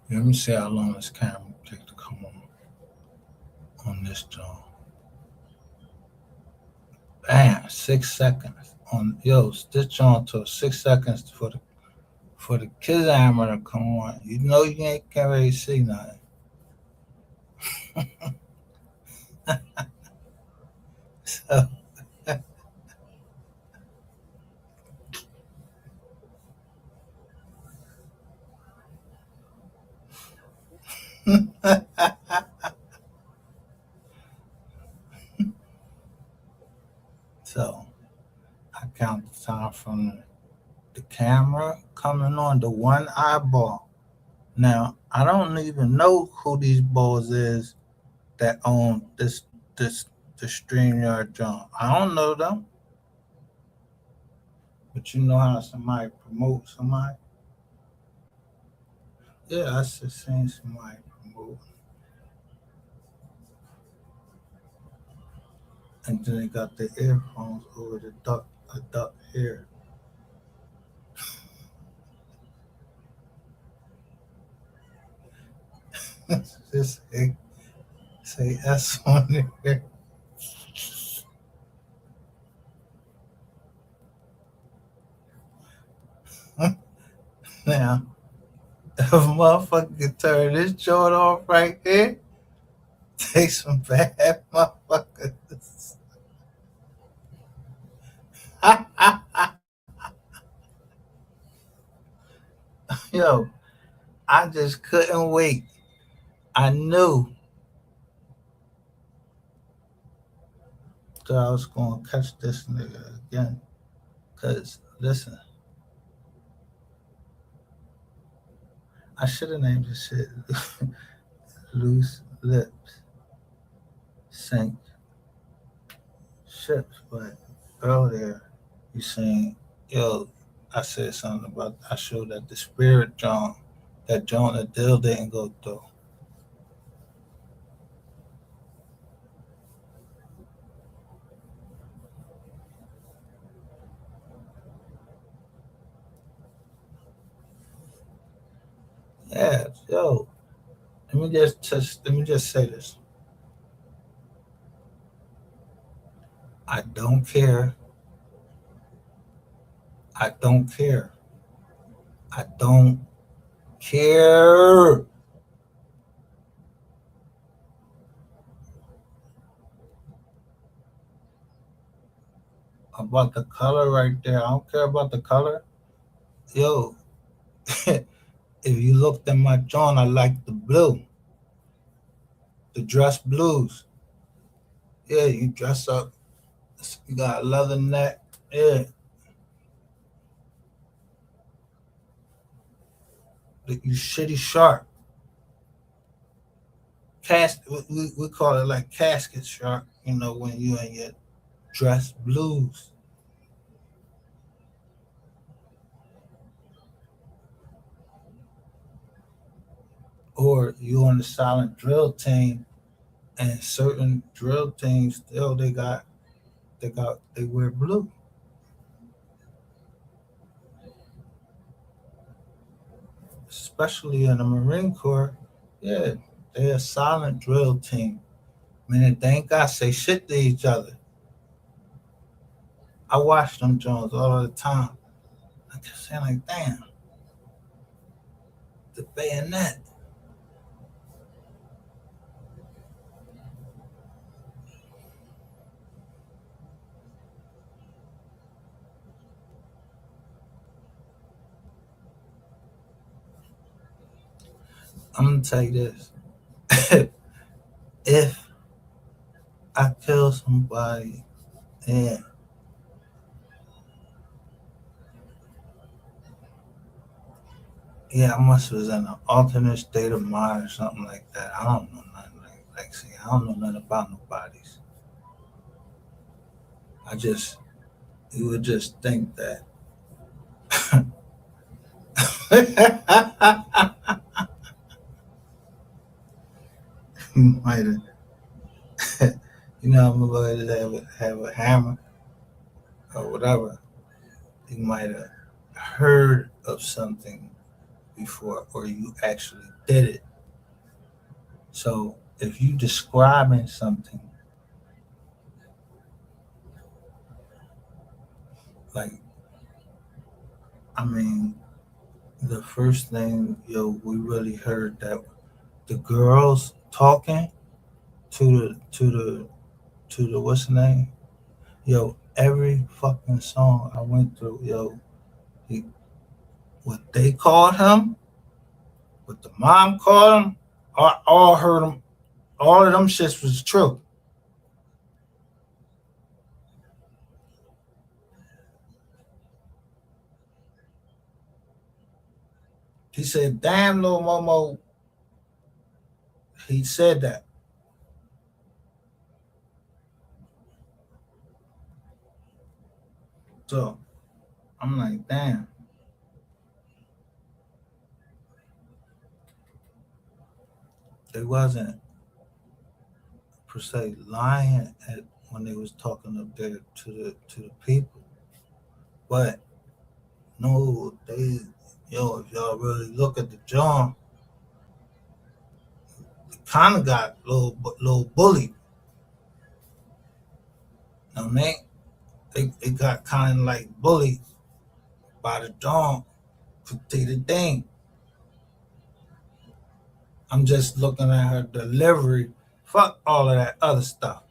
Let me see how long this camera takes to come on this joint. Bam, 6 seconds. This joint took 6 seconds for the kids hammer to come on. You know you ain't can't really see nothing. So, so I count the time from the camera coming on the one eyeball. Now I don't even know who these balls is that own this the StreamYard joint. I don't know them, but you know how somebody promote somebody. Yeah, I just seen somebody promote, and then they got the earphones over the duck hair. Just say S on there. Now, if a motherfucker can turn this joint off right here, take some bad motherfuckers. Yo, I just couldn't wait. I knew that I was gonna catch this nigga again. Cause listen, I should have named this shit Loose Lips Sink Ships, but earlier you saying, yo, I said something about I showed that the spirit John, that John the deal didn't go through. Yeah, yo, let me just say this. I don't care. I don't care. I don't care about the color right there. I don't care about the color. Yo, if you looked at my John, I like the blue, the dress blues. Yeah, you dress up. You got a leather neck. Yeah, you shitty sharp. We call it like casket sharp. You know when you in your dress blues, or you on the silent drill team, and certain drill teams still they wear blue, especially in the Marine Corps. Yeah, they're a silent drill team. Meaning they ain't got to say shit to each other. I watch them Jones all the time. I kept saying like, damn, the bayonet. I'm gonna tell you this: if I kill somebody, and yeah, I must was in an alternate state of mind or something like that. I don't know nothing see, I don't know nothing about nobody's. I just you would just think that you might have, you know, I'm about to have a hammer or whatever. You might have heard of something before or you actually did it. So if you describing something, like, I mean, the first thing, we really heard that the girls talking to the what's the name? Every fucking song I went through, he, what they called him, what the mom called him, I all heard him. All of them shits was true. He said, "Damn, little Momo." He said that. So I'm like, damn. They wasn't per se lying at when they was talking up there to the people, but no, they, if y'all really look at the John, it kind of got little bullied. You know what I mean? They got kind of like bullied by the John for the thing. I'm just looking at her delivery. Fuck all of that other stuff.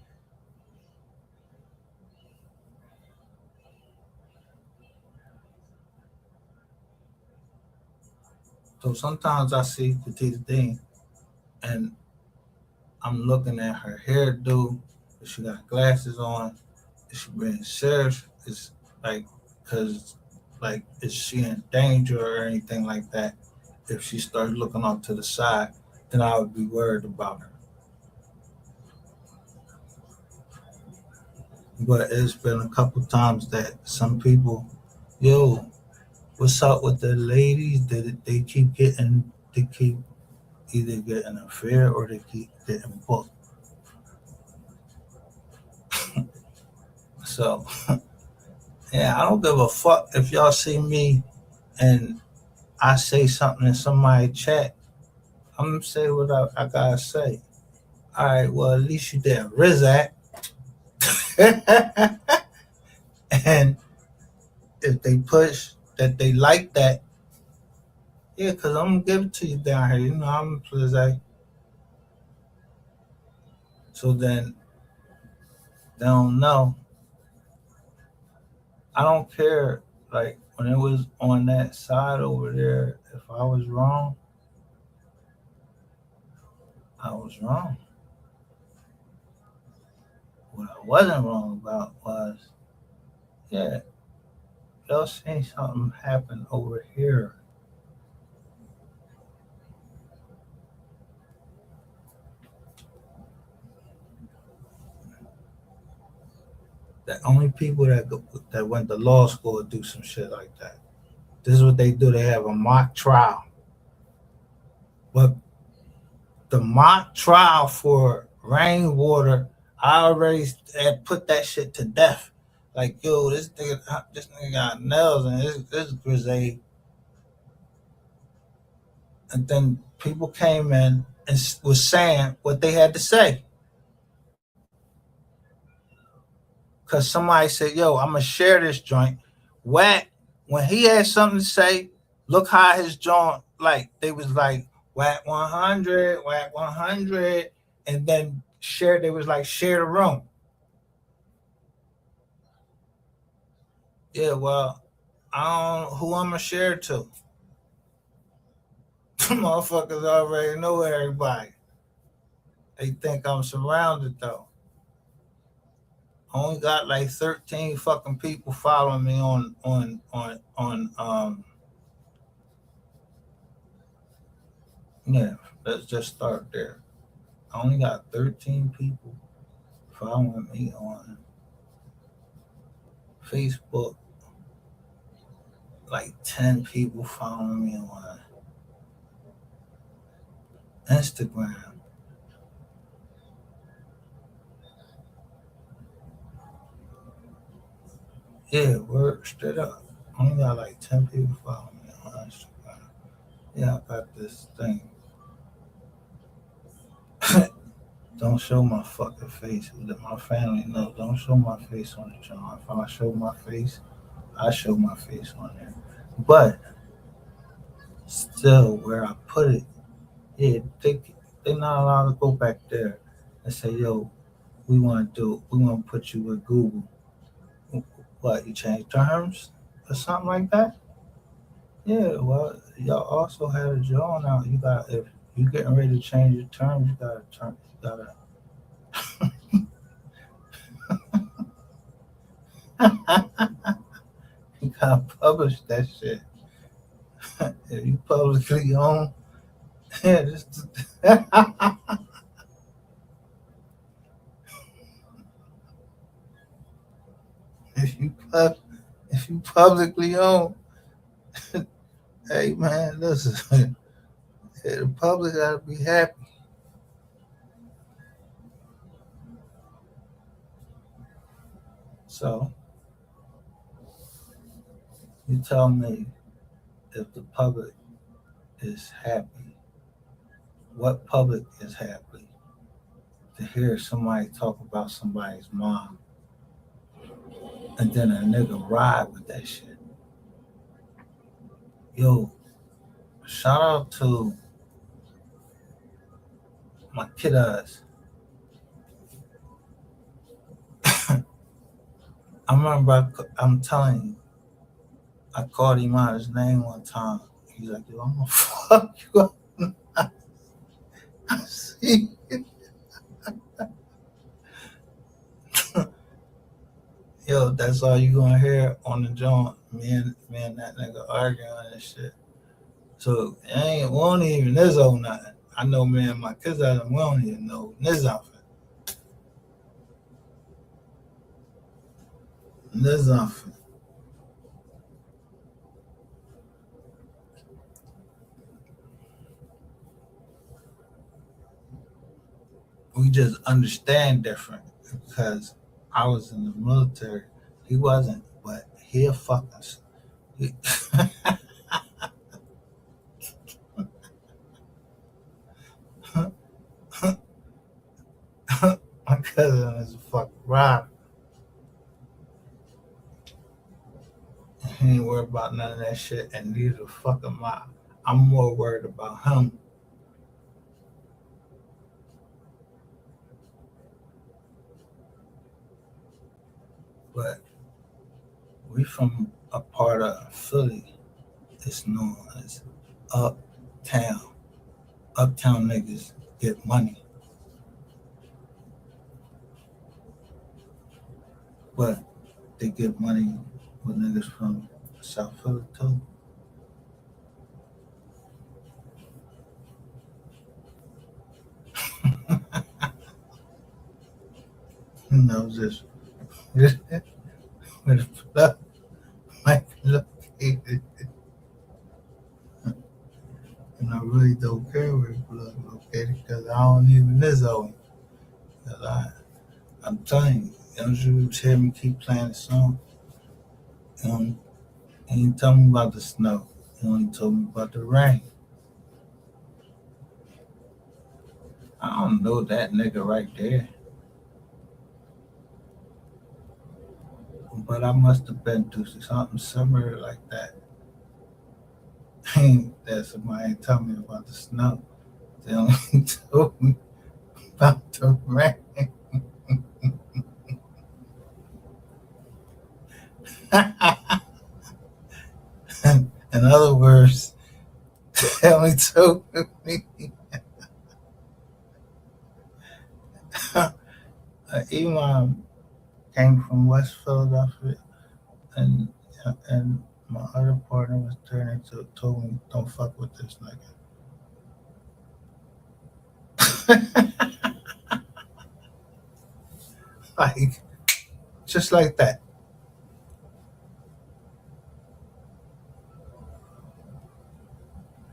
So sometimes I see Petita Dean and I'm looking at her hairdo. If she got glasses on, if she being serious, it's like, cause like, is she in danger or anything like that? If she starts looking off to the side, then I would be worried about her. But it's been a couple times that some people, yo, what's up with the ladies? They keep getting, they keep either getting a affair or they keep getting booked. So yeah, I don't give a fuck if y'all see me and I say something in somebody chat. I'm gonna say what I gotta say. All right, well at least you did Rizak. And if they push that they like that, yeah, cause I'm gonna give it to you down here. I'm Rizak. So then they don't know. I don't care. Like when it was on that side over there, if I was wrong, I was wrong. What I wasn't wrong about was, yeah, y'all seen something happen over here. The only people that went to law school do some shit like that. This is what they do. They have a mock trial, but the mock trial for rainwater, I already had put that shit to death. Like, yo, this nigga got nails and this grizzly. And then people came in and was saying what they had to say. Because somebody said, yo, I'm going to share this joint. Wack, when he had something to say, look how his joint, like, they was like, Wack 100, Wack 100. And then they was like, share the room. Yeah, well, I don't know who I'm going to share it to. Motherfuckers already know everybody. They think I'm surrounded, though. I only got like 13 fucking people following me on yeah, let's just start there. I only got 13 people following me on Facebook, like 10 people following me on Instagram. Yeah, word straight up. I only got like 10 people following me on Instagram. Yeah, I got this thing. Don't show my fucking face. Let my family know. Don't show my face on the joint. If I show my face, I show my face on there. But still, where I put it, yeah, they not allowed to go back there and say, "Yo, we want to put you with Google." What, you change terms or something like that? Yeah, well, y'all also had a joint out. You got if you getting ready to change your terms, you gotta publish that shit. If you publicly own, yeah, just if you pub, if you publicly own, hey man, listen, yeah, the public gotta be happy. So you tell me if the public is happy, what public is happy to hear somebody talk about somebody's mom and then a nigga ride with that shit? Yo, shout out to my kiddos. I remember I'm telling you, I called him out his name one time. He's like, yo, I'm gonna fuck you up. I see. Yo, that's all you gonna hear on the joint. Me and that nigga arguing and shit. So it ain't won't even this old nothing. I know me and my kids out we don't even know this outfit. This outfit. We just understand different because I was in the military. He wasn't, but he'll fuck us. He, my cousin is a fucking rock. He ain't worried about none of that shit, and neither the fuck am I. I'm more worried about him. But we from a part of Philly. It's known as uptown. Uptown niggas get money, but they get money with niggas from South Philly too. You know, just with the plug might be located. And I really don't care where the plug located because I don't even this zone. Cause I'm telling you, don't you hear me keep playing the song? Um, he ain't tell me about the snow. He only told me about the rain. I don't know that nigga right there, but I must have been through something similar like that. That somebody ain't tell me about the snow. They only told me about the rain. In other words, they only told me Imam came from West Philadelphia, and and my other partner was turning to told me don't fuck with this nigga. Like just like that.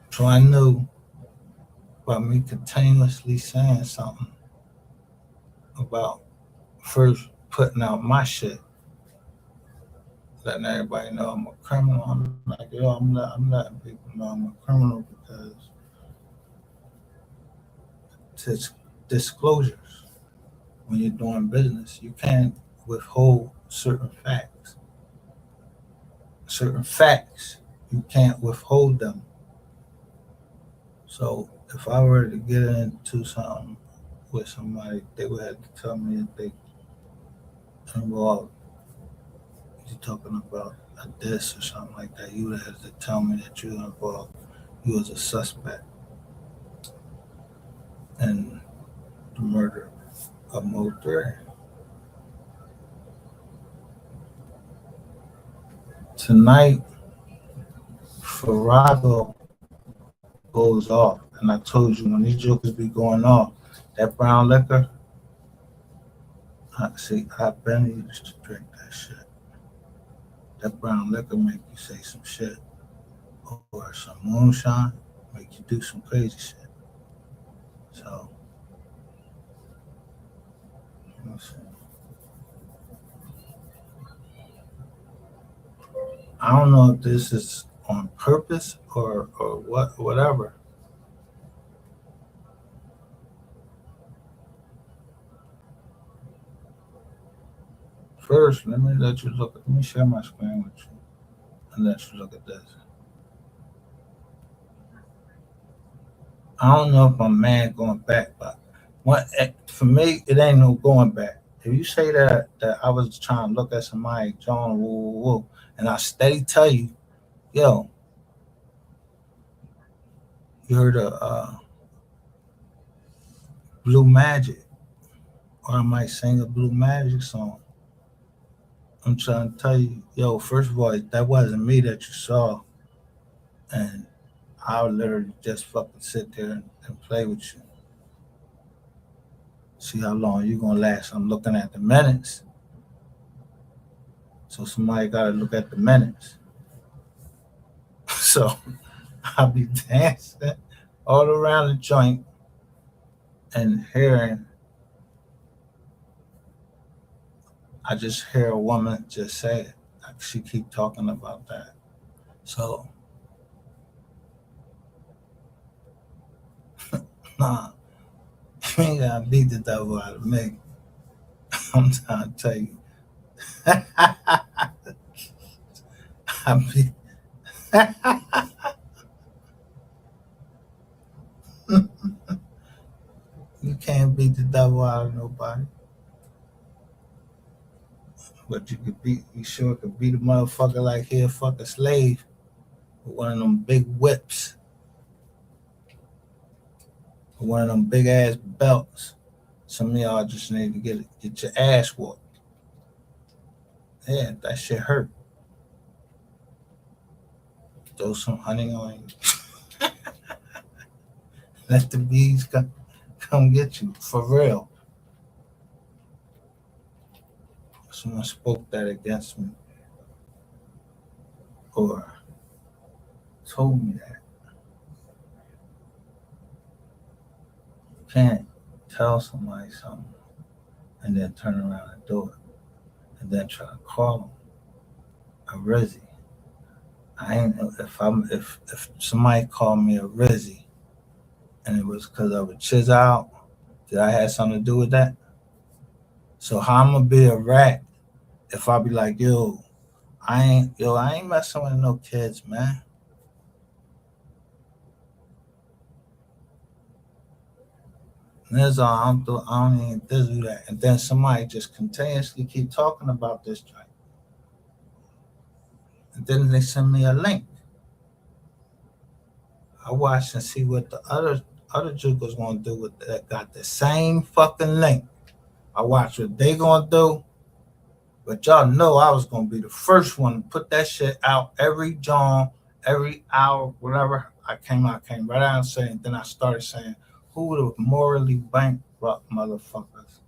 So I knew by me continuously saying something about first putting out my shit letting everybody know I'm a criminal. I'm like, yo, I'm letting people know I'm a criminal because it's disclosures. When you're doing business, you can't withhold certain facts. Certain facts, you can't withhold them. So if I were to get into something with somebody, they would have to tell me if they involved. You talking about a this or something like that. You would have to tell me that you were involved. You was a suspect in the murder of MO3. Tonight, Farrago goes off, and I told you when these jokers be going off, that brown liquor. I've been used to drink that shit. That brown liquor make you say some shit, or some moonshine make you do some crazy shit. So, I don't know if this is on purpose or whatever. First, let me let you look. Let me share my screen with you and let you look at this. I don't know if I'm mad going back, but for me, it ain't no going back. If you say that I was trying to look at somebody, John, woo, woo, woo, and I steady tell you, yo, you heard of Blue Magic, or I might sing a Blue Magic song. I'm trying to tell you, yo, first of all, that wasn't me that you saw, and I would literally just fucking sit there and play with you. See how long you gonna last. I'm looking at the minutes. So somebody gotta look at the minutes. So I'll be dancing all around the joint and hearing I just hear a woman just say it. Like she keep talking about that. So nah, you ain't gotta beat the devil out of me. I'm trying to tell you. I be you can't beat the devil out of nobody. But you sure could beat a motherfucker like he a fucking slave with one of them big whips, with one of them big ass belts. Some of y'all just need to get your ass whooped. Yeah, that shit hurt. Throw some honey on you. Let the bees come get you for real. Someone spoke that against me or told me that. You can't tell somebody something and then turn around and do it and then try to call them a Rizzy. I ain't if somebody called me a Rizzy and it was because I was chiz out, did I have something to do with that? So how I'm gonna be a rat if I be like, I ain't messing with no kids, man. And that's all I don't even do that. And then somebody just continuously keep talking about this joint. And then they send me a link. I watch and see what the other jukers gonna do with that got the same fucking link. I watch what they gonna do. But y'all know I was gonna be the first one to put that shit out every John, every hour, whatever I came right out and saying, then I started saying, who the morally bankrupt motherfuckers?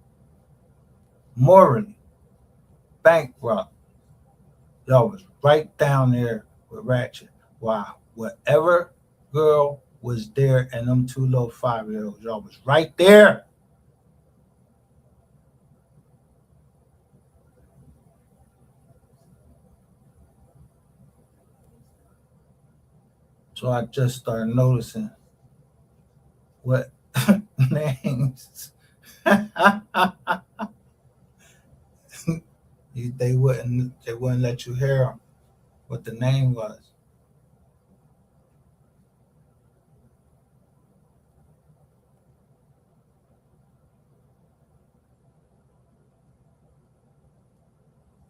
Morally bankrupt. Y'all was right down there with Ratchet. Wow. Whatever girl was there and them two little 5-year olds, y'all was right there. So I just started noticing what names they wouldn't let you hear what the name was.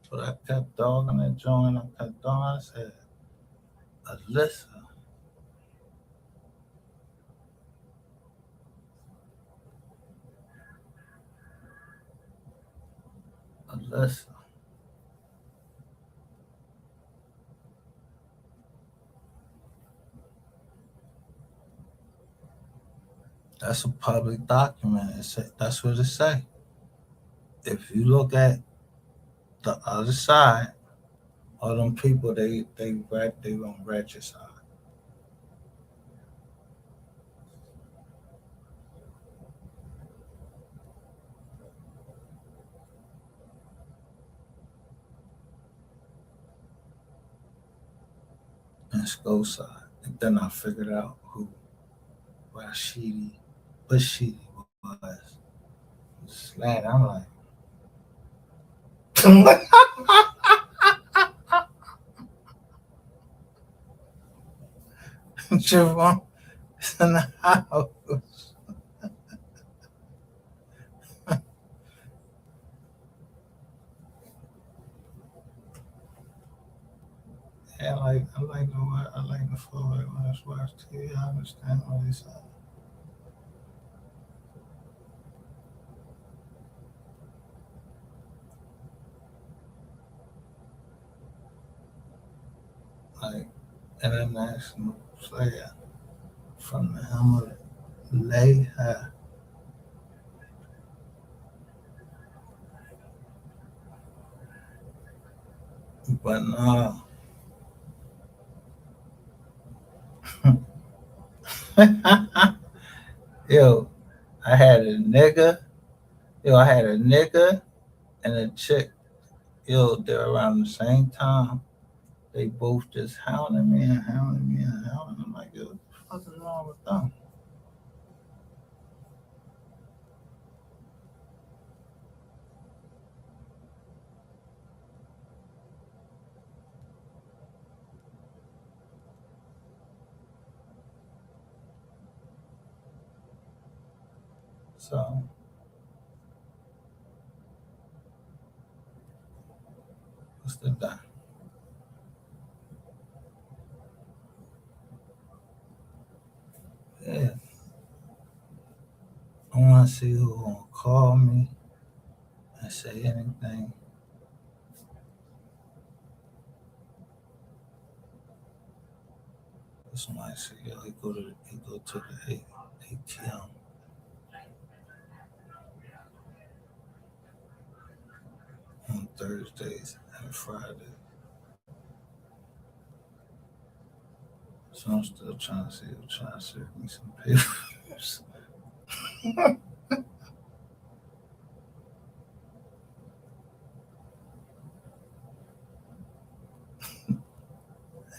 So I kept dogging and joining. I kept dogging. I said, Alyssa, Alyssa. That's a public document. That's what it say. If you look at the other side, all them people they on regicide and Sco side. And then I figured out who Rashidi Bashidi was. Slat. I'm like, Javon is in the house. Yeah, I like the flow. When I watch TV, I understand what they say. Like international player from the Himalaya. But no, yo, I had a nigga. Yo, I had a nigga and a chick. Yo, they're around the same time. They both just hounding me and hounding me and hounding. I'm like, yo, what the fuck is wrong with them? So, what's the done? Yeah, I want to see who gonna call me and say anything. Somebody say, yo, he go to the ATM on Thursdays and Fridays. So I'm still trying to save me some papers.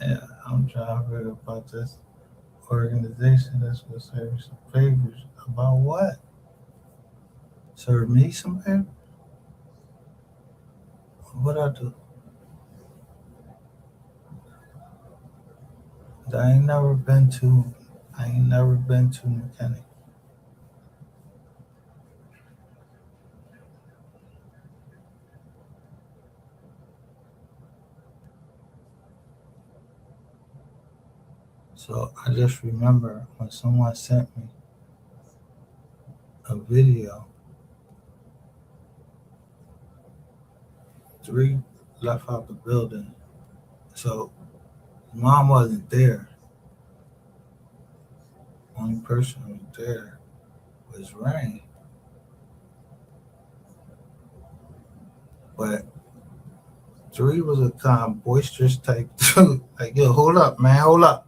Yeah, I'm trying to figure about this organization that's gonna serve me some papers. About what? Serve me some papers? What I do? I ain't never been to. I ain't never been to mechanic. So I just remember when someone sent me a video. Three left out the building. So mom wasn't there. Only person who was there was Rain. But three was a kind of boisterous type dude. Like, yo, hold up, man, hold up.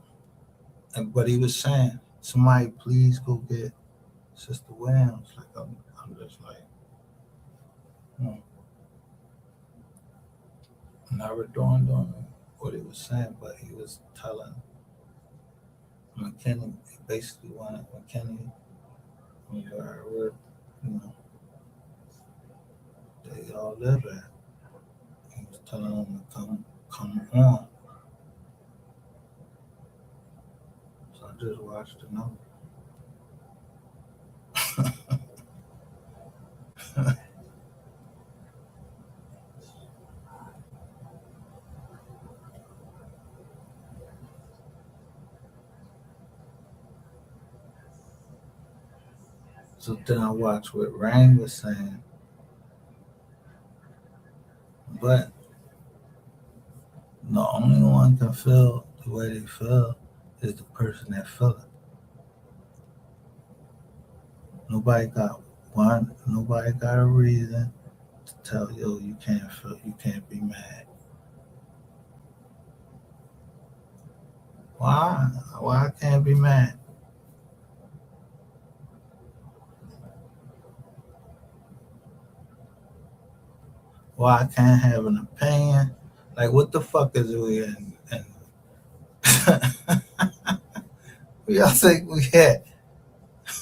And but he was saying, somebody please go get Sister Williams. Like I'm just like, hmm. Never dawned on me what he was saying, but he was telling McKinney basically wanted McKinney, where you know they all live at. He was telling them to come on. So I just watched the number. So then I watched what Rain was saying, but the only one can feel the way they feel is the person that feel it. Nobody got nobody got a reason to tell you can't feel, you can't be mad. Why? Why I can't be mad? Why I can't have an opinion? Like what the fuck is we in? Who y'all think we at?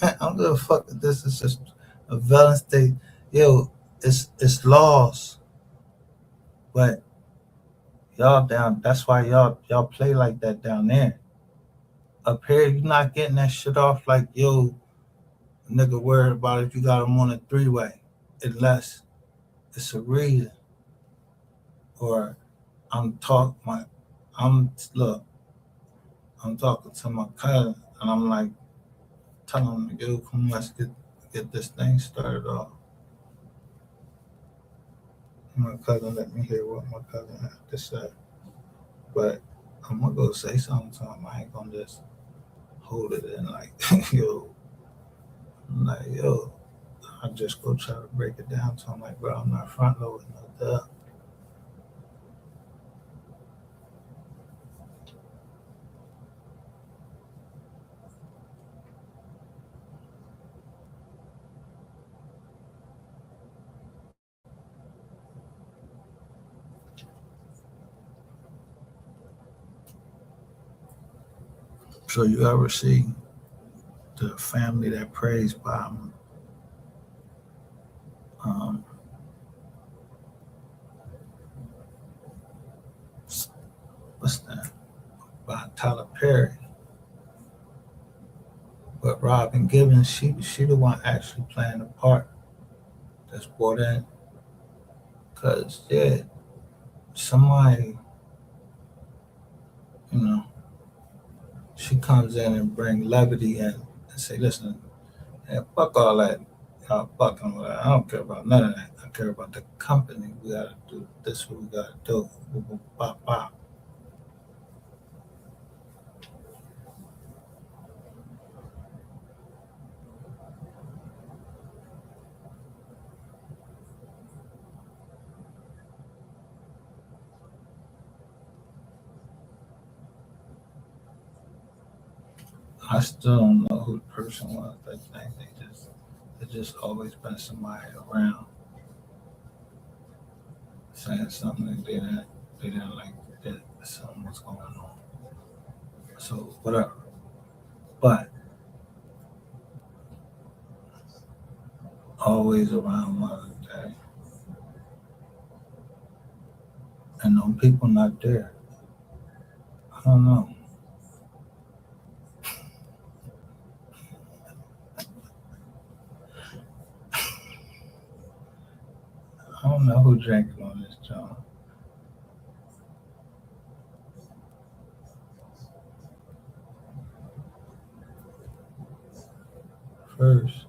I don't give a fuck if this is just a violent state. Yo, it's laws, but y'all down. That's why y'all play like that down there. Up here, you're not getting that shit off. Like yo, nigga, worried about if you got them on a three-way, unless it's a reason. Or I'm talk my, I'm look, I'm talking to my cousin, and I'm like telling him, yo, come let's get this thing started off. My cousin let me hear what my cousin had to say. But I'm gonna go say something to him. I ain't gonna just hold it in like, yo, I'm like, yo, I just go try to break it down to him like, bro, I'm not front loading no doubt. So you ever see the family that prays by um, what's that? By Tyler Perry. But Robin Gibbons, she the one actually playing the part that's brought in. Cause yeah, somebody, you know, she comes in and bring levity in and say, listen, yeah, fuck all that. Y'all fucking with that. I don't care about none of that. I care about the company. We gotta do this. What we gotta do. Boop, boop, bop, bop. I still don't know who the person was. They think they just always been somebody around saying something that they didn't like that something was going on. So whatever. But always around Mother's Day. And them people not there. I don't know. I don't know who drinking on this joint. First,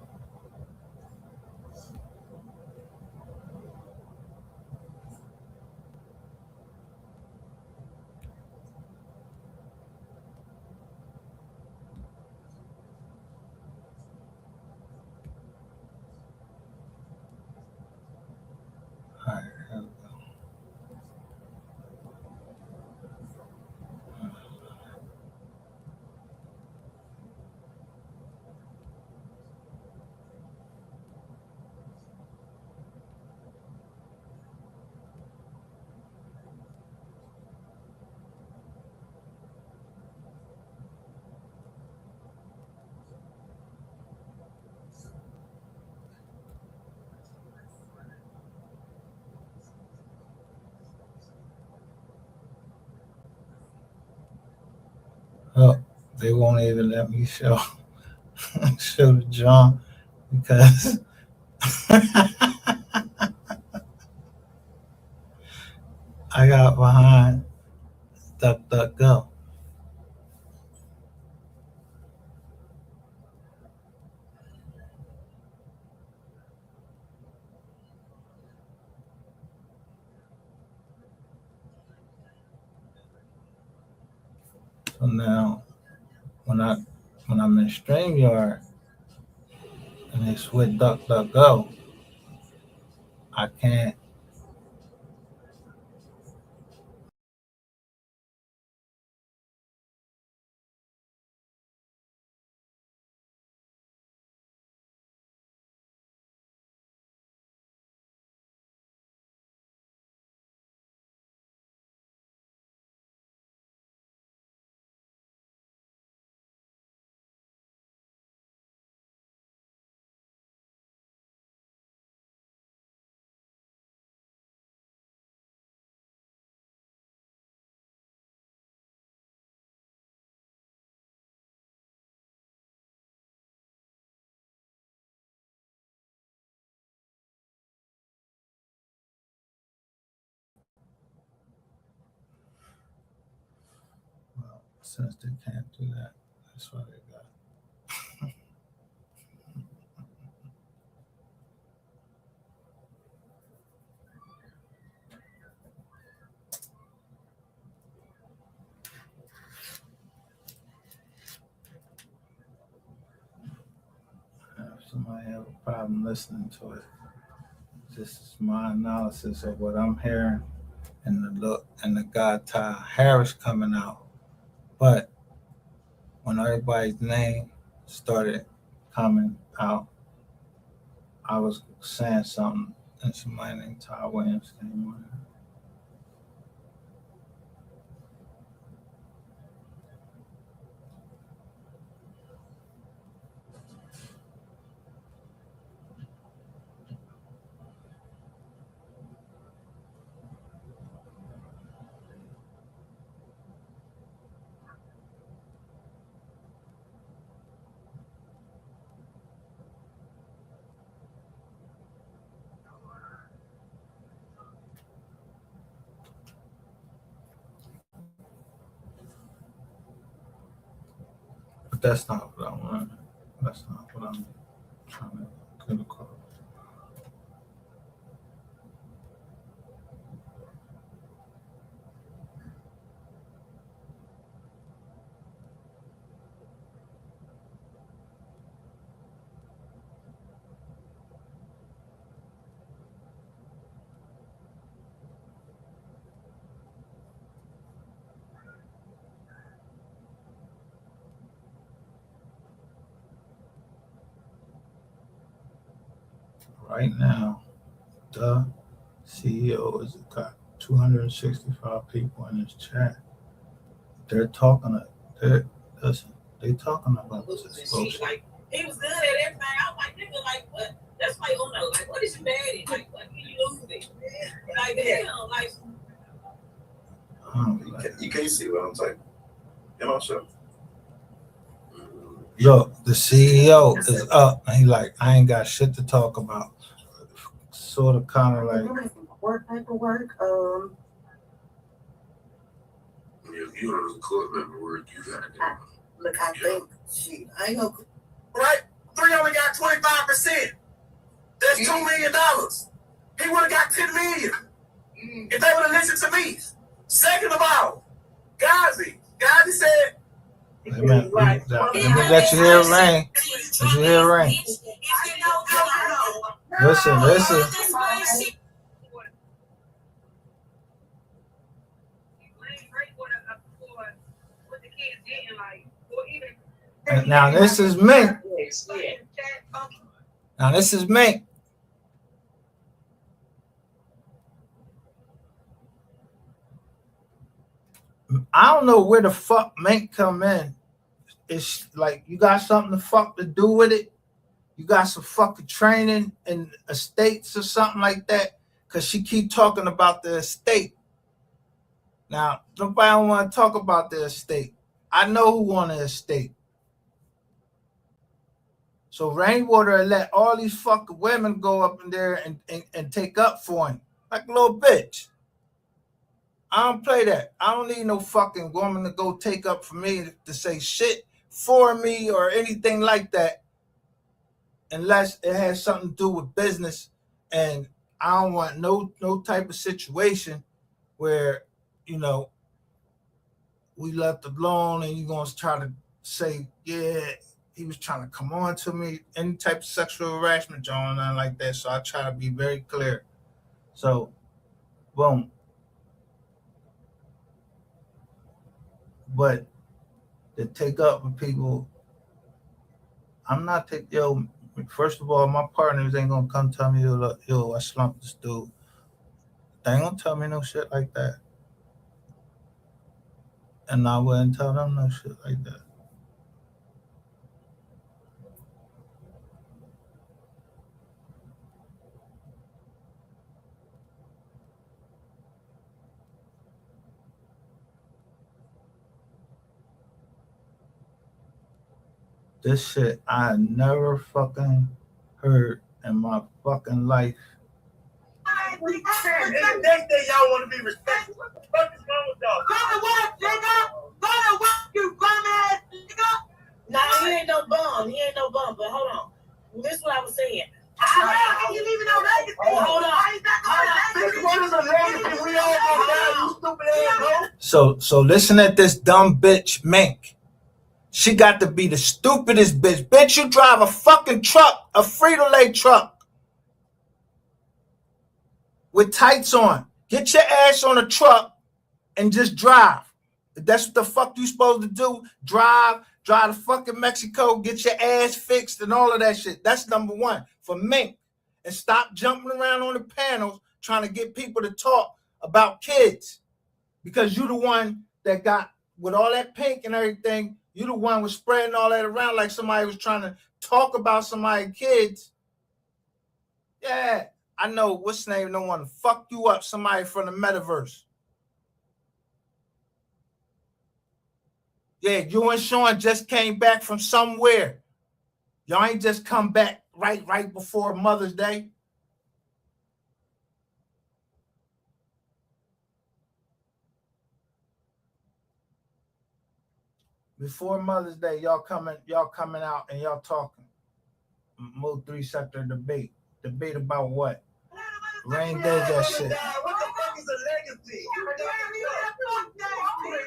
all right, here we go. They won't even let me show show the John because I got behind DuckDuckGo. So now when I when I'm in StreamYard and it's with DuckDuckGo, I can't. Well, since they can't do that, that's why they got. If somebody have a problem listening to it, this is my analysis of what I'm hearing and the look and the guy Ty Harris coming out. But when everybody's name started coming out, I was saying something, and somebody named Ty Williams came on. But that's not what I want. That's not what I'm trying to get across. Right now, the CEO has got 265 people in his chat. They're talking. They're listen. They talking about this. Like he was good at everything. I was like, nigga, like what? That's why you don't know. Like, what is you bad at? Like, what can you lose it? Like, damn, like. You can't see what I'm typing. You know, sure. Look, the CEO is up, and he like, I ain't got shit to talk about. Sort of, kind of like work paperwork. You don't know court member word you got to Look, I think I know. Right? 3 only got 25%. That's $2 million. He would have got 10 million if they would have listened to me. Second of all, Gazi said. Amen. Let you hear it rain. Let you hear it rain. Listen. Now this is me. Now this is me. I don't know where the fuck Mink come in. It's like you got something to fuck to do with it. You got some fucking training in estates or something like that. Cause she keep talking about the estate. Now nobody don't want to talk about the estate. I know who on the estate. So Rainwater let all these fucking women go up in there and take up for him. Like a little bitch. I don't play that. I don't need no fucking woman to go take up for me to say shit for me or anything like that. Unless it has something to do with business. And I don't want no type of situation where, you know, we left alone and you're going to try to say, yeah, he was trying to come on to me, any type of sexual harassment, John, nothing like that. So I try to be very clear. So, boom. But to take up with people, I'm not taking, yo, first of all, my partners ain't going to come tell me, yo, I slumped this dude. They ain't going to tell me no shit like that. And I wouldn't tell them no shit like that. This shit I never fucking heard in my fucking life. And the next day y'all want to be respectful. What the fuck is wrong with y'all? Go to work, nigga! Go to work, you bum ass nigga! Nah, he ain't no bum. He ain't no bum. But hold on. This is what I was saying. How you leaving no legacy? Hold on. What is a legacy? We all gonna die, you stupid ass. So listen at this dumb bitch Mink. She got to be the stupidest bitch. Bitch, you drive a fucking truck, a Frito-Lay truck with tights on. Get your ass on a truck and just drive. If that's what the fuck you supposed to do, drive to fucking Mexico, get your ass fixed and all of that shit. That's number one for Mink. And stop jumping around on the panels trying to get people to talk about kids. Because you the one that got, with all that pink and everything, you the one was spreading all that around like somebody was trying to talk about somebody's kids. Yeah, I know what's the name, don't want to fuck you up, somebody from the metaverse. Yeah, you and Sean just came back from somewhere. Y'all ain't just come back right before Mother's Day. Before Mother's Day, y'all coming out and y'all talking. MO3 sector debate about what? Rain did that shit. What the fuck is a legacy?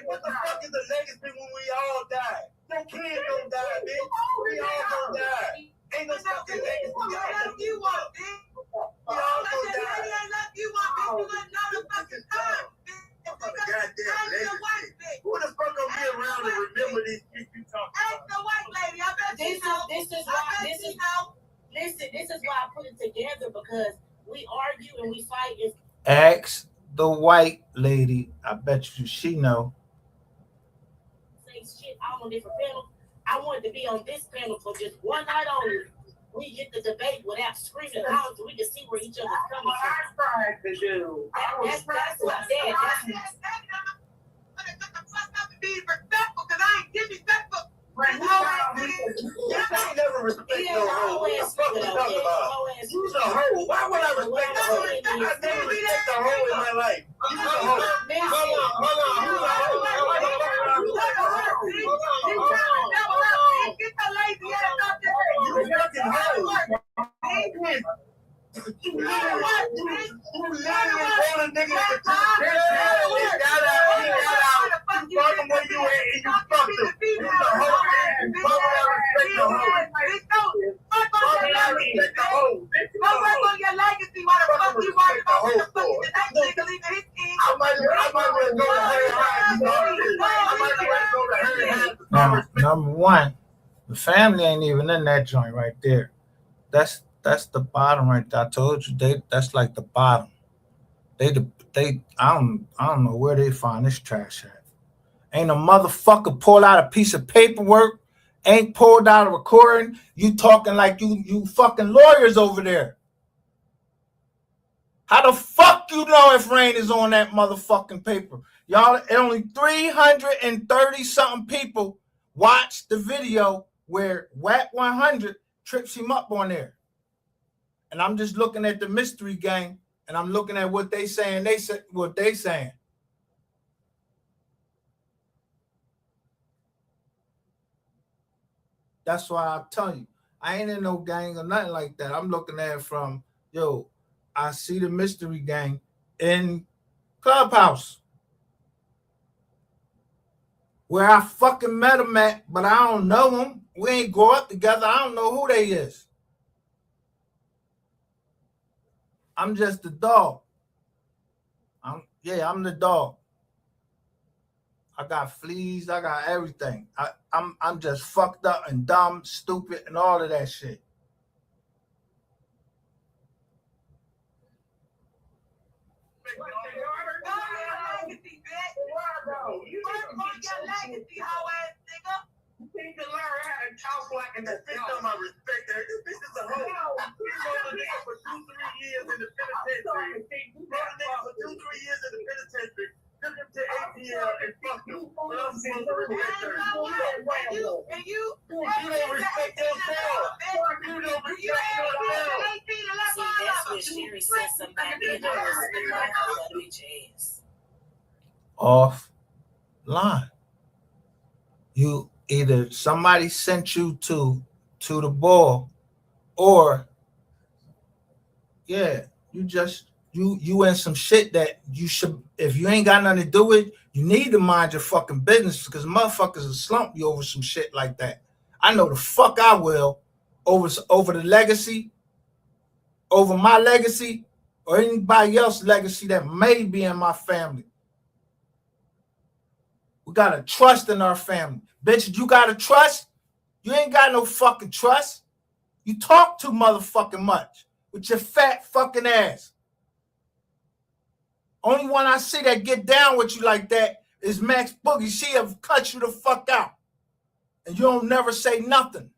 What the fuck is a legacy when we all die? No kids don't die, bitch. We all gonna die. Ain't no fucking legacy. We all gonna die. Goddamn legacy. Who the fuck gonna be around and remember these shit you talking about? This is why I put it together, because we argue and we fight. Ask the white lady. I bet you she know. Say shit all on different panels. I wanted to be on this panel for just one night only. We get the debate without screaming out, so we can see where each other's coming from. I tried to do. That's what I said. You ain't never respect no hoe. What the fuck you talking about? You's a hoe. Why would I respect a hoe? I never respect a hoe in my life. You's a hoe. Hold on. You's a hoe. You fucking hoe. You literally told a nigga to got out. You fucked him where you at and you fucked him. You's a hoe. Why would I respect a hoe? Why would I respect a hoe? I might well go to her. Now, number one, the family ain't even in that joint right there. That's the bottom right there. I told you that's like the bottom. They I don't know where they find this trash at. Ain't a motherfucker pull out a piece of paperwork, ain't pulled out a recording. You talking like you fucking lawyers over there. How the fuck you know if rain is on that motherfucking paper? Y'all, only 330 something people watched the video where WAP 100 trips him up on there. And I'm just looking at the mystery gang, and I'm looking at what they saying. They said what they saying. That's why I tell you, I ain't in no gang or nothing like that. I'm looking at it from, yo, I see the mystery gang in Clubhouse. Where I fucking met them at, but I don't know them. We ain't grow up together. I don't know who they is. I'm just the dog. I'm the dog. I got fleas. I got everything. I'm just fucked up and dumb, stupid, and all of that shit. You need to learn how to talk like an official. I respect that. This is a whole. You know the nigga for 2-3 years in the penitentiary. You know the nigga for 2-3 years in the penitentiary. Took him to ATL and fucked him. But I'm supposed to respect her. You don't respect yourself. You don't respect yourself. See, that's what Sherry said somebody in her bitch ass. Offline. You either somebody sent you to the ball, or you just you in some shit that you should, if you ain't got nothing to do with, you need to mind your fucking business, because motherfuckers will slump you over some shit like that. I know the fuck I will, over the legacy, over my legacy, or anybody else's legacy that may be in my family. We gotta trust in our family. Bitch, you gotta trust? You ain't got no fucking trust. You talk too motherfucking much with your fat fucking ass. Only one I see that get down with you like that is Max Boogie. She'll cut you the fuck out. And you don't never say nothing.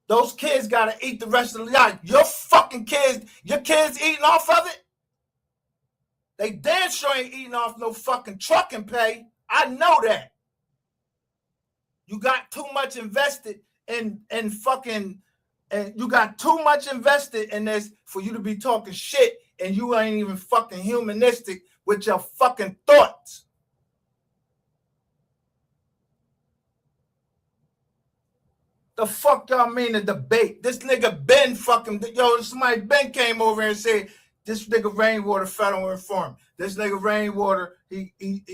Those kids gotta eat the rest of the life. Your kids eating off of it? They damn sure ain't eating off no fucking trucking pay. I know that. You got too much invested in fucking, and you got too much invested in this for you to be talking shit, and you ain't even fucking humanistic with your fucking thoughts. The fuck y'all mean a debate? This nigga Ben fucking, somebody Ben came over and said, this nigga Rainwater federal informant. This nigga Rainwater, he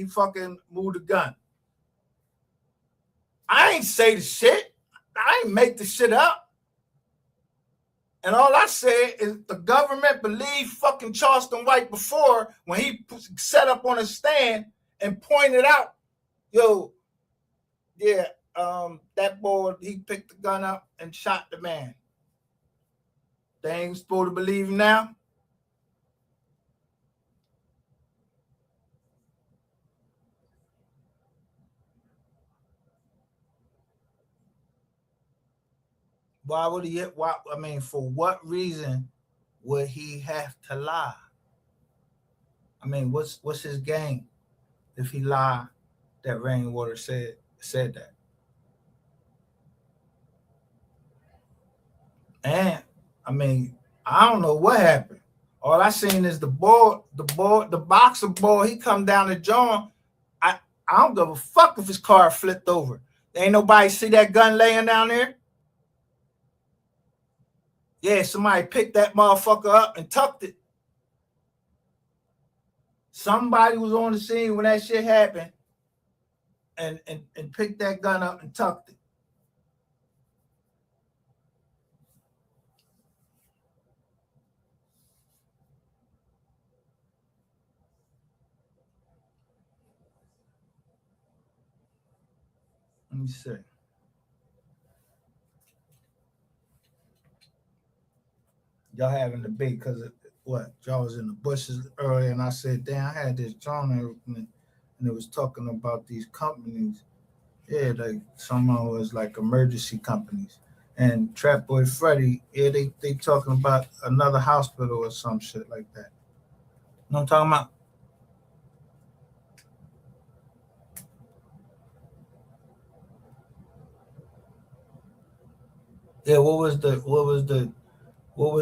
fucking moved the gun. I ain't say the shit. I ain't make the shit up. And all I said is the government believed fucking Charleston White before, when he set up on a stand and pointed out, that boy, he picked the gun up and shot the man. They ain't supposed to believe him now. Why would he? For what reason would he have to lie? I mean, what's his game if he lied that Rainwater said that? And I mean, I don't know what happened. All I seen is the boxer boy. He come down to John. I don't give a fuck if his car flipped over. Ain't nobody see that gun laying down there. Yeah, somebody picked that motherfucker up and tucked it. Somebody was on the scene when that shit happened and picked that gun up and tucked it. Let me see. Y'all having a debate because of what? Y'all was in the bushes earlier, and I said, damn, I had this John and it was talking about these companies, Yeah, like someone was like emergency companies. And Trap Boy Freddy, yeah, they talking about another hospital or some shit like that. You know what I'm talking about? Yeah, what was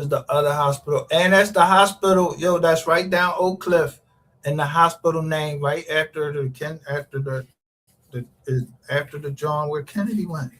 the other hospital? And that's the hospital, yo, that's right down Oak Cliff. And the hospital name right after after the John where Kennedy went.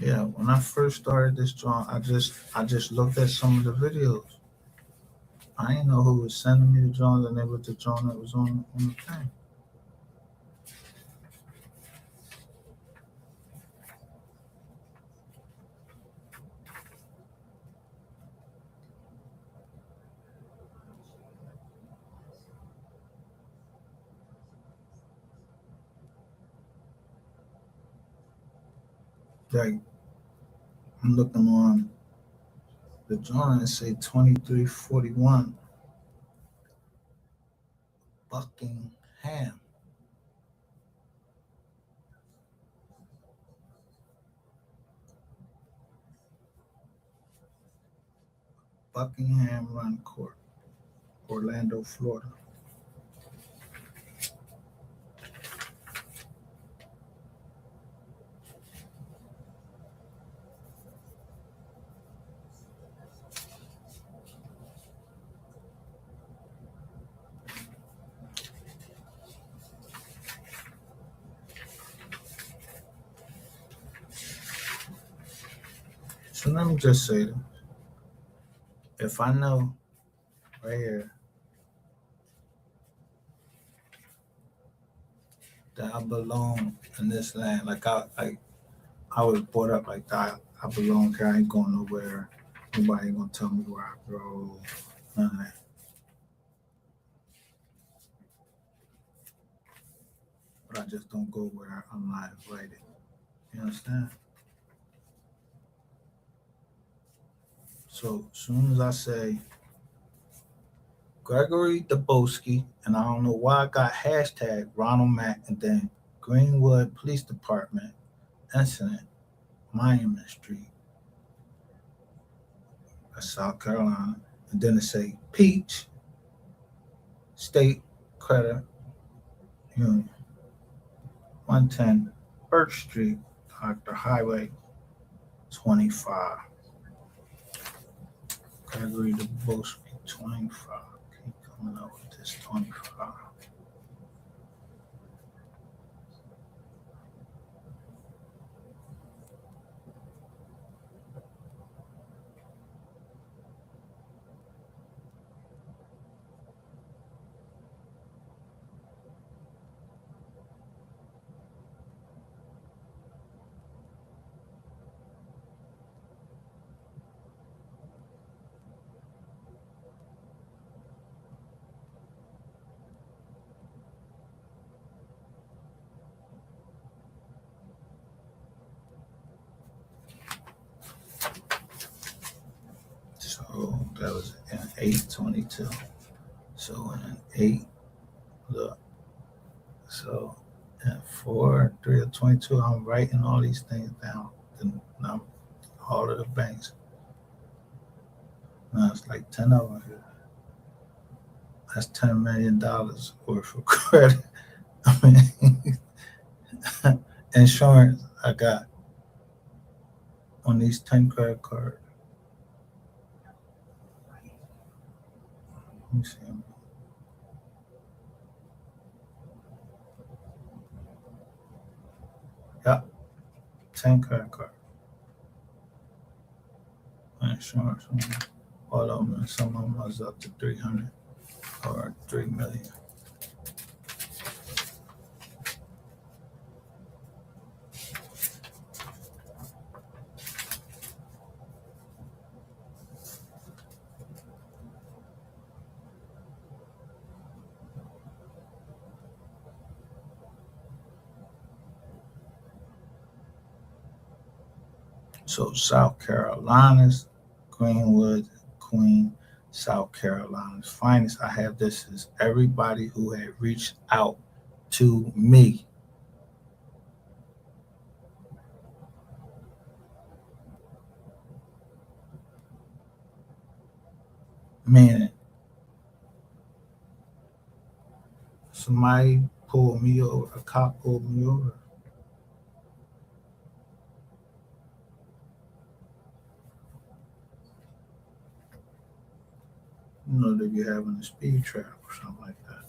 Yeah, when I first started this joint, I just looked at some of the videos. I didn't know who was sending me the joints, and it was the joint that was on the thing. Like I'm looking on the joint and say 2341 Buckingham. Buckingham Run Court, Orlando, Florida. So let me just say this. If I know right here that I belong in this land, I was brought up like that. I belong here. I ain't going nowhere. Nobody ain't gonna tell me where I go. None of that. But I just don't go where I'm not invited. You understand? So as soon as I say Gregory Dubowski, and I don't know why I got hashtag Ronald Mack and then Greenwood Police Department incident, Monument Street, South Carolina, and then it say Peach State Credit Union, 110 Birch Street, Dr. Highway 25. Gregory Dubowski 25. Keep coming up with this 25. So that was in 822. So in 8, look. So at 4, 3 or 22, I'm writing all these things down. The number, all of the banks. Now it's like 10 of them here. That's $10 million worth of credit. I mean, insurance I got. on these 10 credit cards. Let me see. Yep, 10 credit cards. Insurance. All of them, some of them was up to 300 or 3 million. So South Carolina's Greenwood Queen, South Carolina's finest. I have this as everybody who had reached out to me. Meaning somebody pulled me over, a cop pulled me over. You know, they be having a speed trap or something like that.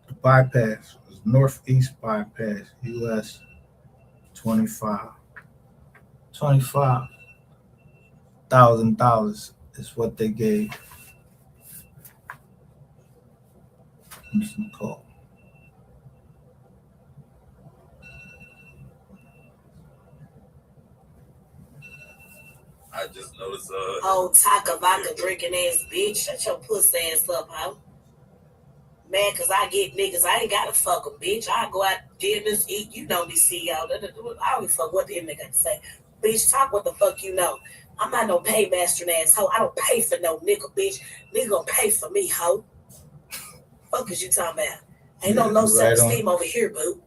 The bypass was Northeast Bypass, US $25,000 is what they gave Mr. Nicole. I just noticed. Oh, Taka vodka drinking ass bitch. Shut your pussy ass up, hoe. Man, cause I get niggas. I ain't gotta fuck a bitch. I go out to dinners, eat. You know me, CEO. I don't give a fuck what the nigga got to say. Bitch, talk what the fuck you know. I'm not no paymaster ass hoe. I don't pay for no nigga, bitch. Nigga gonna pay for me, hoe. Fuck is you talking about? Ain't no low self-esteem over here, boo.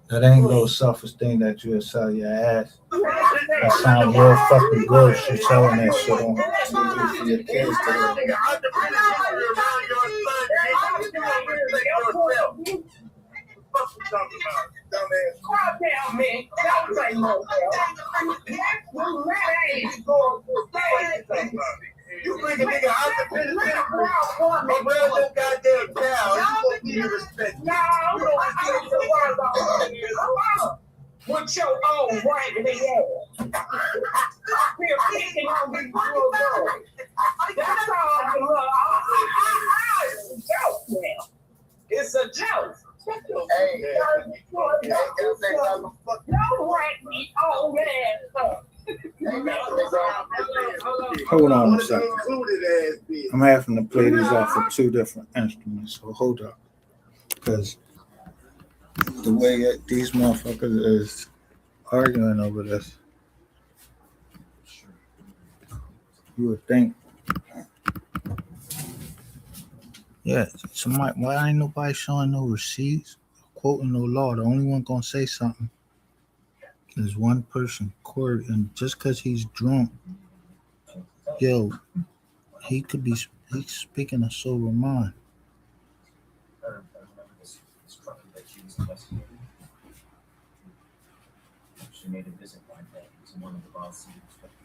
That ain't low self-esteem that you'll sell your ass. That sound real fucking good. She selling that shit on TV for your kids to hear. You bring a nigga out the business, but where's your goddamn cow? You gonna be respect. No, I'm gonna get your word off. With your own raggedy ass. We're picking on these little girls. That's all you look. It's a joke now. It's a joke. Hey, don't rat me old ass up. Hold on a second. I'm having to play these off of two different instruments, so hold up. Because the way that these motherfuckers is arguing over this, you would think, yeah, somebody, why ain't nobody showing no receipts, quoting no law? The only one gonna say something is one person, Corey, and just because he's drunk, yo, he's speaking a sober mind. She made a visit one day to one of the Boss City's properties.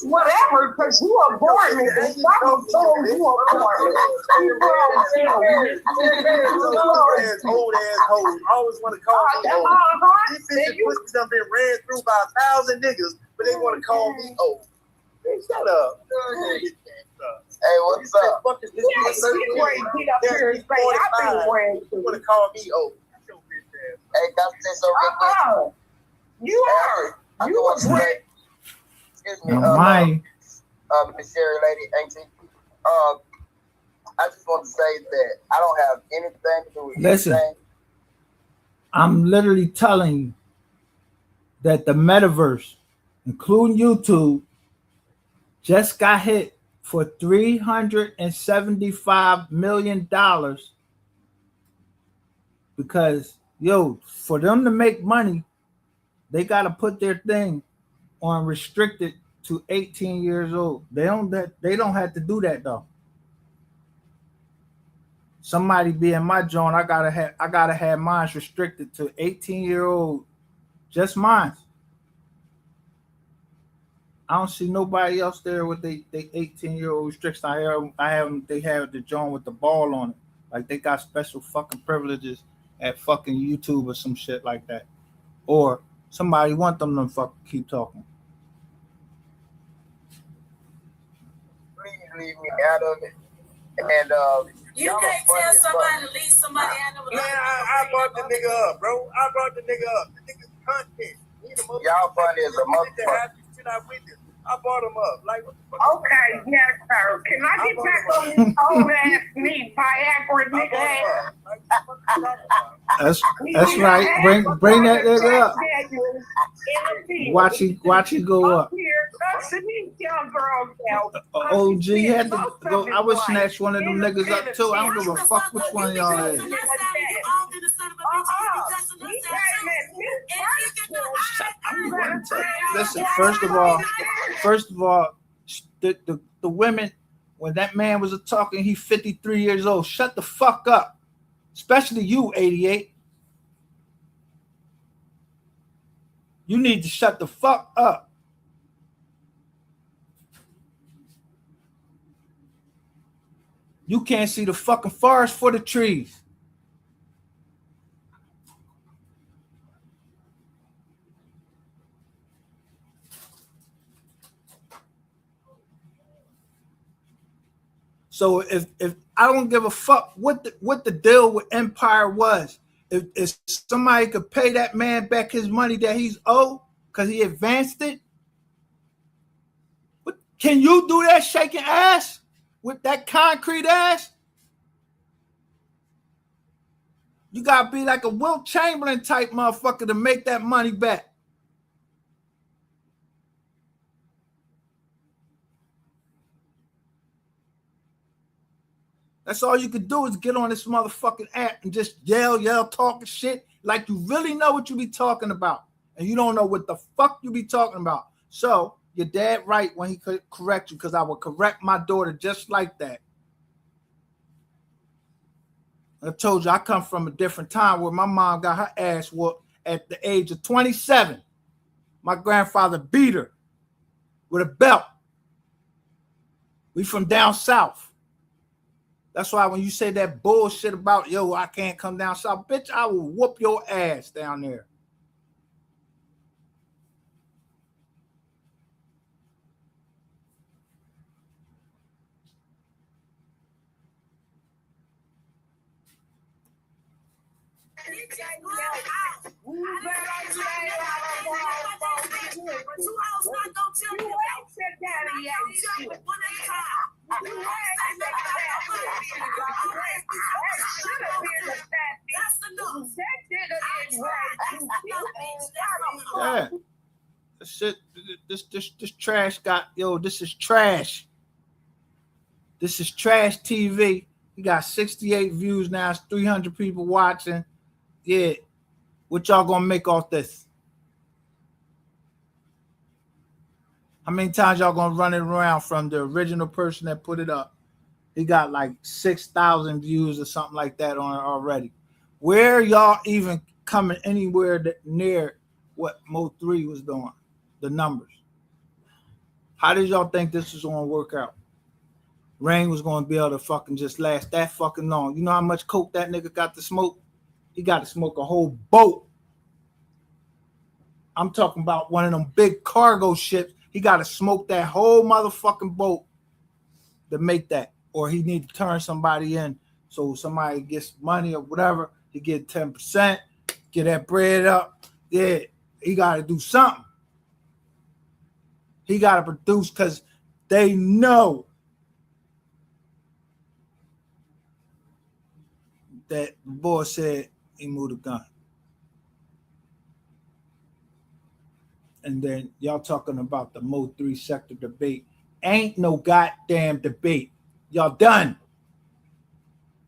whatever, because you a boy, nigga. Stop told you a boy. Old ass hoes always want to call me old. These bitches pussies done been ran through by 1,000 niggas, but they want to call me old. Hey, shut up. Hey, what's up? Fuck is this? You want to call me old? Hey, can I say something? You are. I You want to a say, excuse me, My Miss Sherry Lady, Auntie. I just want to say that I don't have anything to do with Listen. anything. I'm literally telling you that the metaverse, including YouTube, just got hit for $375 million because, for them to make money, they got to put their thing on restricted to 18 years old. They don't have to do that though. Somebody be in my joint, I gotta have mine restricted to 18-year-old, just mine. I don't see nobody else there with they 18-year-old restrictions. They have the joint with the ball on it. Like they got special fucking privileges at fucking YouTube or some shit like that. Or somebody want them to fucking keep talking. Please leave me out of it. And You can't tell somebody to leave somebody out of it. Man, I brought the nigga up, bro. I brought the nigga up. The nigga's content. Y'all funny as a motherfucker. I brought him up. Like, what the fuck? Okay, yes, sir. Can I get back on this old ass meat Viagra nigga ass? That's right. Bring that nigga up. Watch he go up. OG had to go. I would snatch one of them niggas up too. I don't give a fuck which one of y'all is. Listen, first of all, the women, when that man was talking, he 53 years old. Shut the fuck up. Especially you, 88. You need to shut the fuck up. You can't see the fucking forest for the trees. So if I don't give a fuck what the deal with Empire was, if somebody could pay that man back his money that he's owed because he advanced it, can you do that shaking ass with that concrete ass? You gotta be like a Wilt Chamberlain type motherfucker to make that money back. That's all you could do is get on this motherfucking app and just yell, talking shit like you really know what you be talking about. And you don't know what the fuck you be talking about. So your dad right when he could correct you, because I would correct my daughter just like that. I told you I come from a different time where my mom got her ass whooped at the age of 27. My grandfather beat her with a belt. We from down south. That's why when you say that bullshit about, I can't come down south, bitch, I will whoop your ass down there. Yeah. This trash got, this is trash. This is trash TV. You got 68 views now. It's 300 people watching. Yeah. What y'all gonna make off this? How many times y'all gonna run it around from the original person that put it up? He got like 6,000 views or something like that on it already. Where y'all even coming anywhere near what MO3 was doing? The numbers. How did y'all think this was gonna work out? Rain was gonna be able to fucking just last that fucking long. You know how much coke that nigga got to smoke? He got to smoke a whole boat. I'm talking about one of them big cargo ships. He got to smoke that whole motherfucking boat to make that. Or he need to turn somebody in so somebody gets money or whatever. He get 10%, get that bread up. Yeah, he got to do something. He got to produce because they know that the boy said he moved a gun. And then y'all talking about the MO3 sector debate. Ain't no goddamn debate. Y'all done.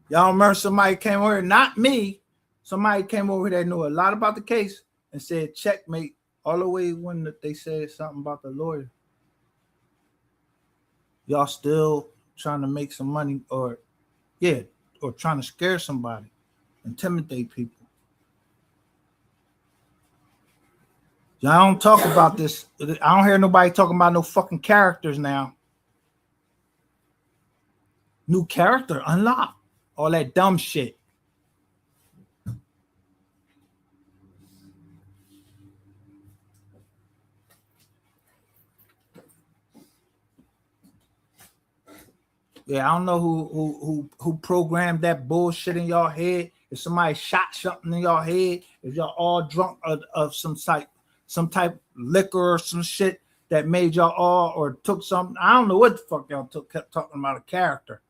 Y'all remember somebody came over here, not me. Somebody came over here that knew a lot about the case and said checkmate all the way when they said something about the lawyer. Y'all still trying to make some money or trying to scare somebody, intimidate people. Y'all don't talk about this. I don't hear nobody talking about no fucking characters now. New character unlocked. All that dumb shit. Yeah, I don't know who programmed that bullshit in y'all head. If somebody shot something in y'all head, if y'all all drunk of some type liquor or some shit that made y'all all or took something. I don't know what the fuck y'all kept talking about a character.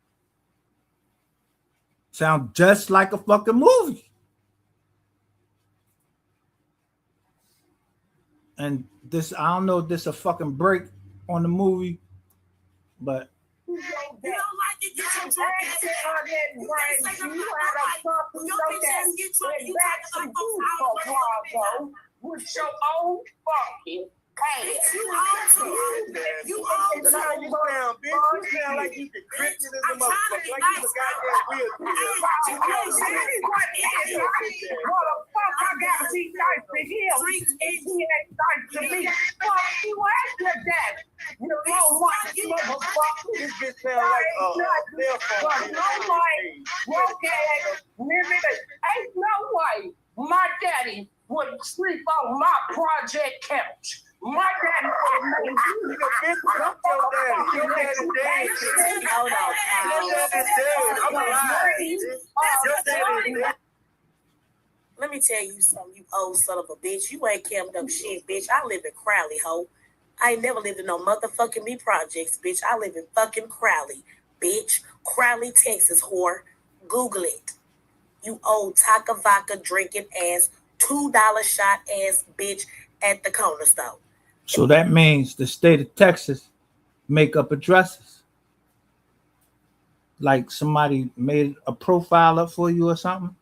Sound just like a fucking movie. And this, I don't know if this a fucking break on the movie, but You don't like it, get your drunk ass out. You can't say nothing about nobody. Your bitch ass get drunk and you talking about folks out. With your own fucking Bitch, you own too. You own too. You sound, bitch. You sound like you decrypted as a motherfucker. Like you a goddamn real Motherfucker, I gotta be nice to him. He ain't nice to me. Fuck you after that. You don't want this motherfucker. This bitch sound like But no way, broke ass, limited. Ain't no way my daddy would sleep on my project couch. My daddy would make you bitch. Fuck your daddy. Your daddy dead. Hold on. Your daddy dead. I'm alive. Your daddy dead. Let me tell you something, you old son of a bitch. You ain't camped up shit, bitch. I live in Crowley, ho. I ain't never lived in no motherfucking me projects, bitch. I live in fucking Crowley, bitch. Crowley, Texas, whore. Google it. You old Taka Vodka drinking ass, $2 shot ass bitch at the corner store. So that means the state of Texas make up addresses. Like somebody made a profile up for you or something.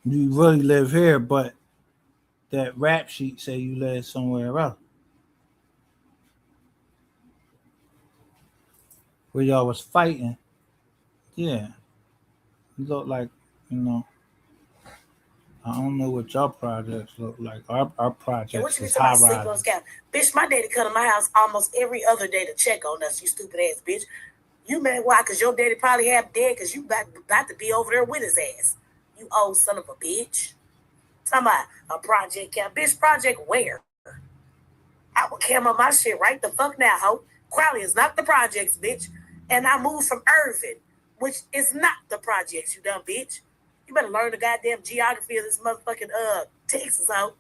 You really live here, but that rap sheet say you live somewhere else. Where y'all was fighting. Yeah. You look like, I don't know what y'all projects look like. Our projects is high rise. Bitch, my daddy come to my house almost every other day to check on us, you stupid ass bitch. You mad why? Because your daddy probably half dead because you about to be over there with his ass. You old son of a bitch. Talking about a project camp. Bitch, project where? I will camera my shit right the fuck now, ho. Crowley is not the projects, bitch. And I moved from Irvin, which is not the projects, you dumb bitch. You better learn the goddamn geography of this motherfucking Texas, ho.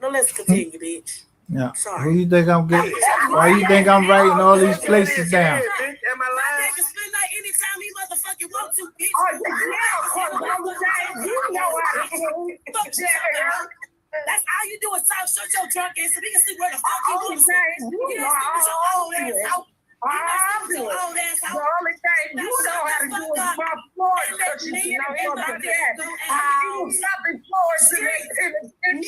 Now let's continue, bitch. Yeah. Sorry. Who you think I'm getting? Why you think I'm writing all these places down? Am I My lying? dad can spend like anytime he motherfucking want to, bitch. That's all you do is talk, shut your drunk ass so we can see where the fuck you want to sit. You don't sit with your old ass out. You don't sit with your old ass out. The only thing you know how to do is my floor because you know something that you stopping floors in the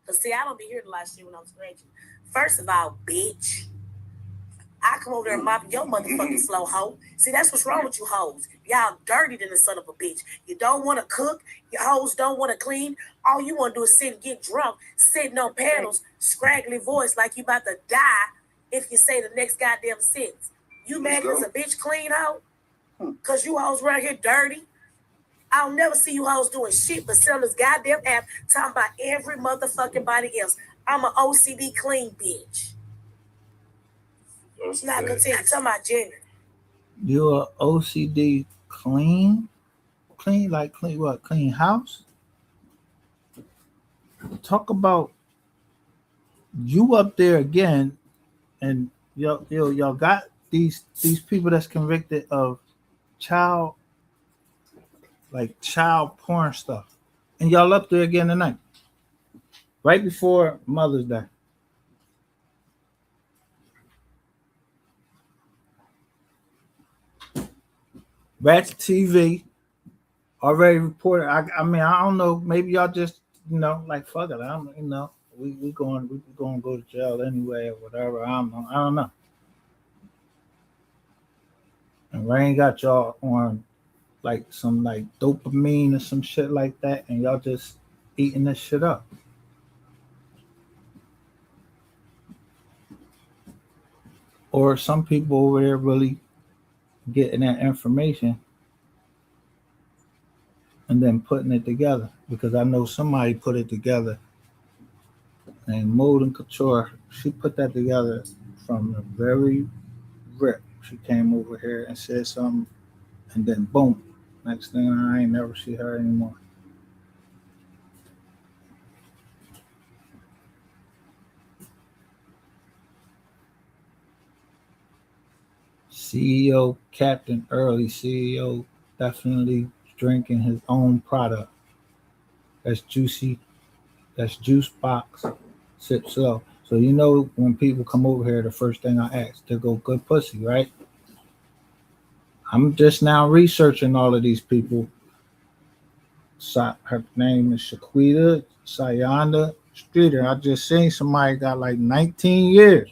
But see, I don't be hearing a lot of shit when I'm scratching. First of all, bitch, I come over there and mop your motherfucking slow hoe. See, that's what's wrong with you hoes. Y'all dirty than the son of a bitch. You don't want to cook. Your hoes don't want to clean. All you want to do is sit and get drunk, sitting on panels, scraggly voice like you about to die if you say the next goddamn sentence. You mad because a bitch clean hoe? Because you hoes right here dirty? I'll never see you hoes doing shit but selling this goddamn app talking about every motherfucking body else. I'm an OCD clean bitch. Not continue. Talking about gender. You're OCD clean? Clean like clean what? Clean house? Talk about you up there again, and y'all got these people that's convicted of child porn stuff, and y'all up there again tonight, right before Mother's Day. Ratchet TV already reported. I mean, I don't know. Maybe y'all just like fuck it. I don't we going to go to jail anyway or whatever. I don't know. And Rain got y'all on like some like dopamine or some shit like that, and y'all just eating this shit up. Or some people over there really getting that information and then putting it together, because I know somebody put it together. And Mold Couture, she put that together from the very rip. She came over here and said something, and then boom, next thing I ain't never see her anymore. CEO Captain Early, CEO definitely drinking his own product. That's juicy. That's juice box. Sip slow. So when people come over here, the first thing I ask, they go good pussy, right? I'm just now researching all of these people. Her name is Shaquita Sayanda Streeter. I just seen somebody got like 19 years.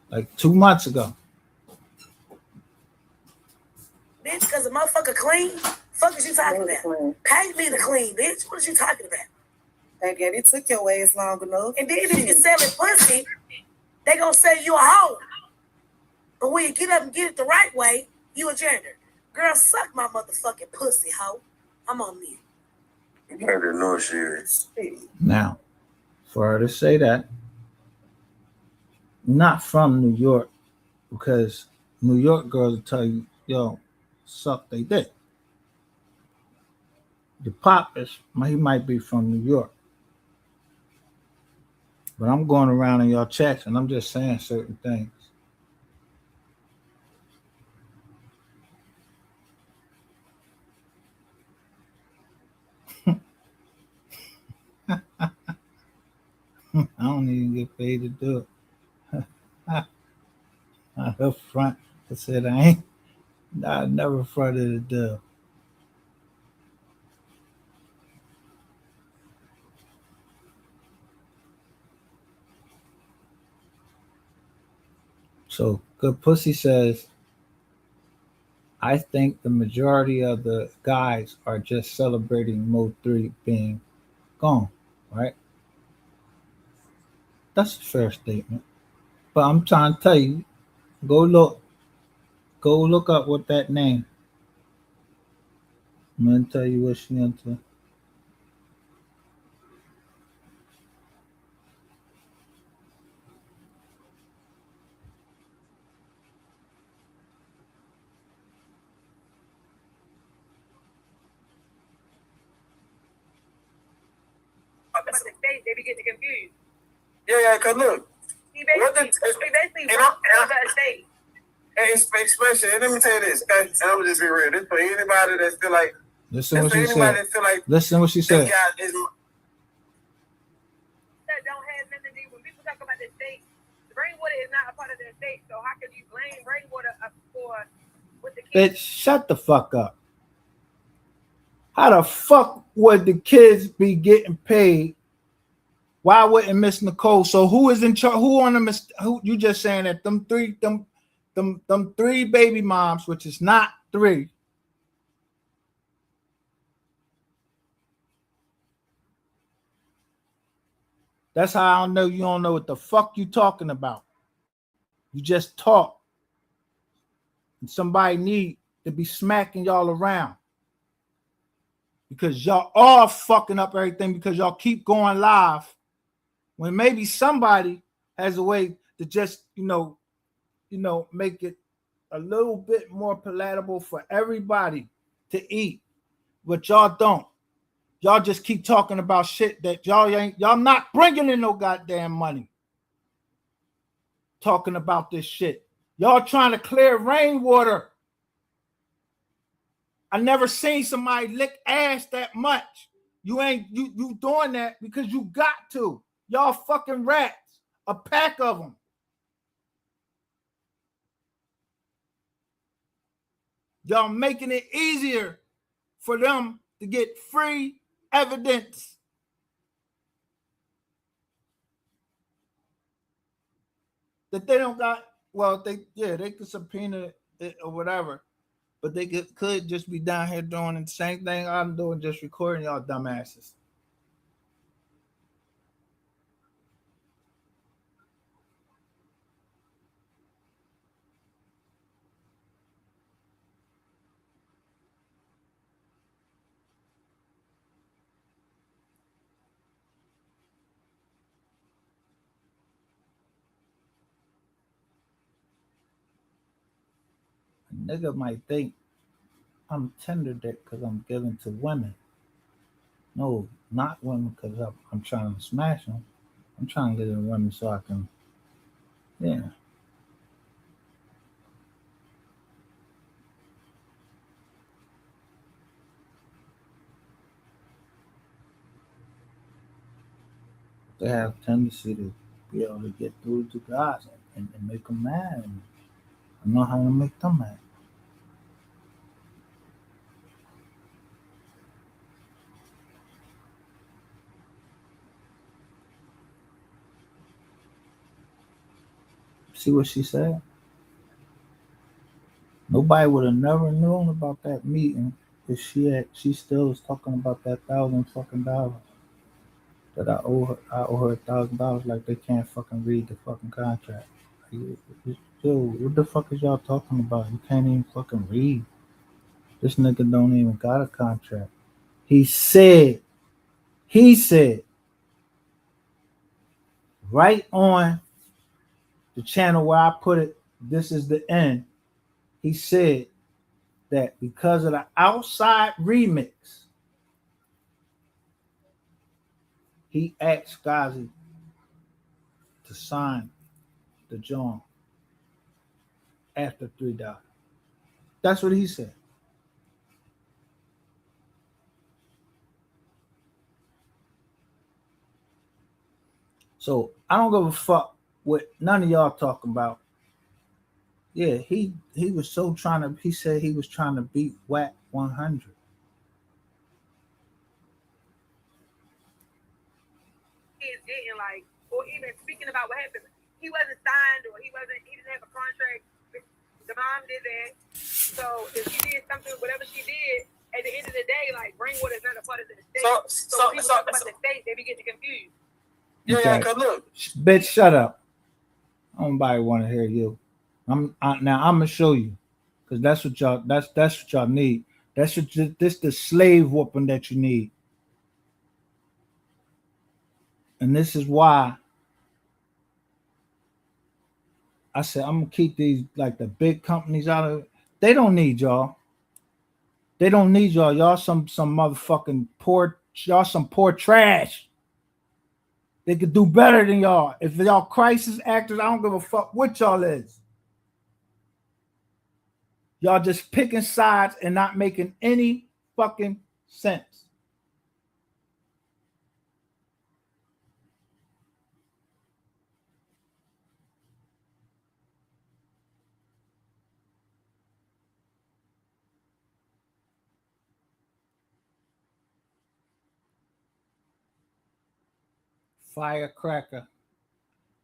Like 2 months ago. Bitch, because a motherfucker clean? Fuck is you talking about? Pay me to clean, bitch. What is you talking about? Again, it took your ass long enough. And then if you're selling pussy, they gonna say you a hoe. But when you get up and get it the right way, you a gender. Girl, suck my motherfucking pussy, hoe. I'm on mute. You better know she is. Now, for her to say that, not from New York, because New York girls will tell you, yo, suck they dick. The pop he might be from New York. But I'm going around in y'all chats and I'm just saying certain things. I don't even get paid to do it. Up front, I said I never fronted a deal. So Good Pussy says, I think the majority of the guys are just celebrating MO3 being gone, right? That's a fair statement. But I'm trying to tell you, go look up what that name. I'm gonna tell you what she into. They be getting confused. Yeah, cause look. He basically especially, let me tell you this, okay? And I'm just be real. This for anybody that feel like. Listen what she said. Listen what she said. That don't have nothing to do when people talk about the state. Rainwater is not a part of the state, so how can you blame rainwater for what the kids? Bitch, shut the fuck up. How the fuck would the kids be getting paid Why wouldn't Miss Nicole? So who is in charge? Who on the who you just saying that them three baby moms, which is not three. That's how I know you don't know what the fuck you talking about. You just talk. And somebody need to be smacking y'all around. Because y'all all fucking up everything because y'all keep going live when maybe somebody has a way to just, make it a little bit more palatable for everybody to eat. But y'all don't. Y'all just keep talking about shit that y'all not bringing in no goddamn money. Talking about this shit. Y'all trying to clear rainwater. I never seen somebody lick ass that much. You ain't you doing that because you got to. Y'all fucking rats. A pack of them. Y'all making it easier for them to get free evidence. That they don't got, well, they could subpoena it or whatever. But they could just be down here doing the same thing I'm doing, just recording y'all dumbasses. A nigga might think I'm tender dick because I'm giving to women. No, not women because I'm trying to smash them. I'm trying to get in women so I can, yeah. They have tendency to be able to get through to guys and make them mad. And I know how to make them mad. See what she said? Nobody would have never known about that meeting if she still was talking about that $1,000 fucking dollars that I owe her. I owe her $1,000 like they can't fucking read the fucking contract. Yo, what the fuck is y'all talking about? You can't even fucking read. This nigga don't even got a contract. He said right on the channel where I put it, this is the end. He said that because of the outside remix, he asked Ghazi to sign the joint after $3. That's what he said. So I don't give a fuck what none of y'all talking about. Yeah, he was so trying to. He said he was trying to beat WAC 100. Kids didn't like, or even speaking about what happened. He wasn't signed, or he didn't have a contract. The mom did that. So if she did something, whatever she did, at the end of the day, like Greenwood is not a part of the state. So people talk about the state, they be getting confused. Yeah, cause look, bitch, shut up. Nobody want to hear you. Now I'm gonna show you, cause that's what y'all need. That's what this the slave whooping that you need, and this is why I said I'm gonna keep these like the big companies out of it. They don't need y'all. They don't need y'all. Y'all some motherfucking poor. Y'all some poor trash. They could do better than y'all. If y'all crisis actors, I don't give a fuck what y'all is. Y'all just picking sides and not making any fucking sense. firecracker.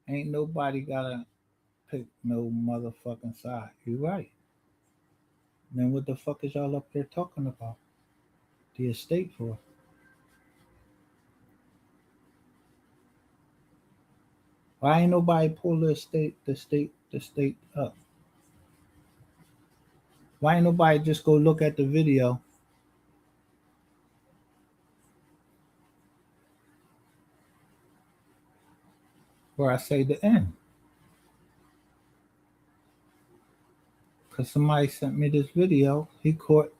Ain't nobody gotta pick no motherfucking side. You right. Then what the fuck is y'all up there talking about? The estate for? Why ain't nobody pull the state up? Why ain't nobody just go look at the video where I say the end? Cause somebody sent me this video. He caught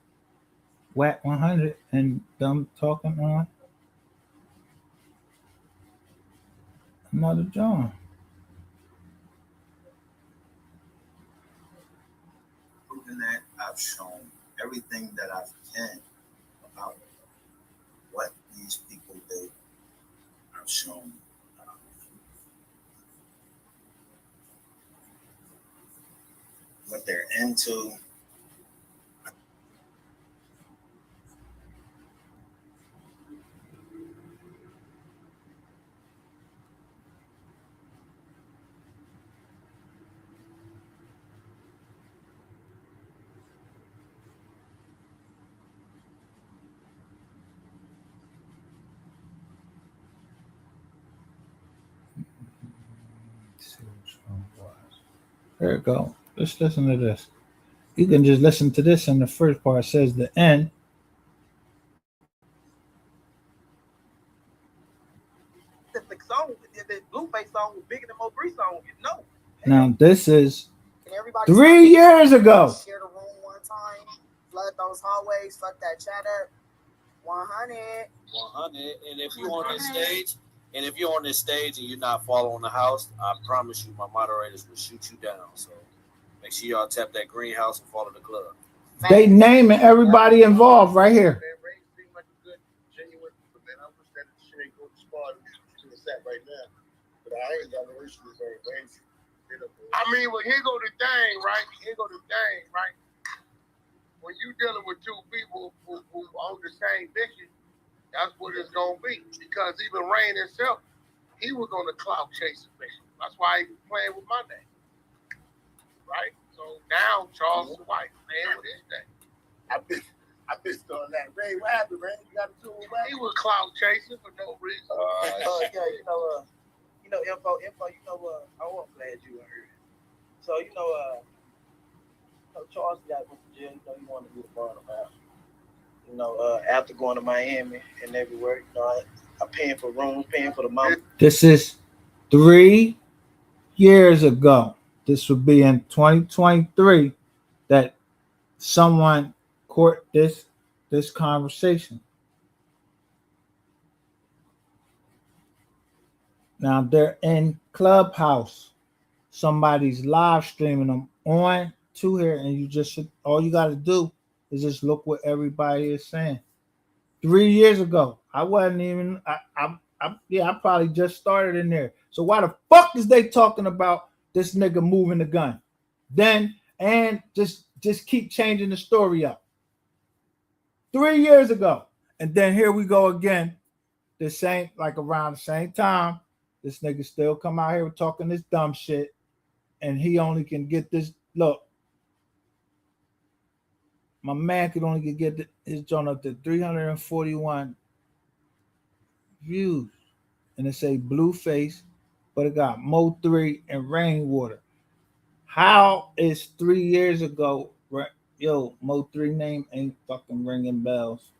Whack 100 and them talking on another John. Proving that, I've shown everything that I can about what these people do. I've shown what they're into. There it go. Let's listen to this. You can just listen to this, and the first part says the end. The song, the Blueface song was bigger than MO3 song. No. Now this is And everybody 3 years ago. share the room one time, flood those hallways, fuck that chatter. 100. 100. And if you're on this stage, and you're not following the house, I promise you, my moderators will shoot you down. So make sure y'all tap that greenhouse and follow the club. They naming everybody involved right here. Man, Ray seemed like a good, genuine, man. I wish that shit ain't go to spot to the set right now. But I ain't got no issue with Ray. I mean, well, here go the thing, right? When you dealing with two people who own the same mission, that's what it's gonna be. Because even Rain himself, he was on the clout chasing mission. That's why he was playing with my name, right? So now Charles White playing with his name. I missed on that. Ray, what happened, Ray? You got to do it. He was clout chasing for no reason. Info. I was glad you were here. So Charles got went to jail. He wanted to be a part of that. After going to Miami and everywhere, I paying for rooms, paying for the mom. This is 3 years ago. This would be in 2023 that someone caught this conversation. Now they're in Clubhouse. Somebody's live streaming them on to here, and all you got to do is just look what everybody is saying. 3 years ago, I wasn't even. I probably just started in there. So why the fuck is they talking about this nigga moving the gun? Then and just keep changing the story up. 3 years ago, and then here we go again. The same, like around the same time. This nigga still come out here talking this dumb shit, and he only can get this. Look, my man could only get his joint up to 341 views, and it say Blueface, but it got MO3 and Rainwater. How is 3 years ago? Yo, MO3 name ain't fucking ringing bells.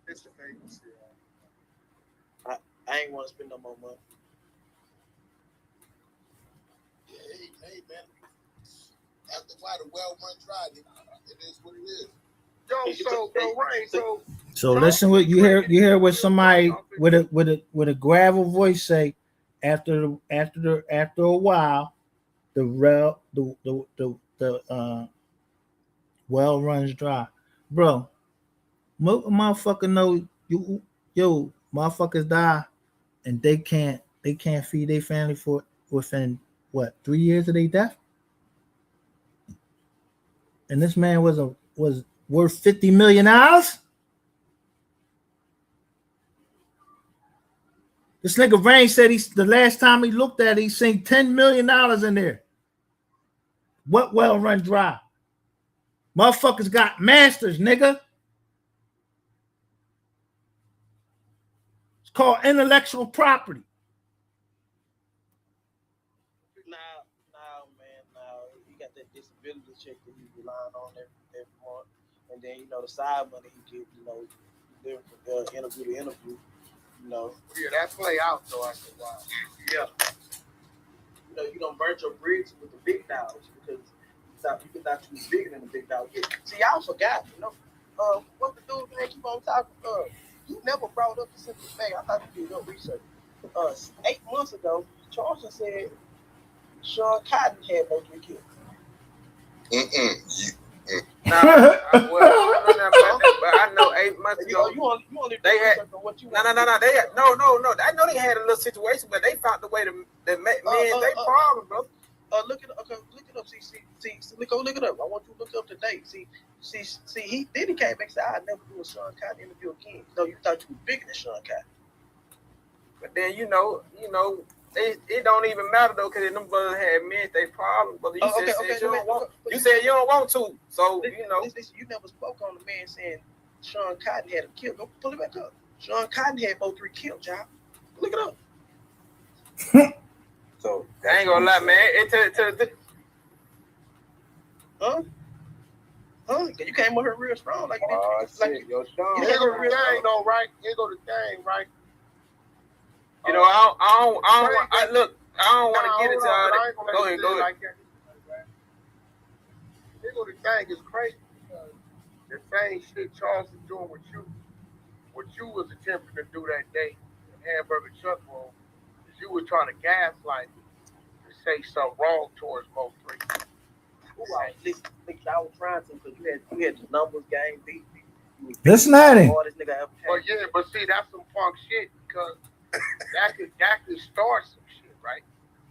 It's the famous. I ain't want to spend no more money. Yeah, hey, man. After a while, the well run dry. It is what it is. So listen, what you hear what somebody with a gravel voice say after a while, the well runs dry, bro. Motherfucker know you, motherfuckers die and they can't feed their family for within what 3 years of their death. And this man was worth $50 million. This nigga Rain said the last time he looked at it, he seen $10 million in there. What well run dry? Motherfuckers got masters, nigga. It's called intellectual property. Now, man, he got that disability check that he's relying on every month, and then the side money he get, interview to interview, Yeah, that play out though after a while. Yeah. You don't burn your bridges with the big dogs because you thought you was bigger than the big dog. See, y'all forgot, what the dude man keep on talking. You never brought up the simple thing. I thought you did your research. 8 months ago, Charleston said Sean Cotton had those 3 kids. Nah, I know 8 months ago. You only they had what you no. They had, no. I know they had a little situation, but they found the way to men they problem, bro. Look it up. Okay, look it up. See, look it up. I want you to look up today. See. He came back and said, "I'd never do a Sean Cotton interview again." No, you thought you were bigger than Sean Cotton. But then it don't even matter though, because them brothers had men they problem. But you said you don't want to, so Listen, you never spoke on the man saying Sean Cotton had a kill. Go pull it back up. Sean Cotton had MO3 killed, y'all. Look it up. So I ain't gonna lie, man. Huh? You came with her real strong, like you did. You ain't go to the thing though, right? You ain't go to the thing, right? I don't want to get into all that. Go ahead. Like that. You go to the thing is crazy. The same shit Charles is doing with you. What you was attempting to do that day in Hamburger Chuck Room is you were trying to gaslight me to say something wrong towards MO3. Listen, I was trying to because you had the numbers game beat. This night. But see, that's some punk shit because that could start some shit, right?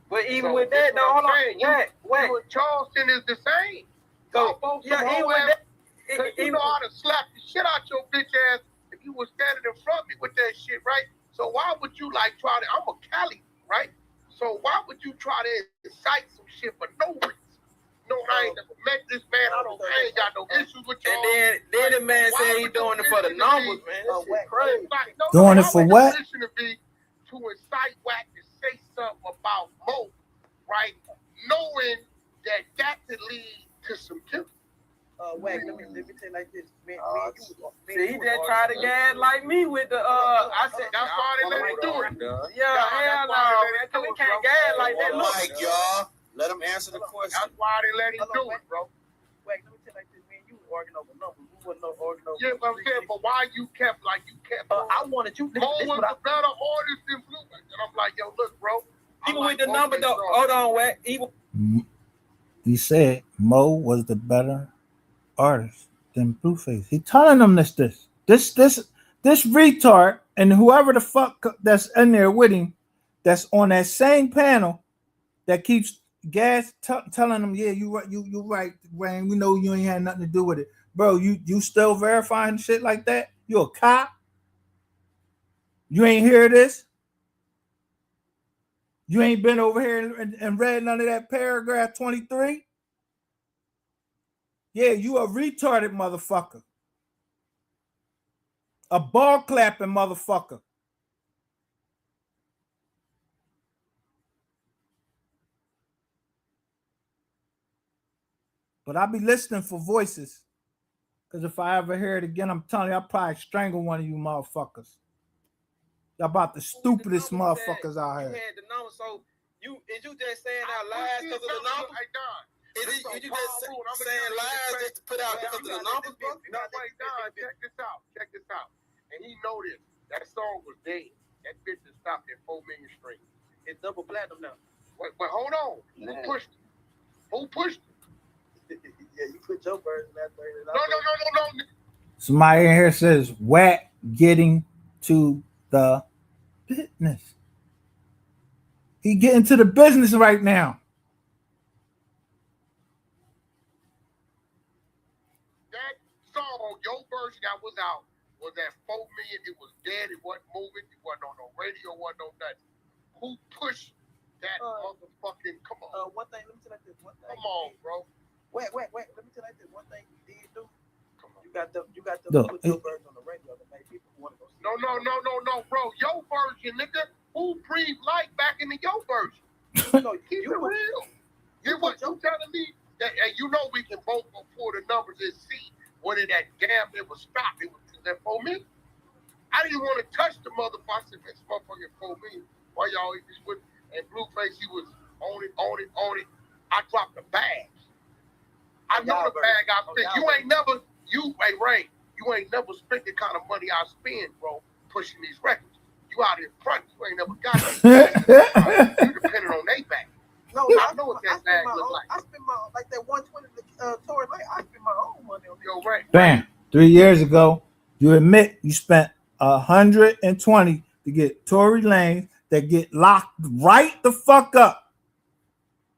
But even with that, though, hold on. Wait. You and Charleston is the same. So even with that, you know how to slap the shit out your bitch ass if you was standing in front of me with that shit, right? So why would you try to? I'm a Cali, right? So why would you try to incite some shit for no reason? No, I ain't never met this man. I ain't got no issues with you. And then the man said he doing it for the numbers, man. That's crazy. Doing it for what? To be to incite Wack to say something about Mo, right? Knowing that could lead to some killing. Wack, let me tell you like this. Man, he just tried to gas like me with the I said that's why they let him do it. Yeah, hell no, man. Cause we can't gas like that. Look, y'all. Let him answer the question. That's why they let him do it, bro. Wait, let me tell you like this, man. You were arguing over numbers. We wasn't arguing over. Yeah, but I'm saying, but why you kept? I wanted you. Mo was a better artist than Blue, and I'm like, yo, look, bro. Even with the number though, hold on, Wack. He said Mo was the better artist than Blueface. He telling them this retard and whoever the fuck that's in there with him, that's on that same panel, that keeps telling them, yeah, you right, Rain. We know you ain't had nothing to do with it, bro. You still verifying shit like that? You a cop? You ain't hear this? You ain't been over here and read none of that paragraph 23? Yeah, you a retarded motherfucker. A ball clapping motherfucker. But I'll be listening for voices. Because if I ever hear it again, I'm telling you, I'll probably strangle one of you motherfuckers. Y'all about the stupidest motherfuckers out here. You had the number, so is you just saying out lies because of the number? Is you just saying lies just to put out because of the numbers, bro? No, wait, Don, check this out. And he know this. That song was dead. That bitch has stopped at 4 million streams. It's double platinum now. Wait, hold on. Who pushed it? Yeah, you put your version that thing. No. Somebody in here says, Wack getting to the business. He getting to the business right now. That song, your version that was out, was at 4 million. It was dead. It wasn't moving. It wasn't on no radio. It wasn't on nothing. Who pushed that motherfucking? Come on. One thing. Let me tell you this. One thing. Come on, bro. Wait. Let me tell you this. One thing you did do. Come on. You got to Look, put your version on the radio that made people want to go see. No, bro. Your version, nigga. Who breathed life back into your version? No, Keep it real. You what you telling me that? And you know we can both go pull the numbers and see whether that damn it was stopped. It was that 4 million. I didn't want to touch the motherfucker. I said, this motherfucking 4 million. Why y'all eat this with? And Blueface, he was on it. I dropped the bag. I know the bag I spent. You ain't never, Ray, you ain't never spent the kind of money I spend, bro, pushing these records. You out in front, you ain't never got it. You depending on they back. No, I know what that bag look like. I spent my like that 120 tour night. I spent my own money on Yo, Ray. Bam. 3 years ago, you admit you spent 120 to get Tory Lanez that get locked right the fuck up.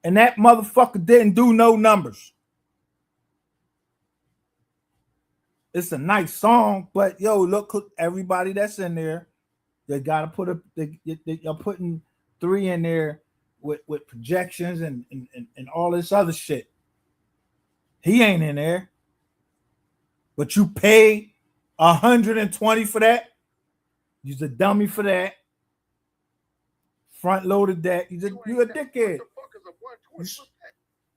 And that motherfucker didn't do no numbers. It's a nice song, but yo, look, everybody that's in there, they gotta put you're putting 3 in there with projections and all this other shit. He ain't in there, but you pay 120 for that. You's a dummy for that. Front loaded that. You a dickhead.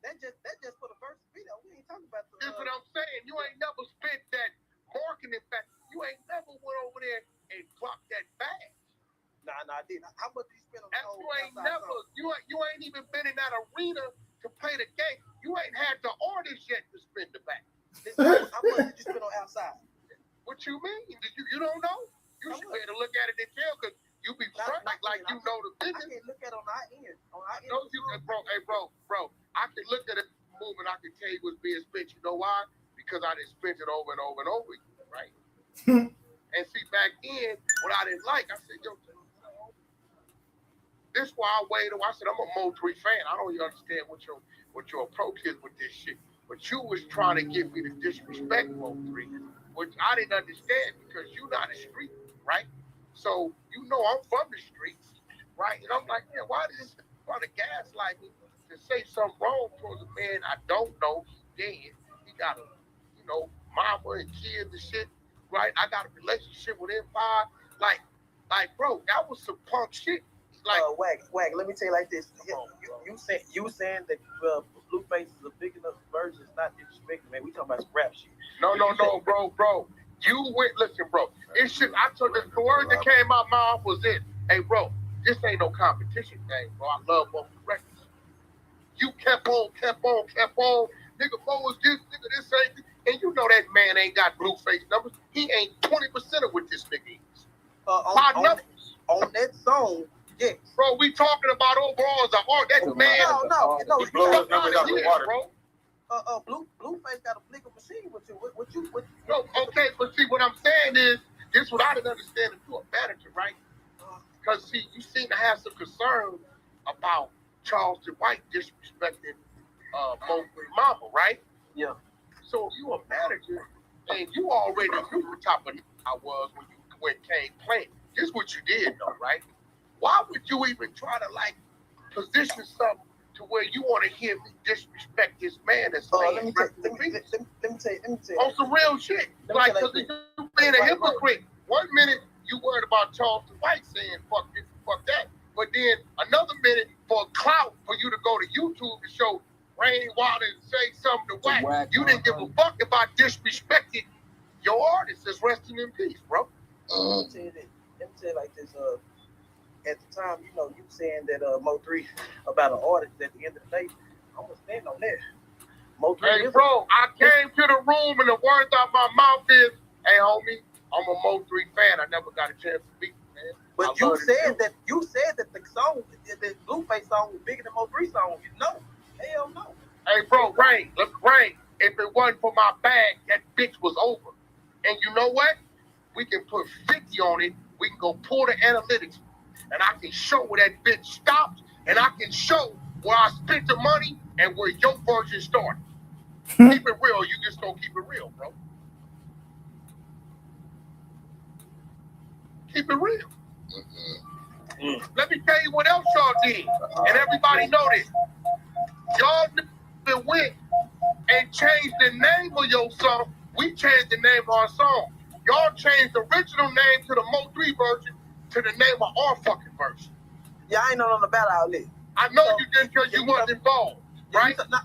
That just for the first video. We ain't talking about the. That's what I'm saying. You ain't never spent that marketing back. You ain't never went over there and dropped that bag. Nah, I didn't. How much you spend on the whole? You ain't never. You ain't even been in that arena to play the game. You ain't had the artist yet to spend the bag. How much did you spend on outside? What you mean? You don't know? You should be able to look at it and tell because you be front like you know the business. I can look at it on our end. I know you can, bro. Hey, bro. I can look at it movement. I can tell you what's being spent. You know why? Because I done spent it over and over and over again, right? And see, back then, what I didn't like, I said, yo, this why I waited. I said, I'm a MO3 fan. I don't even understand what your approach is with this shit. But you was trying to give me the disrespect, MO3, which I didn't understand because you're not a street, right? So you know I'm from the streets, right? And I'm like, yeah, why does this try to gaslight me to say something wrong towards a man I don't know? He's dead. He got a, mama and kids and shit, right? I got a relationship with Empire. Like, bro, that was some punk shit. Like, Wag. Let me tell you like this. You saying that Blueface is a big enough version is not disrespecting, man. We talking about some rap shit. No, bro. You went. Listen, bro. It should. I told the word that came out my mouth was it. Hey, bro, this ain't no competition game, bro. I love both records. You kept on. Nigga, Bo was this. Nigga, this ain't. And you know that man ain't got Blueface numbers. He ain't 20% of what this nigga is. On that song. Yeah. Bro, we talking about overall as a art. That man. No. He blew his numbers out the water, bro. Blueface got a blinker machine with you. What you? No, okay, but see, what I'm saying is, this what I didn't understand if you're a manager, right? Because, see, you seem to have some concern about Charleston White disrespecting Mo3 Mama, right? Yeah. So you a manager, and you already knew the top of I was when Kane played. This what you did, though, right? Why would you even try to, position something to where you want to hear me disrespect this man that's let me tell you. On some real shit. Because you being a hypocrite. 1 minute you worried about Charleston White saying fuck this, fuck that. But then another minute for a clout for you to go to YouTube and show Rainy Water and say something to Whack. You didn't give a fuck about disrespecting your artist that's resting in peace, bro. Let me tell you like this. At the time, you saying that Mo3 about an artist. At the end of the day, I'm gonna stand on that. Mo3 hey, bro, I came to the room and the words out my mouth is, "Hey, homie, I'm a Mo3 fan. I never got a chance to meet you, man." But you said that the song, the Blueface song, was bigger than Mo3 song. Hell no. Hey, bro, Rain. If it wasn't for my bag, that bitch was over. And you know what? We can put 50 on it. We can go pull the analytics. And I can show where that bitch stopped and I can show where I spent the money and where your version started. Keep it real. You just don't keep it real, bro. Keep it real. Let me tell you what else y'all did, and everybody know this. Y'all went and changed the name of your song. We changed the name of our song. Y'all changed the original name to the MO3 version to the name of our fucking version. Yeah, I ain't on the battle outlet. I know you didn't because you wasn't involved, right? No,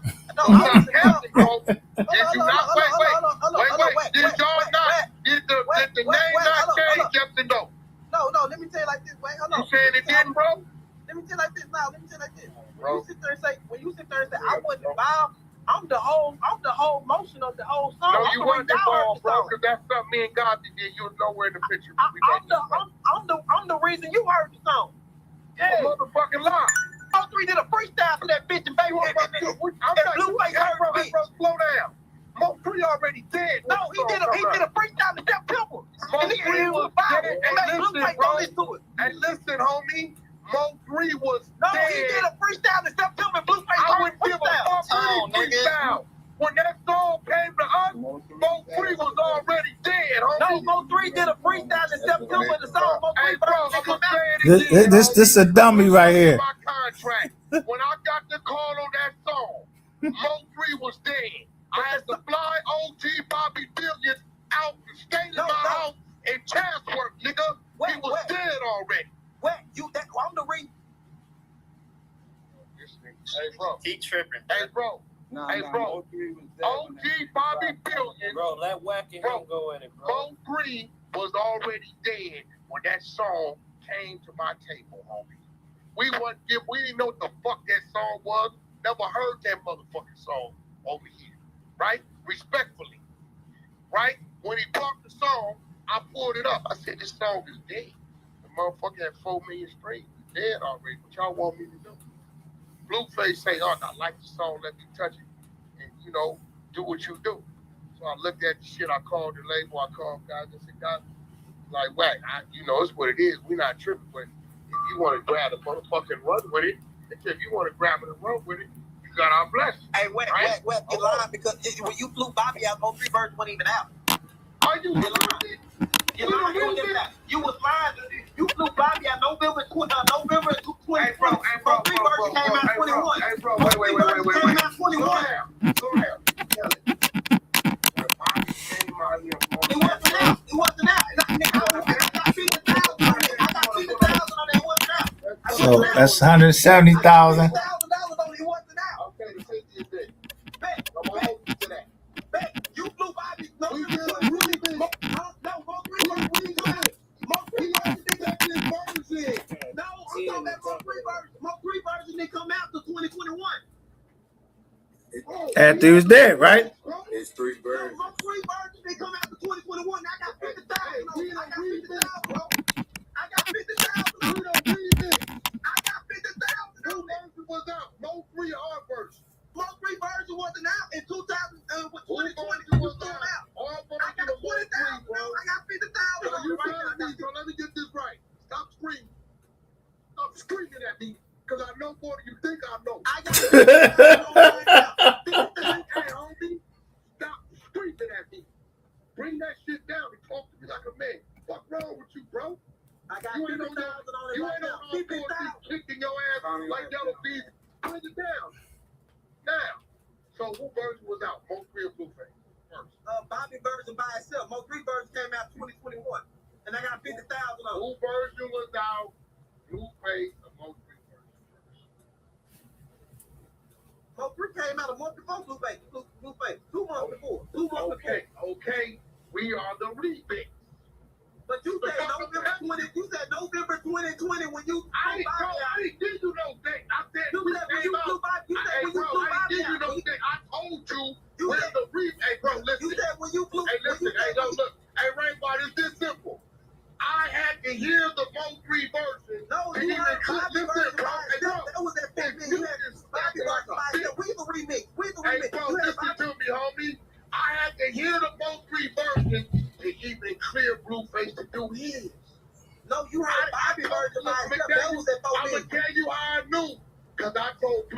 You not counting, bro. Did you not? Wait. Did y'all not? Did the name not change? Yes or no? No, let me tell you like this. Wait, hold on. You saying it didn't, bro? Let me tell you like this. Now, let me tell you like this. When you sit there and say, I wasn't involved, I'm the whole motion of the whole song. No, you wasn't involved, bro, because that's something me and God did. You was nowhere in the picture. I'm the reason you heard the song. Yeah. Motherfucking lie. MO3 did a freestyle to that bitch and baby. I'm not Blueface heard the bitch. Bro, slow down. MO3 already dead. No, he did a freestyle to that Pimple. MO3 was dead. Hey, listen, homie. MO3 was dead. No, he did a freestyle to that Pimple and Blueface. I wouldn't give a fuck about freestyle. When that song came to us, MO3 was already dead, homie. No, MO3 did a freestyle in September of the song. Hey, bro, I'm gonna say it again. This a dummy right here. My contract. When I got the call on that song, MO3 was dead. I had to fly OG Bobby Billion out and stay in my house in Chatsworth, nigga. He was dead already. I'm the reason. Hey, bro. Keep tripping. Hey, bro. Hey, bro. OG Bobby Billion. Bro, let Wacky him go at it, bro. MO3 was already dead when that song came to my table, homie. We didn't know what the fuck that song was. Never heard that motherfucking song over here. Right? Respectfully. Right? When he brought the song, I pulled it up. I said, this song is dead. The motherfucker had 4 million streams. It's dead already. What y'all want me to do? Blueface say, oh, I like the song, let me touch it. And, do what you do. So I looked at the shit, I called the label, I called guys, I said, guys, like, wait, it's what it is. We're not tripping, but if you want to grab the motherfucking run with it, if you want to grab it and run with it, you got our blessing. Hey, wait, you're lying because when you flew Bobby out, MO3 version wasn't even out. Are you lying? You're lying. You was lying. You flew Bobby out November 2020. Hey, bro. MO3 version came out 21. Hey, bro, wait. Came out 21. Slow down. Tell it. When Bobby came out here, It wasn't out. I got 50,000 on it. It wasn't out. So that's 170,000. $1,000 on it. It wasn't out. okay, the 50 is dead. Bet. I'm gonna hold you to that. Bet. You flew Bobby. We did. MO3 version. No, I'm talking about MO3 version didn't come out till 2021. After he was dead, right? It's 3 birds. MO3 version didn't come out till 2021. I got 50,000 on it. I got 50,000, bro. I got 50,000 on it. I got 50,000 on it. version was out. MO3 our version. MO3 version wasn't out in 2020 when it was out. I got 20,000, bro. I got 50,000 on it right now. So let me get this right. Stop screaming. Stop screaming at me, because I know more than you think I know. I got 50,000 on it right now. Hey, homie, stop screaming at me. Bring that shit down and talk to me like a man. What's wrong with you, bro? I got You ain't 50,000 on on it you right ain't now. on all fours kicking your ass like yellow feet. Bring it down. Now, so who version was out? MO3 or Blueface? First. Bobby version by itself. MO3 version came out 2021. And I got 50,000 on it. Who version was out? Blueface or MO3 version? MO3 came out a month before Blueface. 2 months before. 2 months before. Okay. We are the remix. But you said November 2020 when you I didn't give you no date. I said you said when you flew Bobby. You said when you flew I didn't give you Bobby. no date. I told you where the remix. Hey, bro, listen. You said when you flew. Hey, listen. Hey, look. Hey, Rainbow, it's this simple. I had to hear the MO3 version. No, and you heard Bobby version by Hey, itself. That was that thing. You had Bobby version by itself. We the remix. Hey, bro, listen to me, homie. I had to hear the MO3 version to even clear Blueface to do his. No, you heard Bobby version by itself. That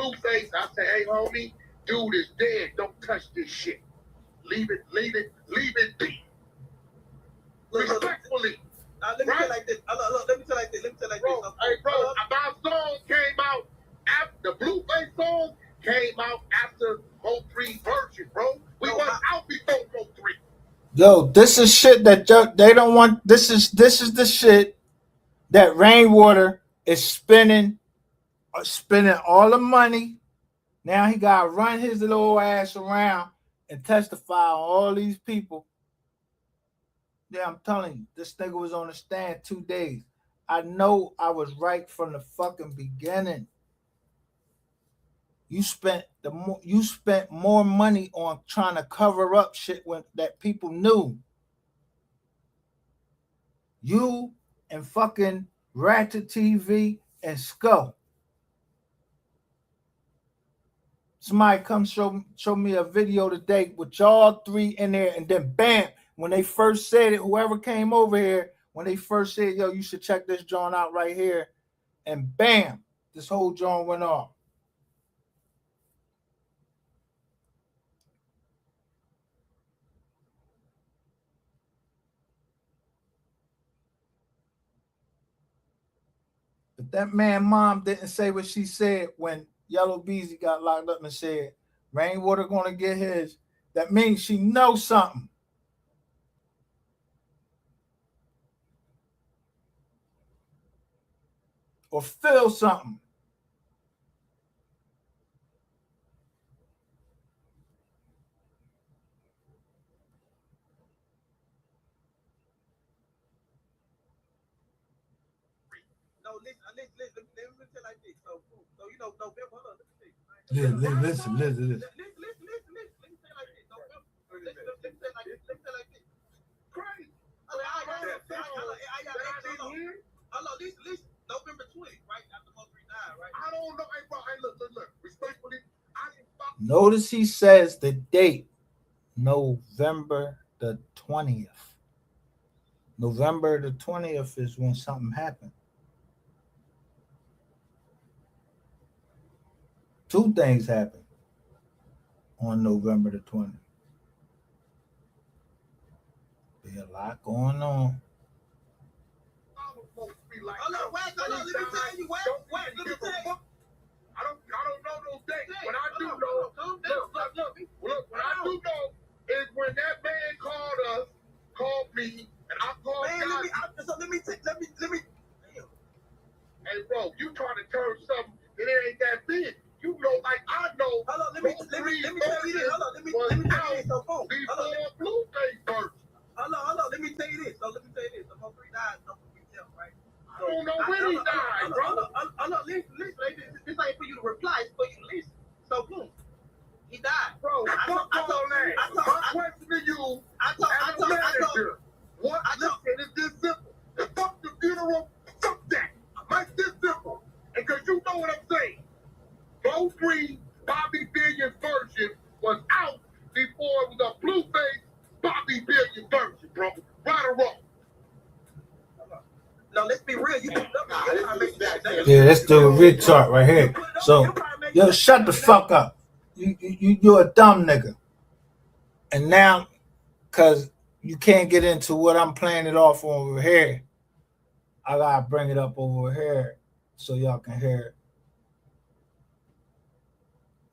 Blueface. I say, hey, homie, dude is dead. Don't touch this shit. Leave it be. Respectfully. Let me tell like this. Let me tell like this. Bro, hey, bro, my song came out after the Blueface song came out after MO3 version, bro. We wasn't out before MO3. Yo, this is shit that they don't want. This is the shit that Rainwater is spending all the money. Now he got to run his little ass around and testify on all these people. Yeah, I'm telling you, this nigga was on the stand 2 days. I know I was right from the fucking beginning. You spent more money on trying to cover up shit that people knew. You and fucking Ratchet TV and Skull. Somebody come show me a video today with y'all three in there, and then bam, when they first said it, whoever came over here, when they first said, yo, you should check this joint out right here, and bam, this whole joint went off. But that man mom didn't say what she said when Yellow Beezy got locked up and said, Rainwater gonna get his. That means she knows something. Or feel something. No, listen. Let me tell like this. So you know, November. Hold on, let me see. Listen. Listen. Let me say like this. November. Let me say like this. Crazy. Listen. November 20th, right after MO3 died, right? I don't know. Hey, bro, hey, look. Respectfully, I didn't fuck. Notice he says the date, November the 20th. November the 20th is when something happened. Two things happened on November the 20th. There's a lot going on. I don't know those dates. What I do know, look, what I do know is when that man called me, and I called let me. Hey, bro, you trying to turn something that it ain't that big. You know, like I know. Hold on, let me tell you this. Hold on, let me tell you this. So boom. Before Blueface first. Hold on, let me tell you this. So let me tell you this. The MO3 died, no we tell, right? I don't know when he died, bro. Hold on, listen. This ain't for you to reply, it's for you to listen. So boom. He died. Bro, fuck all that. My question to you, as a manager, listen, it's this simple. The fuck the funeral, fuck that. Make this simple. And cause you know what I'm saying. MO3 Bobby Billion version was out before it was a Blueface Bobby Billion version, bro. Right or wrong? No, let's be real. Yeah, that's the retard right here. So, yo, shut the fuck up. You're a dumb nigga. And now, cause you can't get into what I'm playing it off over here, I gotta bring it up over here so y'all can hear it.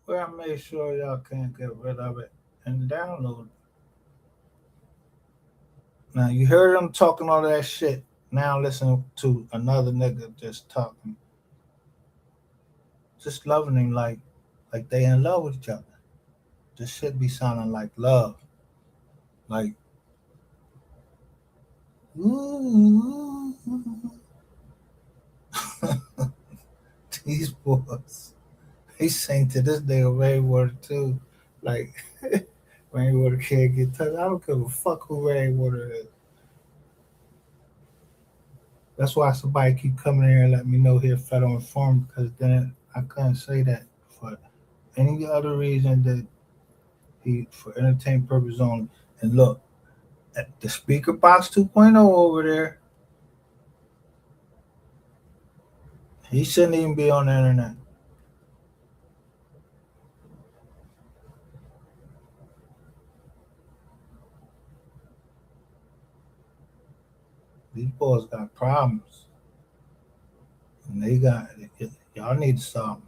Well, I made sure y'all can't get rid of it and download it. Now you heard them talking all that shit. Now listen to another nigga just talking, just loving him like they in love with each other. This shit be sounding like love, like ooh. These boys, they sing to this nigga Rainwater too, like Rainwater can't get touched. I don't give a fuck who Rainwater is. That's why somebody keep coming here and let me know here federal informed, because then I couldn't say that for any other reason that he for entertainment purpose only. And look, at the speaker box 2.0 over there, he shouldn't even be on the internet. boys got problems, and they got y'all need to stop.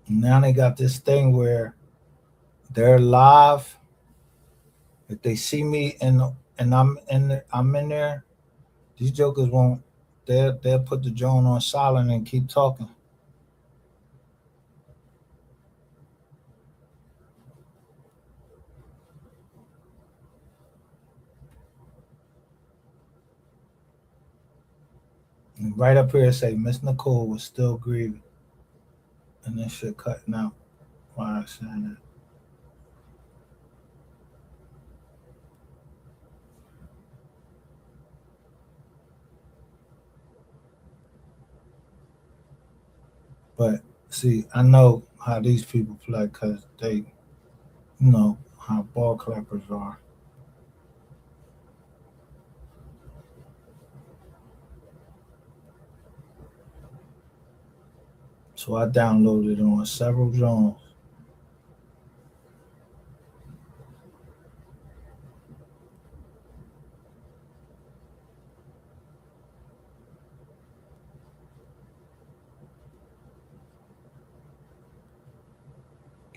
Now they got this thing where they're live. If they see me and I'm in there, these jokers won't. They'll put the drone on silent and keep talking. And right up here, it say Miss Nicole was still grieving, and this shit cutting out. Why I saying that? But see, I know how these people play because they, how ball clappers are. So I downloaded it on several drones.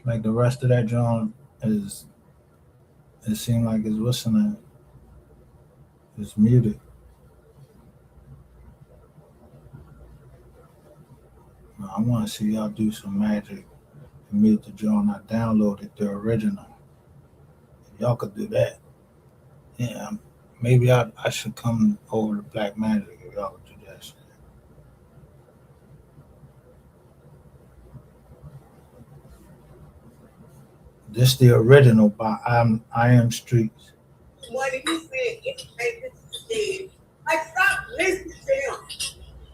Like the rest of that drone is, it seemed like it's listening. It's muted. Now, I want to see y'all do some magic and mute the drone. I downloaded the original. If y'all could do that, yeah, maybe I should come over to Black Magic if y'all could do that shit. This the original by I Am Streets. When he said, "This is dead," like stop listening to him.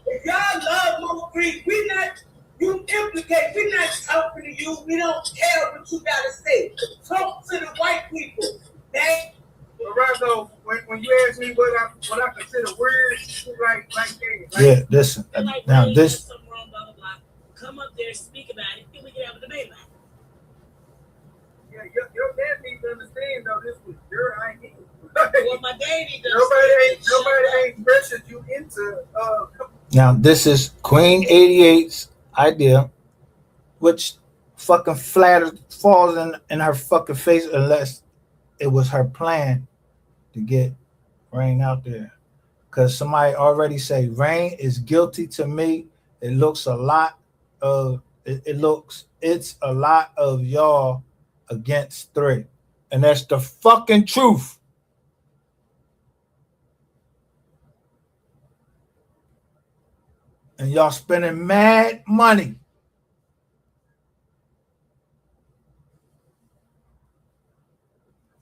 If y'all love MO3, we not. You implicate. We not talking to you. We don't care what you gotta say. Talk to the white people. They. Lorenzo, when you ask me what I consider weird, like Yeah, listen. Like, Now this. Something wrong, blah blah blah. Come up there, speak about it, and we can have a debate about it. Yeah, your dad needs to understand though. This was your idea. Well, my dad needs to Nobody ain't pressured you into. Now this is Queen 88's idea, which fucking flat falls in her fucking face unless it was her plan to get Rain out there. Because somebody already say Rain is guilty to me. It looks a lot of it's a lot of y'all against 3. And that's the fucking truth. And y'all spending mad money.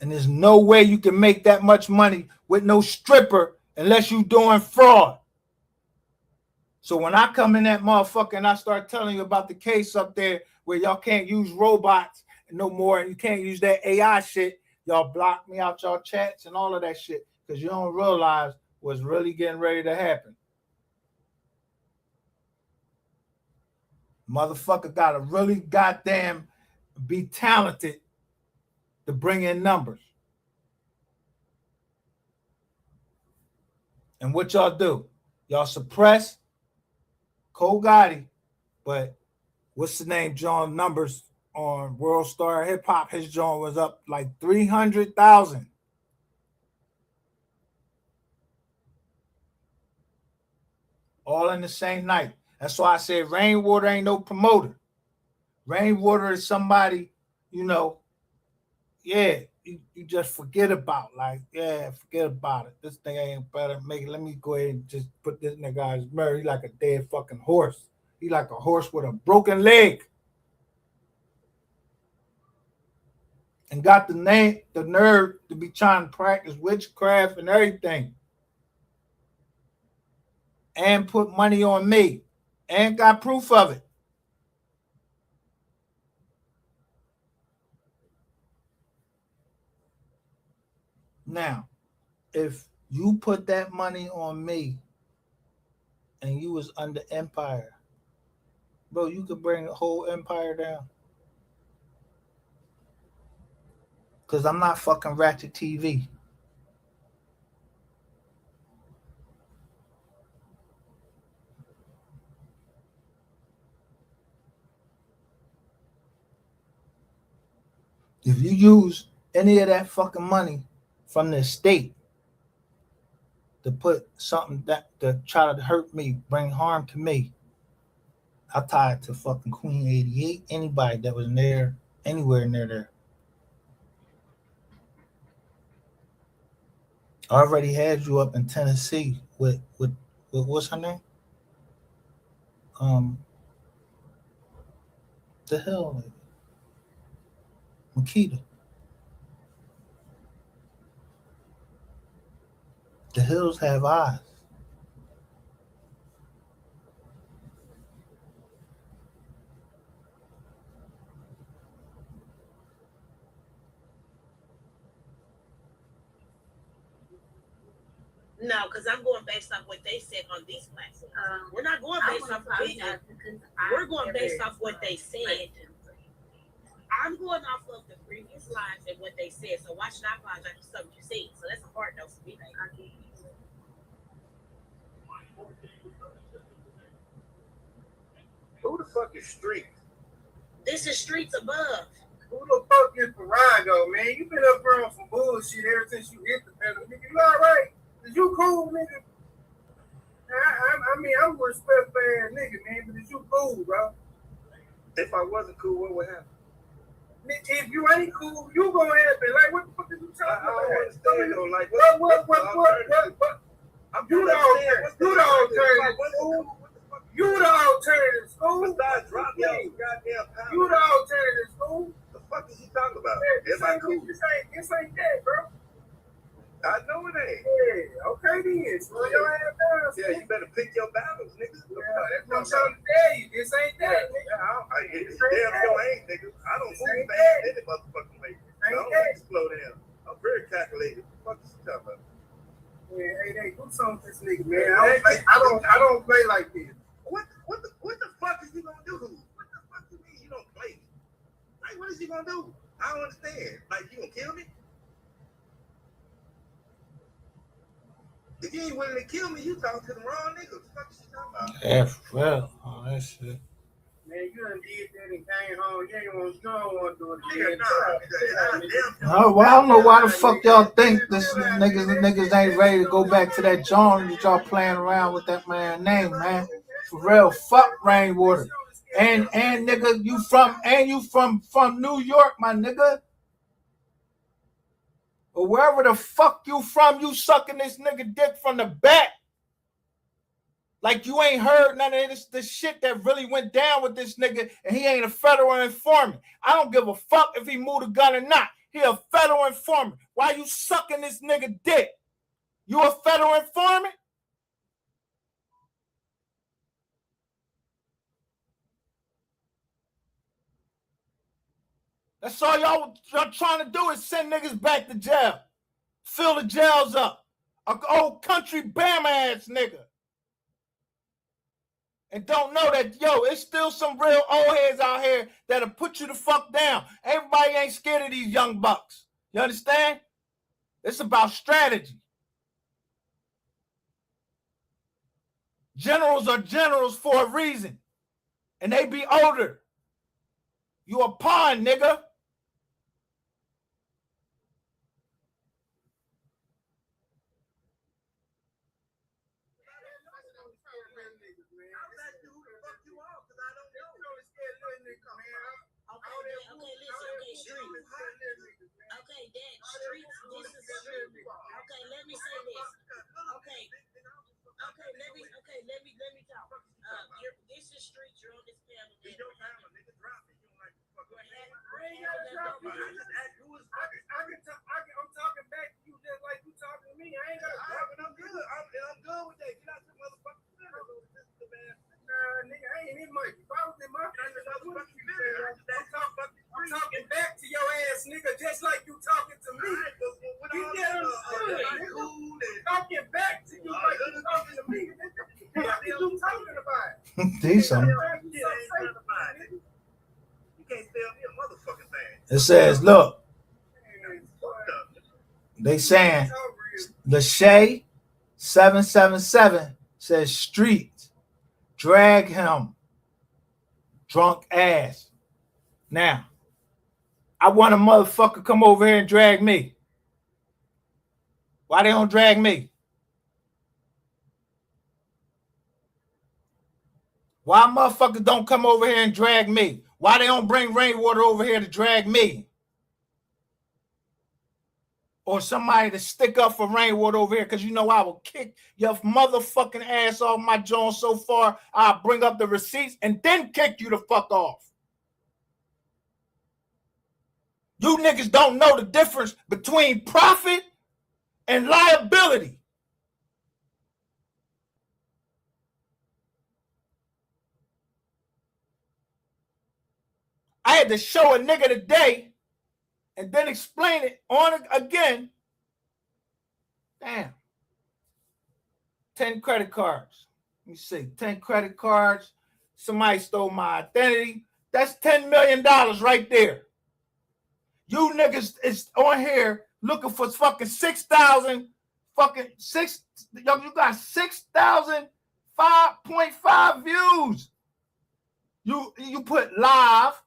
And there's no way you can make that much money with no stripper unless you doing fraud. So when I come in that motherfucker and I start telling you about the case up there where y'all can't use robots no more and you can't use that AI shit, y'all block me out y'all chats and all of that shit because you don't realize what's really getting ready to happen. Motherfucker gotta really goddamn be talented to bring in numbers. And what y'all do? Y'all suppress Cole Gotti, but what's the name? John numbers on World Star Hip Hop. His John was up like 300,000. All in the same night. That's why I said Rainwater ain't no promoter. Rainwater is somebody, yeah, you just forget about. Like, yeah, forget about it. This thing ain't better. Let me go ahead and just put this nigga as Murray. He like a dead fucking horse. He like a horse with a broken leg. And got the nerve to be trying to practice witchcraft and everything. And put money on me. And got proof of it. Now, if you put that money on me and you was under empire, bro, you could bring the whole empire down. Cause I'm not fucking Ratchet TV. If you use any of that fucking money from the state to put something that to try to hurt me, bring harm to me, I tie it to fucking Queen 88. Anybody that was near anywhere near there. I already had you up in Tennessee with what's her name? Um, the hell, Makita. The hills have eyes. No, because I'm going based off what they said on these platforms. We're not going based off of video. We're going based off what they said. I'm going off of the previous lives and what they said. So why should I apologize for something you said? So that's a hard note for me, baby. Who the fuck is Street? This is Streets Above. Who the fuck is Parago, man? You been up here on some bullshit ever since you hit the pedal. Nigga, you alright? Is you cool, nigga? I mean, I'm a respectful ass nigga, man, but is you cool, bro? If I wasn't cool, what would happen? If you ain't cool, you gonna happen. Like, what the fuck is you talking about? I don't understand, though. Like, what? You the alternative school. You the alternative school. Besides drop your goddamn power. You the alternative school. The fuck is he talking about? This ain't that, bro. I know it ain't. Yeah, okay then. Slow your ass down. Yeah, you better pick your battles, nigga. Yeah, that's what I'm trying to tell you. This ain't that, nigga. Damn sure ain't, nigga. I don't move fast any motherfucking way. I don't need to slow down. I'm very calculated. What the fuck is he talking about? Yeah, hey, do something with this nigga, man. I don't play like this. What the fuck is he gonna do? What the fuck you mean you don't play? Like, what is he gonna do? I don't understand. Like, you gonna kill me? If you ain't willing to kill me, you talking to the wrong niggas. What the fuck is you talking about? Yeah, well, all that shit. Man, you done did that and came home. You don't want to do it again. Well, I don't know why the fuck y'all think this niggas ain't ready to go back to that John that y'all playing around with that man name, man. For real, fuck Rainwater. And nigga, you from New York, my nigga. Or wherever the fuck you from, you sucking this nigga dick from the back. Like you ain't heard none of this shit that really went down with this nigga, and he ain't a federal informant. I don't give a fuck if he moved a gun or not. He a federal informant. Why you sucking this nigga dick? You a federal informant? That's all y'all trying to do is send niggas back to jail. Fill the jails up. An old country Bama ass nigga. And don't know that, it's still some real old heads out here that'll put you the fuck down. Everybody ain't scared of these young bucks. You understand? It's about strategy. Generals are generals for a reason. And they be older. You a pawn, nigga. Okay, Dad, Streets, this is Streets. Okay, let me say this. Okay, let me talk. This is Streets. You're on this panel. It's your panel, nigga. Drop it. You don't like to fuck with me. I'm talking back to you just like you talking to me. I ain't got to talk. I'm good. I'm good with that. Get out your motherfucking nigga, I ain't in my. If I was in my I'm talking back to your ass, nigga, just like you talking to me. You get me some. You can't spell me a motherfucking thing. It says, look, they saying Lachey 777 says street, drag him, drunk ass. Now, I want a motherfucker come over here and drag me. Why they don't drag me? Why motherfuckers don't come over here and drag me? Why they don't bring rainwater over here to drag me? Or somebody to stick up for rainwater over here, because you know I will kick your motherfucking ass off my joint so far, I'll bring up the receipts and then kick you the fuck off. You niggas don't know the difference between profit and liability. I had to show a nigga today and then explain it on again. Damn. 10 credit cards. Let me see. 10 credit cards. Somebody stole my identity. That's $10 million right there. You niggas is on here looking for fucking 6,000 fucking six. Yo, you got 6,000 5.5 views. You put live,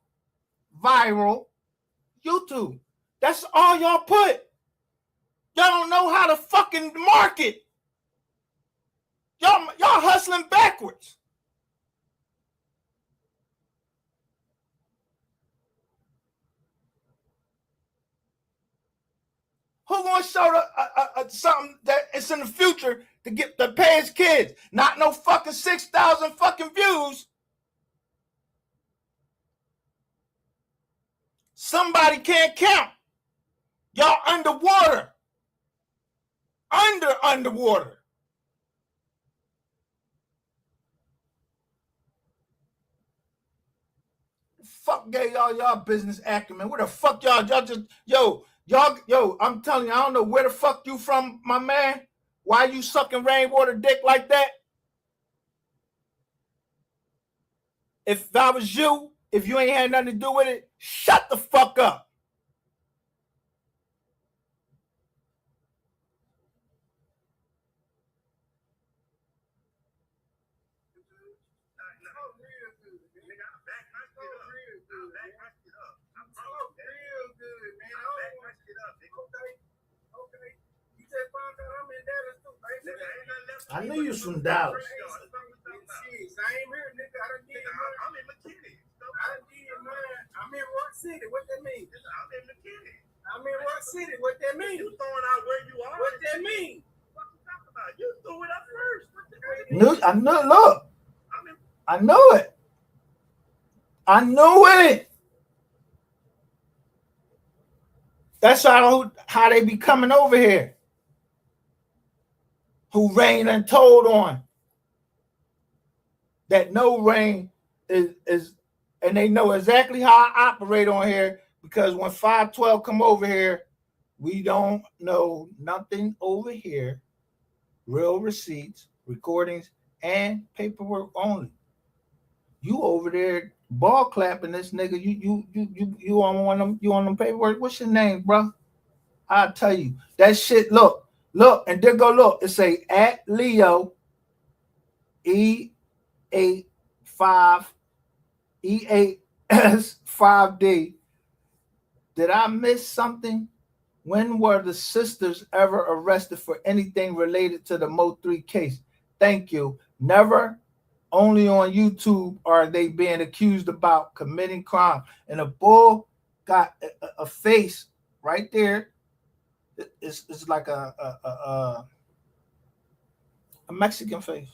viral, YouTube. That's all y'all put. Y'all don't know how to fucking market. Y'all hustling backwards. Who gonna show something that it's in the future to pay his kids? Not no fucking 6,000 fucking views. Somebody can't count. Y'all underwater. Underwater. Fuck gave y'all business acumen. Where the fuck y'all just Yo, I'm telling you, I don't know where the fuck you from, my man. Why you sucking rainwater dick like that? If I was you, if you ain't had nothing to do with it, shut the fuck up. I knew you was from Dallas. I ain't here, nigga. I'm in McKinney. I'm in Rock City. What that mean? I'm in McKinney. I'm in Rock City. What that mean? You throwing out where you are? What that mean? What you talking about? You threw it up first. I know. Look, I know it. I knew it. That's how they be coming over here. Who rain and told on that no rain is, and they know exactly how I operate on here, because when 512 come over here, we don't know nothing over here. Real receipts, recordings, and paperwork only. You over there ball clapping this nigga. You on them paperwork. What's your name, bro? I'll tell you that shit. Look, and then go look. It say at Leo E85S5D. Did I miss something? When were the sisters ever arrested for anything related to the MO3 case? Thank you. Never. Only on YouTube are they being accused about committing crime. And a bull got a face right there. It's like a Mexican face.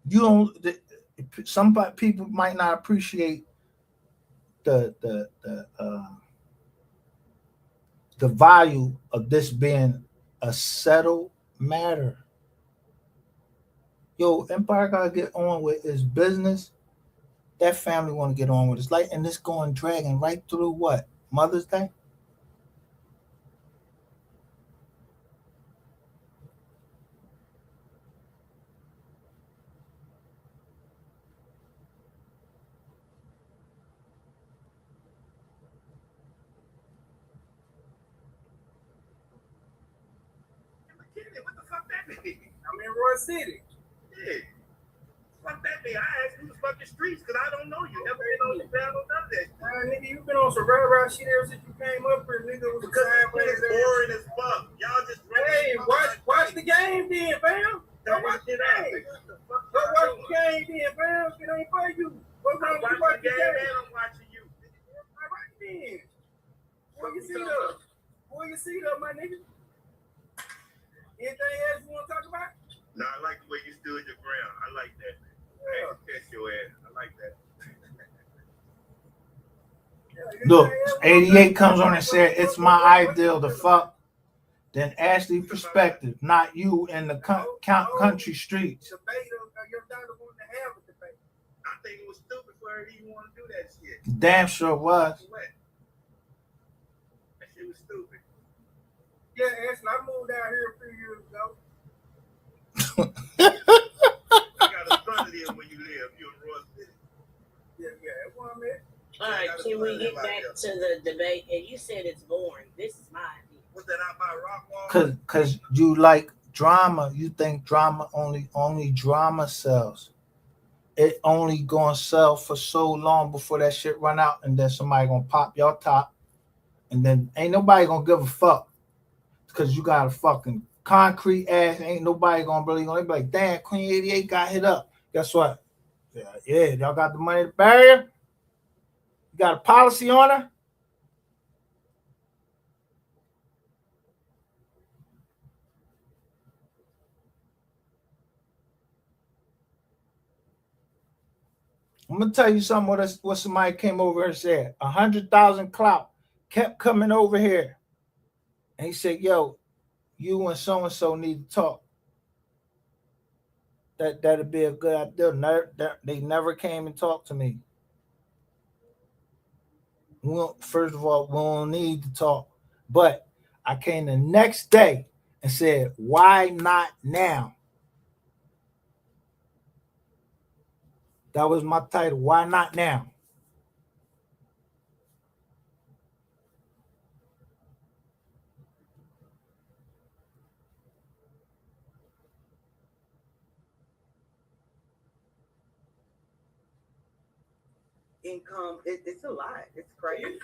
You don't. Some people might not appreciate the value of this being a settled matter. Yo, Empire gotta get on with his business that family want to get on with its life, and this going dragging right through what? Mother's Day? What the fuck that mean? I'm in Roy City. Yeah. Fuck that mean? I asked who the fucking streets because I don't know you. Never been on the ground or none of that. Nigga, you been on some rah-rah shit ever since you came up here, nigga. Was Because it's boring as fuck. Y'all just Hey, watch the game then, fam. Don't watch the game. Watch the game then, fam. It ain't for you. What's wrong with watching the game and I'm watching you. All right then. Pull your seat up. Pull your seat up, my nigga. Anything else you want to talk about? No, I like the way you stood your ground. I like that. Yeah. Catch your ass. I like that. Look, 88 comes on and said, it's my ideal to fuck. Then Ashley perspective, not you in the country streets. I think it was stupid for her to even want to do that shit. Damn sure was. That shit was stupid. Yeah, Ashley, I moved out here a few years ago. I got a son of them where you live. You in Roy City. Yeah, that's what I meant. All right, can we get back to the debate? And you said it's boring. This is my idea. Was that out by Rockwall? Cause you like drama. You think drama only drama sells. It only gonna sell for so long before that shit run out, and then somebody gonna pop your top, and then ain't nobody gonna give a fuck because you got a fucking concrete ass. Ain't nobody gonna be like, damn, Queen 88 got hit up. Guess what? Yeah, y'all got the money to bury her. You got a policy on her. I'm gonna tell you something. What somebody came over and said. 100,000 clout kept coming over here, and he said, "Yo, you and so need to talk. That'd be a good idea." They never came and talked to me. First of all, we don't need to talk, but I came the next day and said, "Why not now?" That was my title. Why not now? Income, it's a lot. It's crazy. You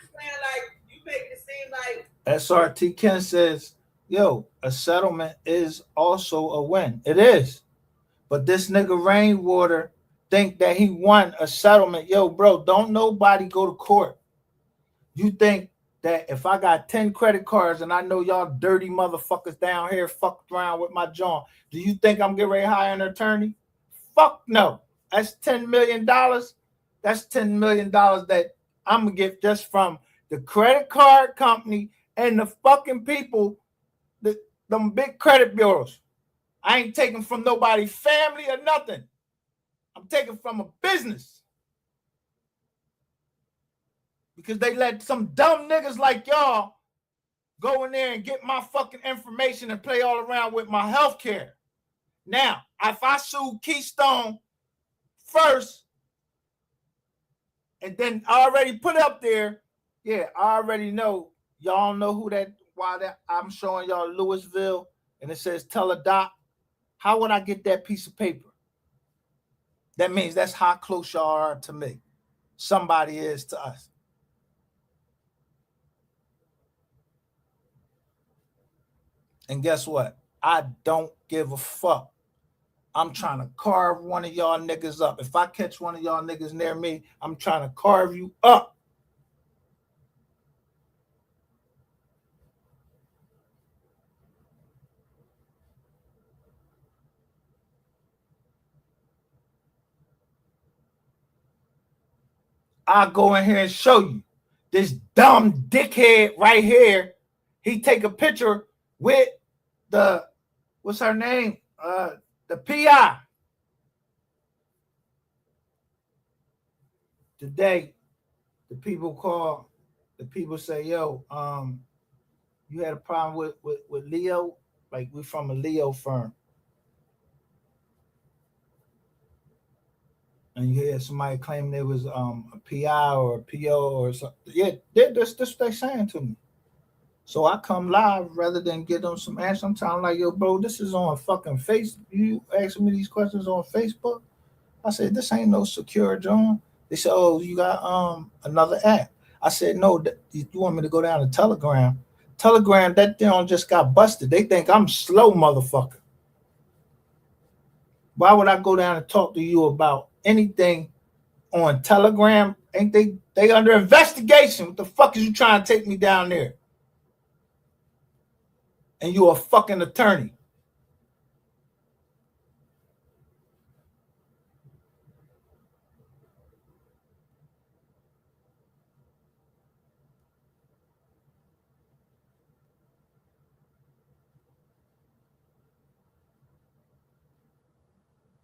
make it seem like SRT Ken says, "Yo, a settlement is also a win. It is, but this nigga Rainwater think that he won a settlement. Yo, bro, don't nobody go to court. You think that if I got 10 credit cards and I know y'all dirty motherfuckers down here fucked around with my John, do you think I'm getting ready to hire an attorney? Fuck no. That's $10 million. That's $10 million that I'm going to get just from the credit card company and the fucking people, them big credit bureaus. I ain't taking from nobody's family or nothing. I'm taking from a business. Because they let some dumb niggas like y'all go in there and get my fucking information and play all around with my health care. Now, if I sue Keystone first, and then I already put up there, yeah, I already know. Y'all know who why I'm showing y'all Louisville, and it says Teledoc. How would I get that piece of paper? That means that's how close y'all are to me. Somebody is to us. And guess what? I don't give a fuck. I'm trying to carve one of y'all niggas up. If I catch one of y'all niggas near me, I'm trying to carve you up. I'll go in here and show you. This dumb dickhead right here, he take a picture with the, what's her name? The PI. today, the people say, yo, you had a problem with Leo? Like, we're from a Leo firm. And you hear somebody claim there was a PI or a PO or something. Yeah, that's what they saying to me. So I come live rather than give them some answers. I'm telling like, yo, bro, this is on fucking Facebook. You asking me these questions on Facebook? I said, this ain't no secure John. They said, oh, you got another app. I said, no, you want me to go down to Telegram? Telegram, that thing just got busted. They think I'm slow, motherfucker. Why would I go down and talk to you about anything on Telegram? Ain't they under investigation? What the fuck is you trying to take me down there? And you a fucking attorney.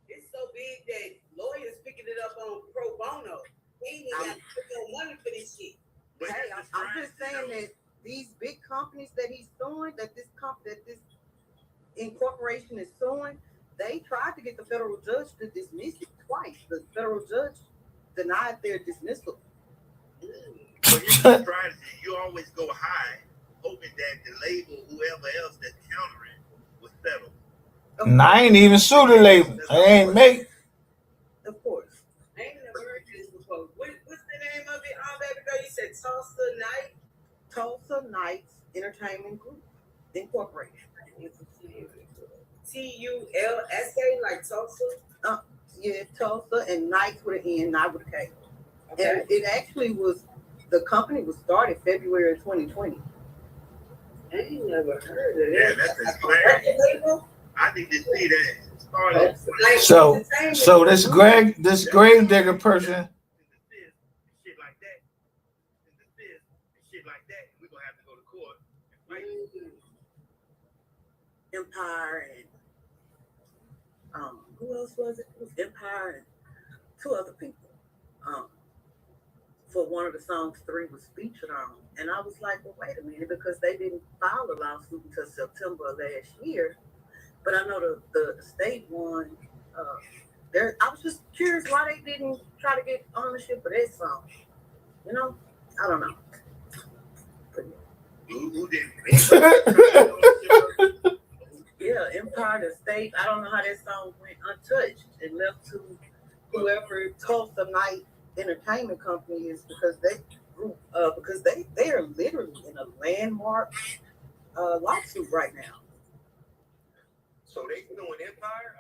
It's so big that lawyers picking it up on pro bono. He ain't got to put no money for this shit. Hey, I'm just saying that these big companies that he's suing, that this incorporation is suing, they tried to get the federal judge to dismiss it twice. The federal judge denied their dismissal. But here's the strategy. You always go high, hoping that the label, whoever else that's countering, will settle. And I ain't even sue the label. I ain't make. Of course. I ain't never heard this before. What's the name of it? Baby girl, you said Tulsa Night? Tulsa Knights Entertainment Group Incorporated. TULSA, like Tulsa? Yeah, Tulsa, and Knights with an N, not with a K. Okay. And it actually was, the company was started February 2020. I ain't never heard of Yeah, that. that's a plan. I need to see that. Started. So this grave digger person. Shit like that. Shit like that. We're gonna have to go to court and fight. Empire and who else was it? It was Empire and two other people. For one of the songs 3 was featured on. And I was like, well, wait a minute, because they didn't file a lawsuit until September of last year. But I know the state one, I was just curious why they didn't try to get ownership of that song. You know? I don't know. Who didn't? Yeah, Empire, the state. I don't know how that song went untouched and left to whoever Tulsa Night Entertainment Company is, because they are literally in a landmark lawsuit right now. So they doing Empire?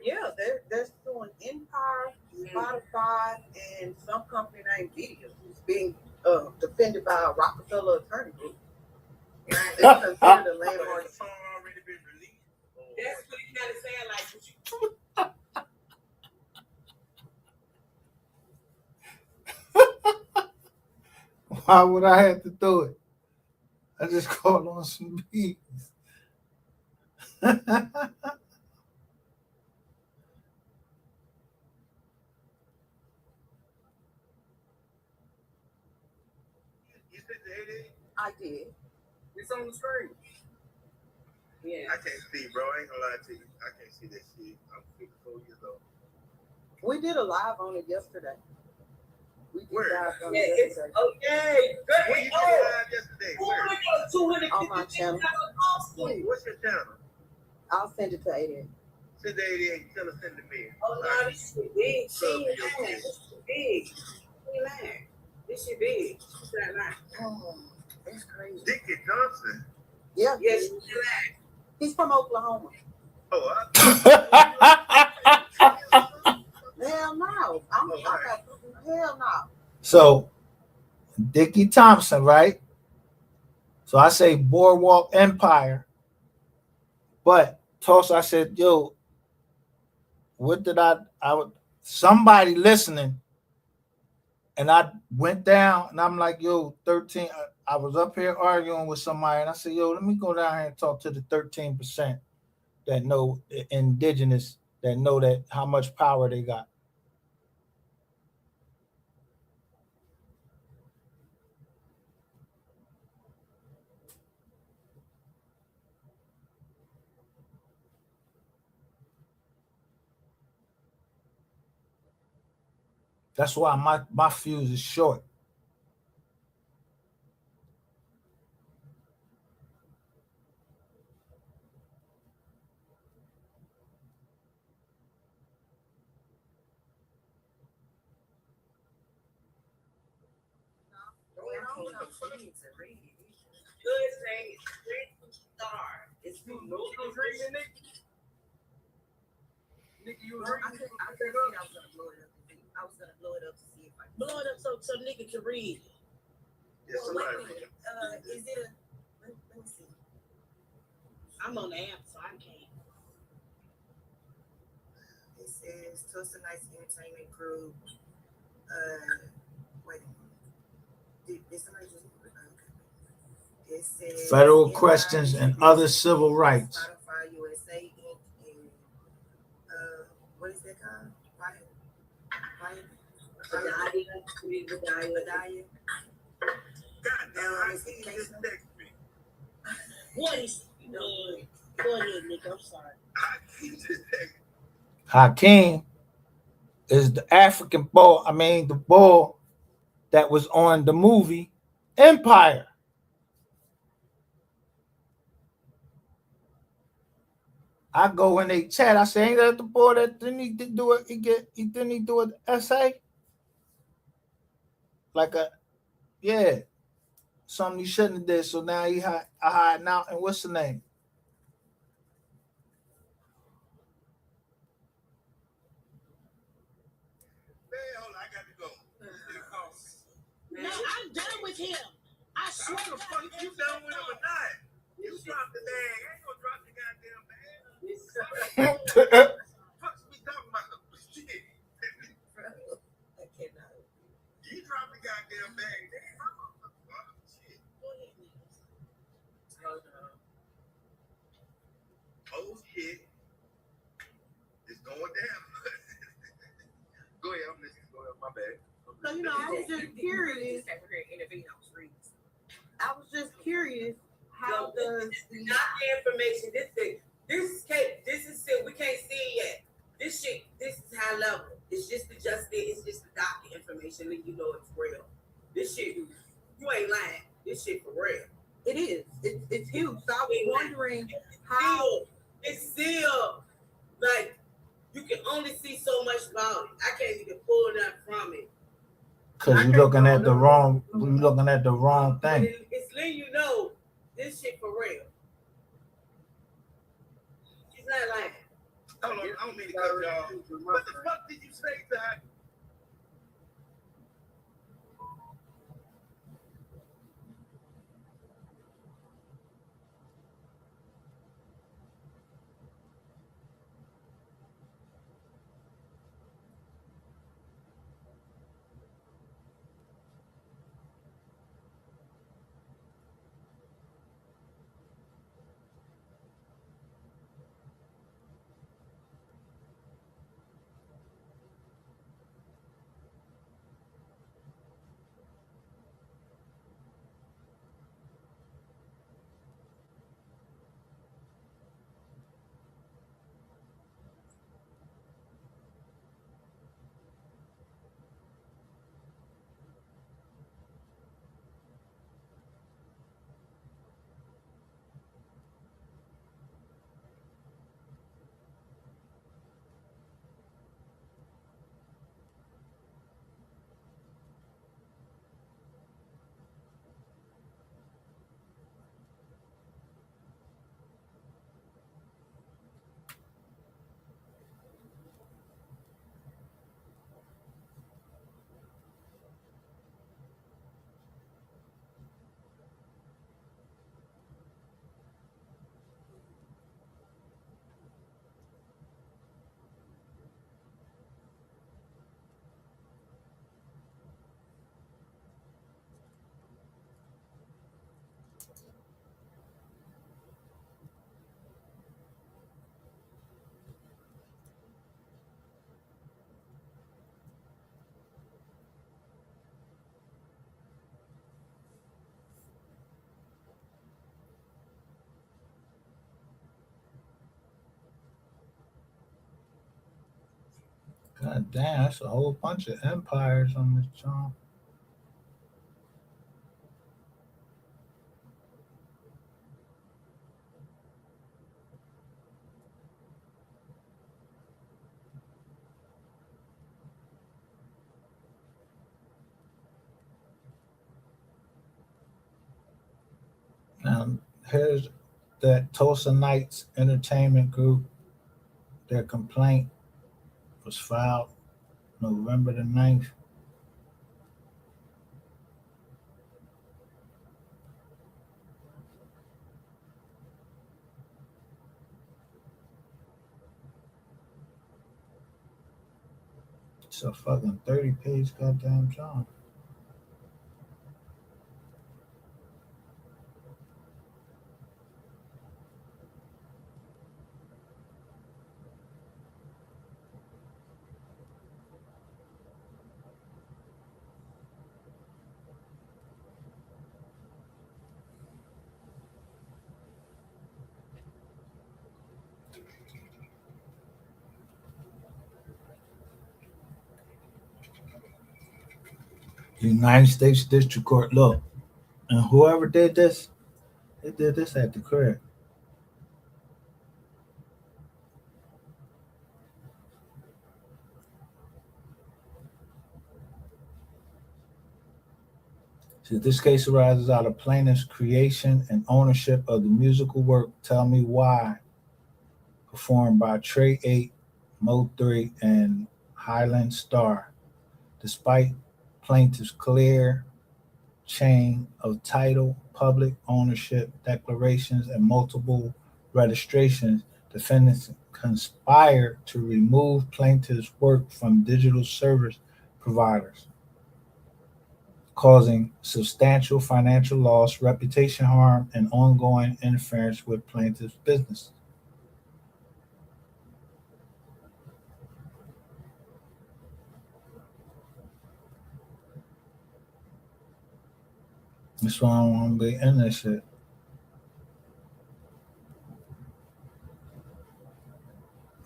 Yeah, they're suing Empire, Spotify, and some company named Video, who's being defended by a Rockefeller attorney group. They're considered a landmark. The song already been released. That's what you gotta say, like, Why would I have to do it? I just called on some beats. You sent the 88? I did. it's on the screen. Yeah. I can't see, bro. I ain't gonna lie to you. I can't see that shit. I'm 54 years old. We did a live on it yesterday. We did Where? live on Yeah, it it's yesterday. okay. When you did live yesterday? Where? On my channel. What's your channel? I'll send it to Aiden. Send the 88. Tell her send it to me. Oh, no, this shit big. She ain't lying. This shit big. She ain't lying. This shit big. She's not lying. Oh, that's crazy. Dickie Johnson. Yeah, Yeah, she's not lying. he's from Oklahoma. Oh, Hell no. Hell no. So, Dickie Thompson, right? So I say Boardwalk Empire. But Tulsa, I said, yo, what did somebody listening, and I went down and I'm like, yo, 13. I was up here arguing with somebody and I said, yo, let me go down here and talk to the 13% that know indigenous, that know that how much power they got. That's why my fuse is short. Good thing it's star. It's too low. Nigga, you Well, read? I was gonna blow it up. I was gonna blow it up to see if I can. Blow it up so nigga can read. Yeah, Well, wait a somebody. minute. Is it a? Let me see. I'm on the app, so I can't. It says Tulsa Nights Entertainment Group. Wait a minute. Did somebody just? Okay. It says Federal questions and other civil rights. Spotify USA Inc. and what is that called? Vidaya. Goddamn, I see you just text me. What is go ahead, Nick. I'm sorry. He just text me. Hakeem is the African bull. I mean, the bull that was on the movie Empire. I go in they chat. I say, ain't that the boy that didn't he do it? Didn't he do an essay? Like something he shouldn't have did. So now he hiding out. And what's the name? Man, hold on, I got to go. No, I'm done with him. I swear What the fuck, you done with him or not? You dropped the bag. I ain't gonna drop the goddamn bag. Fuck's we talking about? Shit. I cannot. You dropped the goddamn bag. Shit. Oh shit. It's going down. Go ahead, I'm listening. Go ahead, my bad. So I was just curious. I was just curious. How does not the information. This is still we can't see it yet. This shit, this is high level. It's just the doctor information that you know it's real. This shit, you ain't lying. This shit for real. it is? It's huge. So I was wondering how. It's still like you can only see so much about it. I can't even pull that from it. Because you're looking at the wrong. You're looking at the wrong thing. It's letting you know this shit for real. She's not lying. Hold on, I don't mean to cut y'all. What the fuck did you say, Ty? God damn, that's a whole bunch of empires on this joint. Now, here's that Tulsa Knights Entertainment Group. Their complaint was filed November the 9th. It's a fucking 30-page goddamn job. United States District Court. Look, and whoever did this, they did this at the crib. See, this case arises out of plaintiff's creation and ownership of the musical work "Tell Me Why," performed by Trey 8, MO3, and Highland Star. Despite plaintiff's clear chain of title, public ownership declarations, and multiple registrations, defendants conspired to remove plaintiff's work from digital service providers, causing substantial financial loss, reputation harm, and ongoing interference with plaintiff's business. That's why I don't want to be in this shit.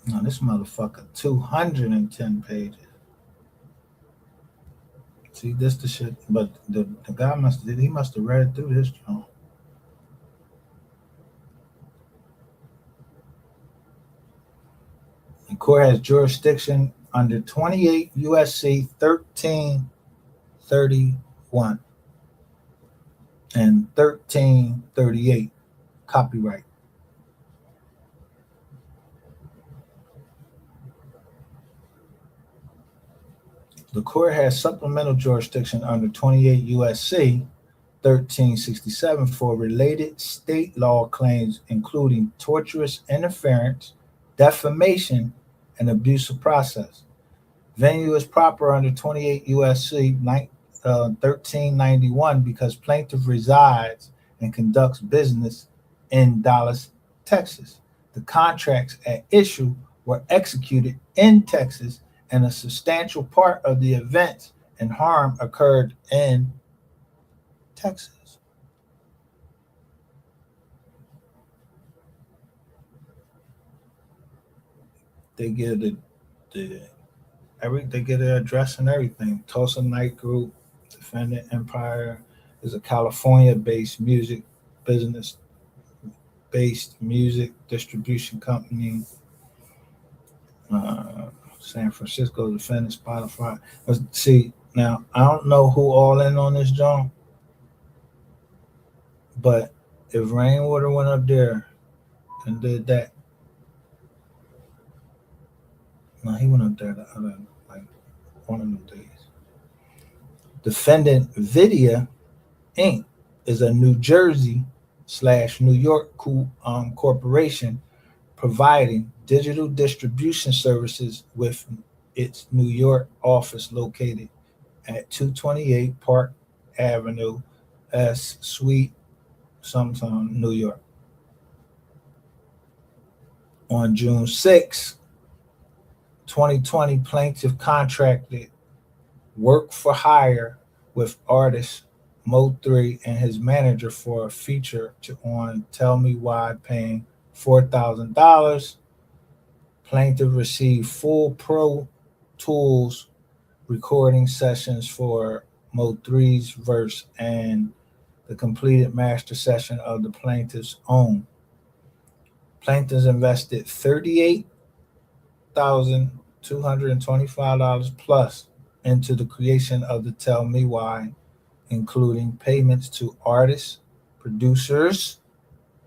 No, this motherfucker 210 pages. See, this the shit, but the guy must have read through this joint. The court has jurisdiction under 28 USC 1331 and 1338 copyright. The court has supplemental jurisdiction under 28 USC 1367 for related state law claims, including tortious interference, defamation, and abuse of process. Venue is proper under 28 USC 1391 because plaintiff resides and conducts business in Dallas, Texas. The contracts at issue were executed in Texas, and a substantial part of the events and harm occurred in Texas. They get they get an address and everything. Tulsa Night Group, Defendant Empire is a California-based music business-based music distribution company. San Francisco Defendant Spotify. See, now I don't know who all in on this joint, but if Rainwater went up there and did that, no, he went up there the other, like, one of them days. Defendant Vidya Inc. is a New Jersey / New York corporation providing digital distribution services with its New York office located at 228 Park Avenue, S Suite, New York. On June 6, 2020, plaintiff contracted work for hire with artist MO3 and his manager for a feature on Tell Me Why, paying $4,000. Plaintiff received full Pro Tools recording sessions for MO3's verse and the completed master session of the plaintiff's own. Plaintiffs invested $38,225 plus into the creation of the Tell Me Why, including payments to artists, producers,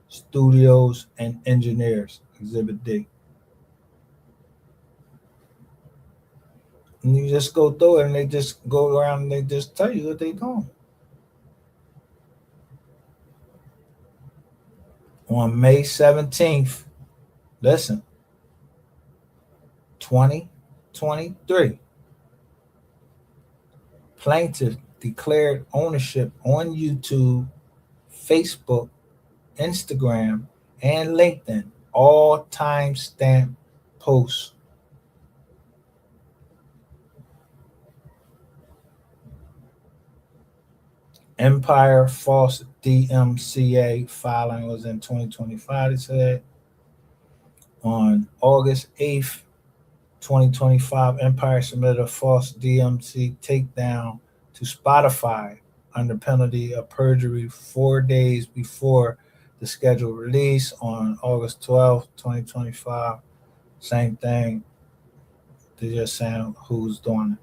studios, and engineers. Exhibit D. And you just go through it and they just go around and they just tell you what they're doing. On May 17th, listen, 2023, plaintiff declared ownership on YouTube, Facebook, Instagram, and LinkedIn, all timestamp posts. Empire false DMCA filing was in 2025, it said. On August 8th, 2025, Empire submitted a false DMC takedown to Spotify under penalty of perjury 4 days before the scheduled release. On August 12th, 2025, same thing. They're just saying who's doing it.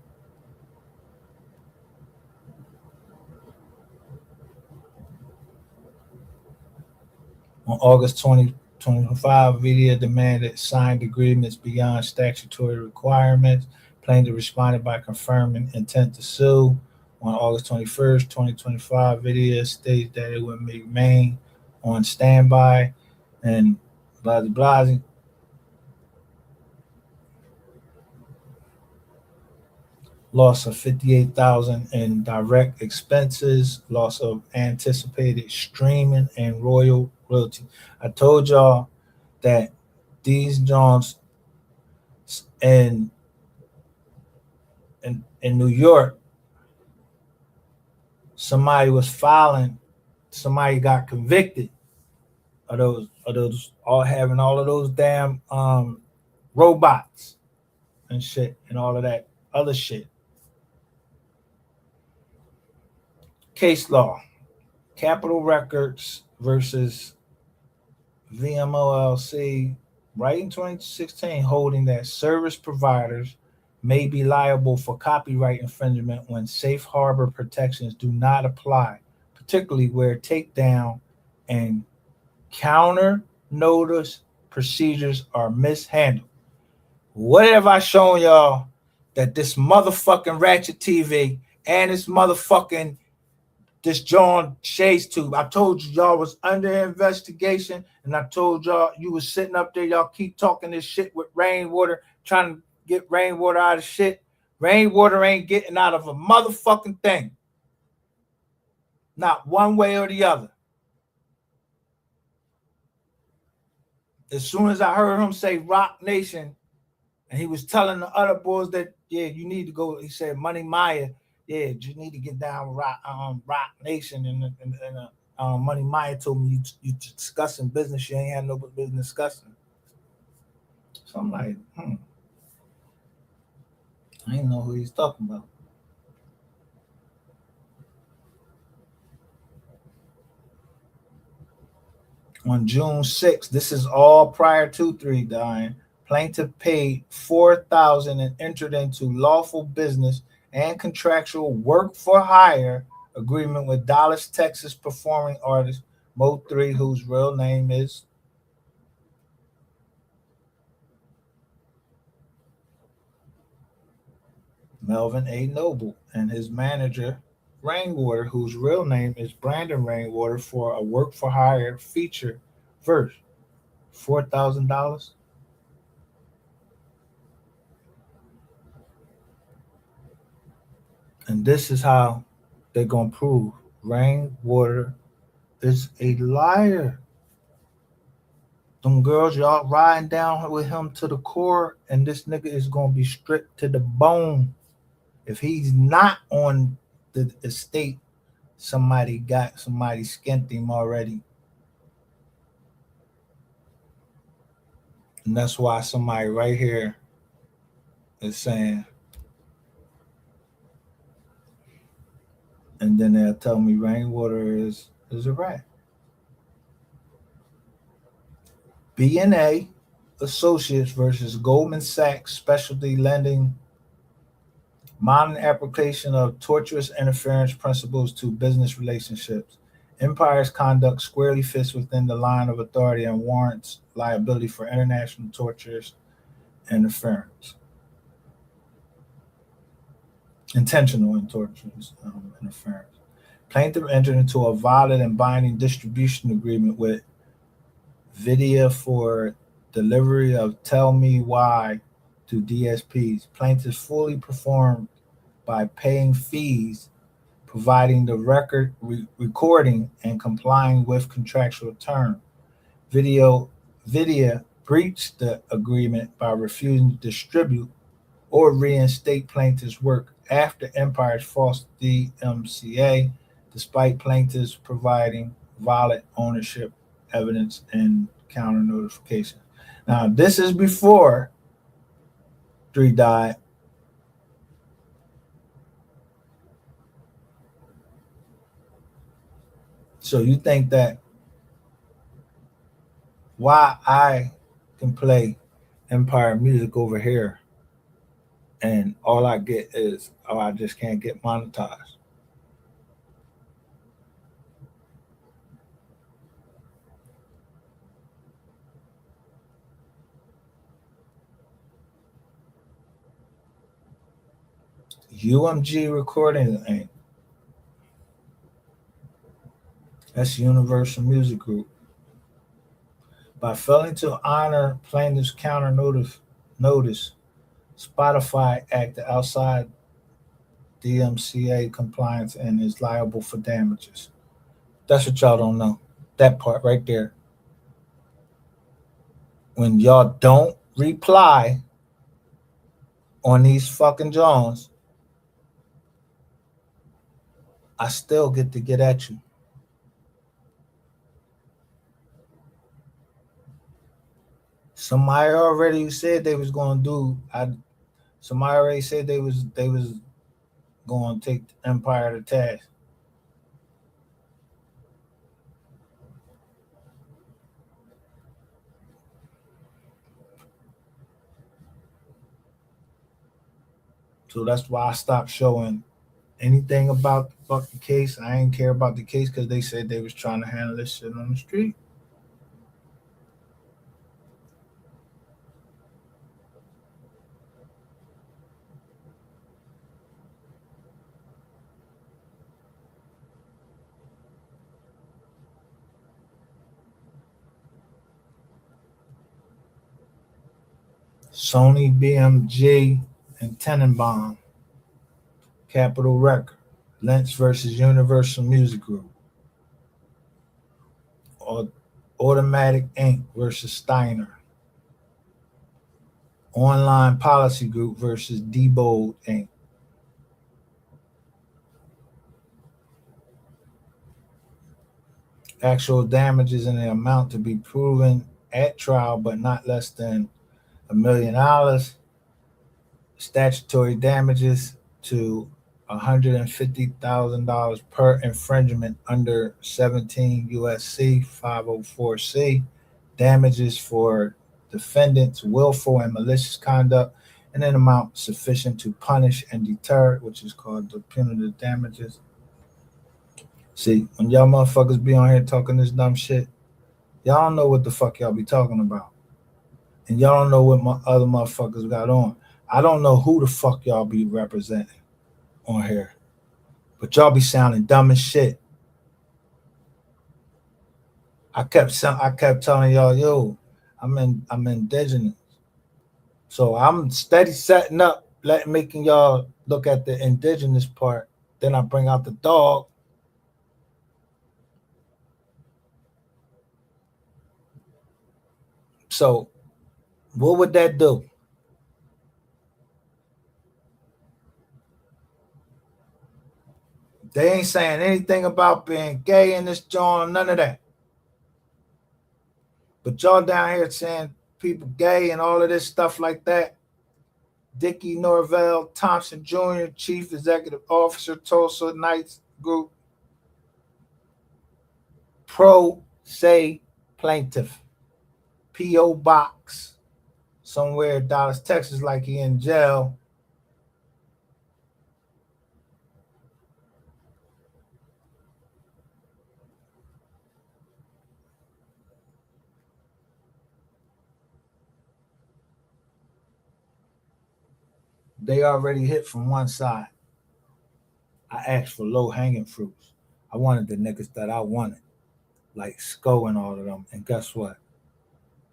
On August 2025, Media demanded signed agreements beyond statutory requirements. Plaintiff responded by confirming intent to sue. On August 21st, 2025, Video stated that it would remain on standby and blah, blah, blah. Loss of $58,000 in direct expenses, loss of anticipated streaming and royalty. I told y'all that these Jones in New York, somebody was filing, somebody got convicted of those all having all of those damn robots and shit and all of that other shit. Case law. Capitol Records versus VMOLC, right in 2016, holding that service providers may be liable for copyright infringement when safe harbor protections do not apply, particularly where takedown and counter notice procedures are mishandled. What have I shown y'all that this motherfucking Ratchet TV and this John Shades tube? I told you y'all was under investigation, and I told y'all you was sitting up there. Y'all keep talking this shit with rainwater, trying to get rainwater out of shit. Rainwater ain't getting out of a motherfucking thing. Not one way or the other. As soon as I heard him say Rock Nation, and he was telling the other boys that, yeah, you need to go. He said, Money Maya, yeah, you need to get down with Rock Nation. And Money Maya told me you discussing business you ain't had no business discussing. So I'm like, I didn't know who he's talking about. On June 6th, this is all prior to 3 dying, plaintiff paid $4,000 and entered into lawful business and contractual work for hire agreement with Dallas, Texas performing artist MO3, whose real name is Melvin A. Noble, and his manager Rainwater, whose real name is Brandon Rainwater, for a work for hire feature verse. $4,000. And this is how they're going to prove Rainwater is a liar. Them girls, y'all riding down with him to the core, and this nigga is going to be stripped to the bone. If he's not on the estate, somebody skinned him already. And that's why somebody right here is saying and then they'll tell me rainwater is a rat. B&A Associates versus Goldman Sachs Specialty Lending, modern application of tortuous interference principles to business relationships. Empire's conduct squarely fits within the line of authority and warrants liability for international tortuous interference. Intentional and tortuous interference. Plaintiff entered into a valid and binding distribution agreement with Vidya for delivery of Tell Me Why to DSPs. Plaintiffs fully performed by paying fees, providing the recording, and complying with contractual terms. Vidya breached the agreement by refusing to distribute or reinstate plaintiffs' work after Empire's false DMCA, despite plaintiffs providing valid ownership evidence and counter notification. Now, this is before 3 died. So you think that why I can play Empire music over here and all I get is, oh, I just can't get monetized. UMG Recording Inc. That's Universal Music Group. By failing to honor plaintiff's counter notice, Spotify acted outside DMCA compliance and is liable for damages. That's what y'all don't know. That part right there. When y'all don't reply on these fucking Jones, I still get to get at you. Somebody already said they was gonna do. Somebody already said they was going to take Empire to task. So that's why I stopped showing anything about the fucking case. I ain't care about the case because they said they was trying to handle this shit on the street. Sony, BMG, and Tenenbaum, Capitol Record, Lynch versus Universal Music Group, Automatic Inc. versus Steiner, Online Policy Group versus Diebold Inc. Actual damages in the amount to be proven at trial, but not less than $1 million. Statutory damages to $150,000 per infringement under 17 USC 504C. Damages for defendants' willful and malicious conduct in an amount sufficient to punish and deter, which is called the punitive damages. See, when y'all motherfuckers be on here talking this dumb shit, y'all don't know what the fuck y'all be talking about. And y'all don't know what my other motherfuckers got on. I don't know who the fuck y'all be representing on here. But y'all be sounding dumb as shit. I kept telling y'all, yo, I'm indigenous. So I'm steady setting up, making y'all look at the indigenous part. Then I bring out the dog. So what would that do? They ain't saying anything about being gay in this joint, none of that. But y'all down here saying people gay and all of this stuff like that. Dickie Norvell Thompson Jr., Chief Executive Officer, Tulsa Knights group. Pro se plaintiff. P.O. Box. Somewhere in Dallas, Texas, like he in jail. They already hit from one side. I asked for low hanging fruits. I wanted the niggas that I wanted, like Sko and all of them. And guess what?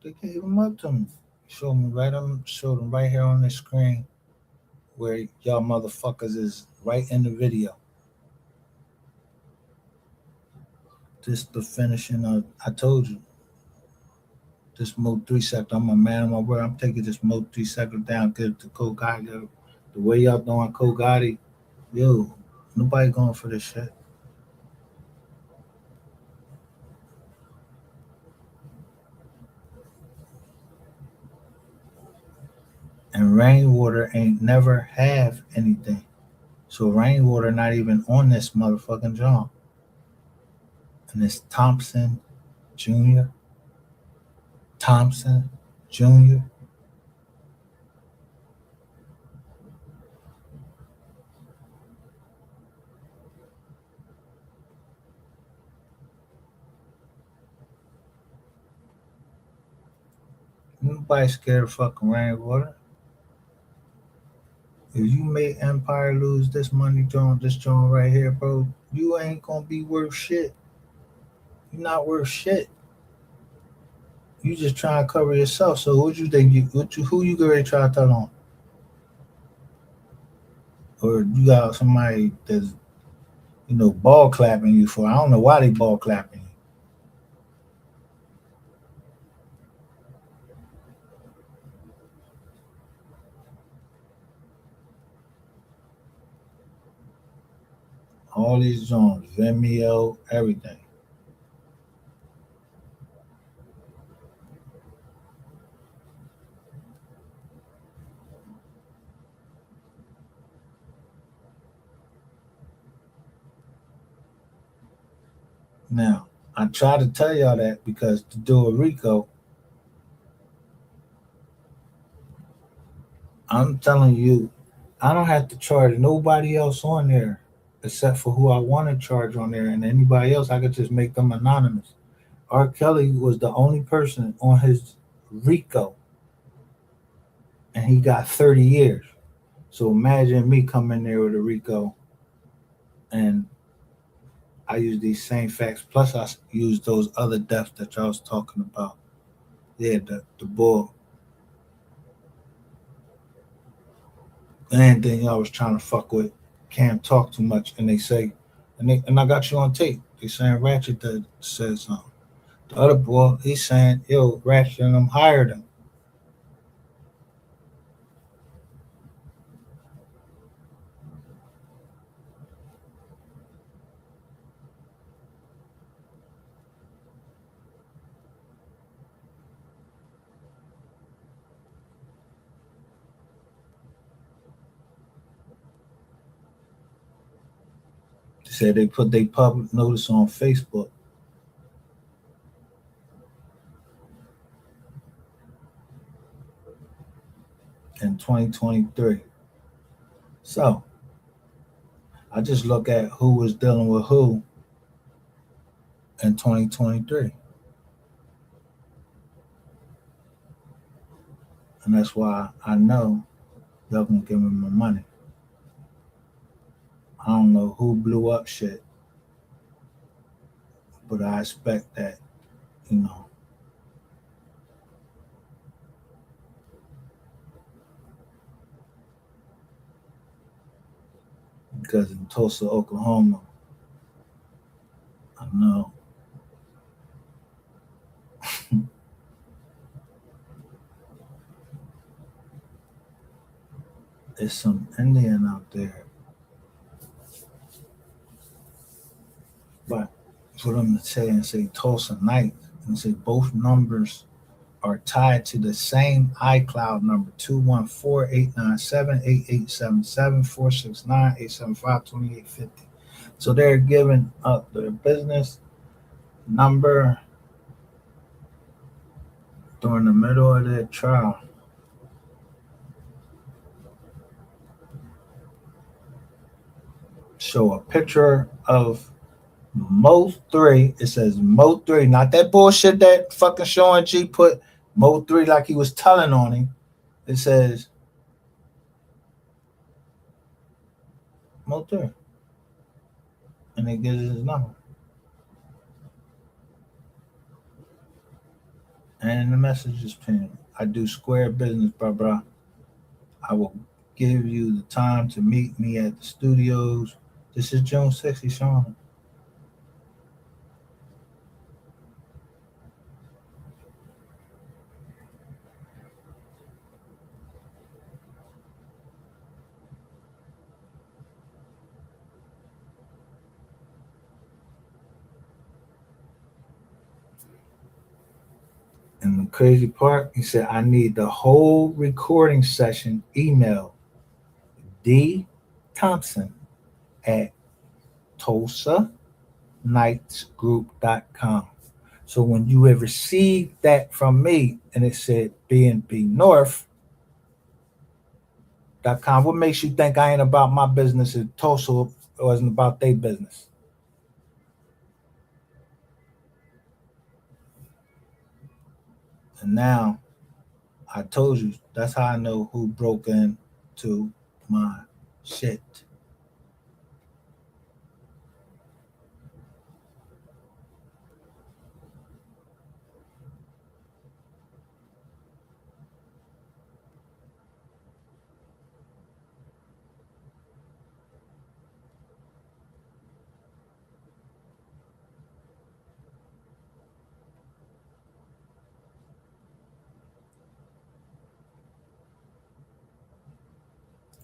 They gave them up to me. Showed them right here on the screen where y'all motherfuckers is right in the video. This the finishing of. I told you. This MO3 sector. I'm a man of my word. I'm taking this MO3 sector down. Get it to Cole Gotti. The way y'all doing Cole Gotti, yo, nobody going for this shit. And rainwater ain't never have anything. So rainwater not even on this motherfucking job. And it's Thompson Jr. Thompson Jr. Nobody scared of fucking rainwater. If you make Empire lose this money, this joint right here, bro, you ain't gonna be worth shit. You're not worth shit. You just trying to cover yourself. So what you think? Who you gonna try to tell on? Or you got somebody that's ball clapping you for? I don't know why they ball clapping you. All these joints, Vimeo, everything. Now, I try to tell y'all that because to do a RICO, I'm telling you, I don't have to charge nobody else on there except for who I want to charge on there, and anybody else I could just make them anonymous. R. Kelly was the only person on his RICO, and he got 30 years. So imagine me coming there with a RICO, and I use these same facts, plus I use those other deaths that y'all was talking about. Yeah, the bull. And then y'all was trying to fuck with can't talk too much, and they say, and I got you on tape. They saying Ratchet that says something. The other boy, he's saying, yo, Ratchet and them hired him. They said they put their public notice on Facebook. In 2023. So I just look at who was dealing with who in 2023. And that's why I know y'all gonna give me my money. I don't know who blew up shit, but I expect that, because in Tulsa, Oklahoma, I know there's some Indian out there. But for them to say Tulsa Night and say both numbers are tied to the same iCloud number 214-897-8877-469-875-2850. So they're giving up their business number during the middle of their trial. Show a picture of MO3. It says MO3, not that bullshit that fucking Sean G put MO3 like he was telling on him. It says MO3. And it gives his number. And the message is pinned. I do square business, blah. I will give you the time to meet me at the studios. This is June 6th, he's showing. And the crazy part, he said, I need the whole recording session email D Thompson at TulsaKnightsGroup.com. So when you have received that from me and it said BNB North.com, what makes you think I ain't about my business in Tulsa or isn't about their business? And now I told you that's how I know who broke into my shit.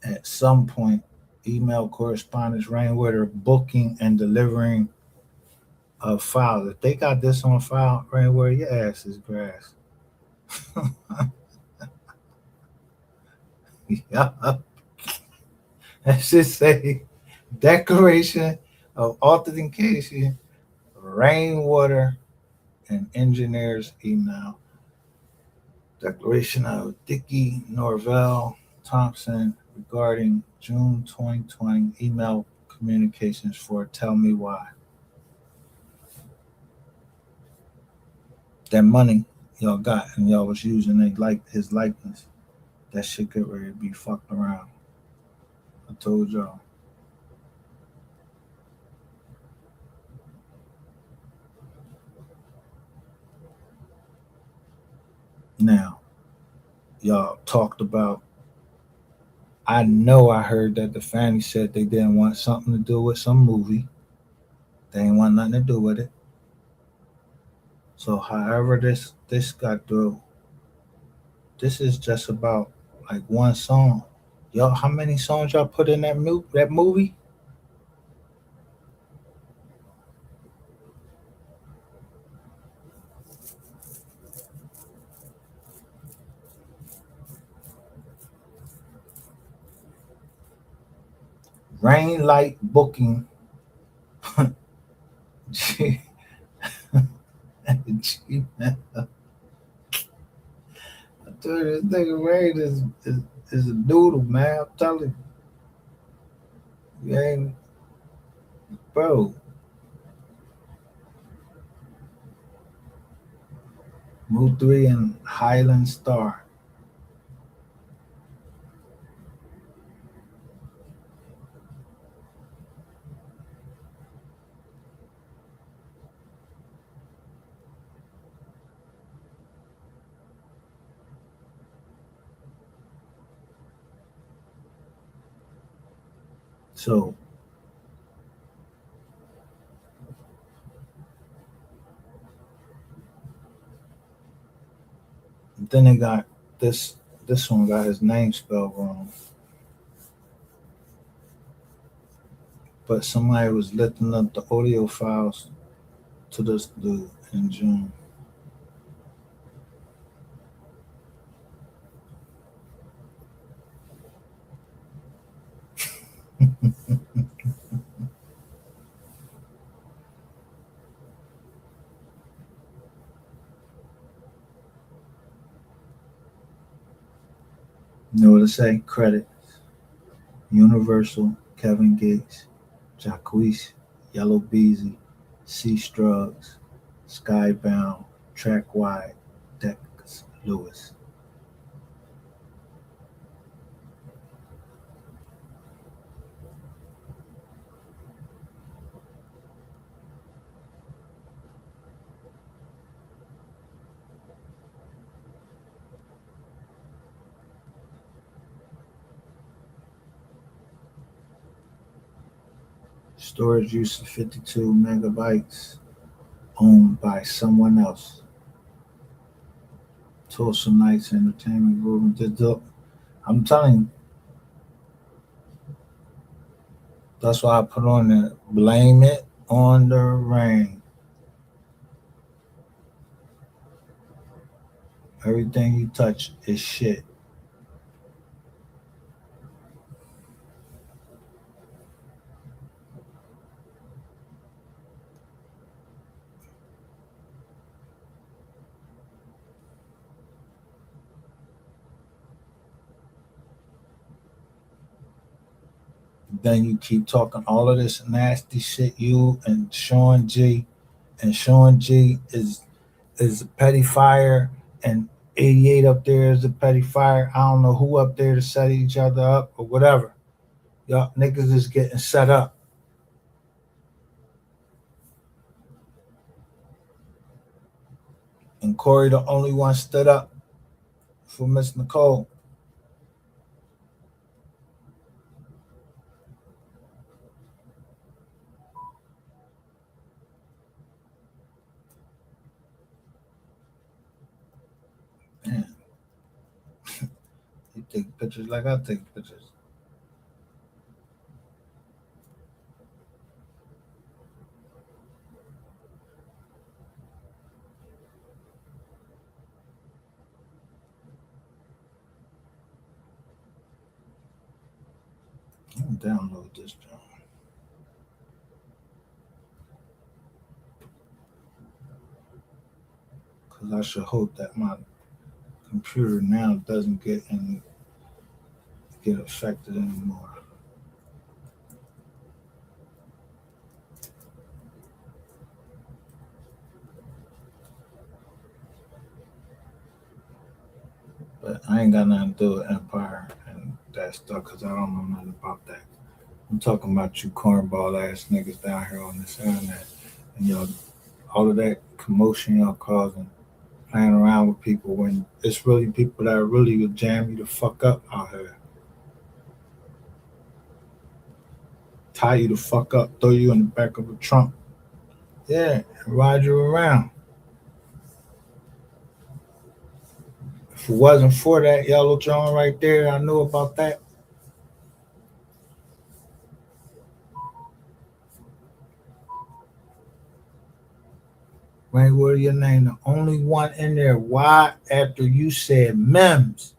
At some point, email correspondence Rainwater booking and delivering of files. If they got this on file, Rainwater, your ass is grass. Yeah. That should say declaration of authentication, Rainwater and engineers email. Declaration of Dickie Norvell Thompson regarding June 2020 email communications for Tell Me Why. That money y'all got and y'all was using his likeness. That shit get ready to be fucked around. I told y'all. Now, y'all talked about. I know I heard that the family said they didn't want something to do with some movie. They didn't want nothing to do with it. So, however this got through, this is just about like one song. Y'all, how many songs y'all put in that movie? Rain Light Booking. Gmail. I told you this nigga Rain is a doodle, man. I'm telling you. You ain't, bro. MO3 and Highland Star. So then they got this one got his name spelled wrong. But somebody was lifting up the audio files to this dude in June. You know what it say? Credit. Universal, Kevin Gates, Jacquees, Yellow Beezy, C Struggs, Skybound, Track Wide, Dex Lewis. Storage use of 52 megabytes, owned by someone else. Tulsa Nights Entertainment Group. I'm telling you, that's why I put on there. Blame it on the rain. Everything you touch is shit. Then you keep talking all of this nasty shit. You and Sean G. And Sean G is a petty fire, and 88 up there is a petty fire. I don't know who up there to set each other up or whatever. Y'all niggas is getting set up. And Corey the only one stood up for Miss Nicole. Man, you take pictures like I take pictures. I'm gonna download this joint. Cause I should hope that my computer now doesn't get affected anymore. But I ain't got nothing to do with Empire and that stuff because I don't know nothing about that. I'm talking about you cornball ass niggas down here on this internet and y'all, all of that commotion y'all causing, playing around with people when it's really people that really will jam you the fuck up out here. Tie you the fuck up, throw you in the back of a trunk. Yeah, and ride you around. If it wasn't for that yellow joint right there, I knew about that. Right, what your name? The only one in there. Why after you said Mims,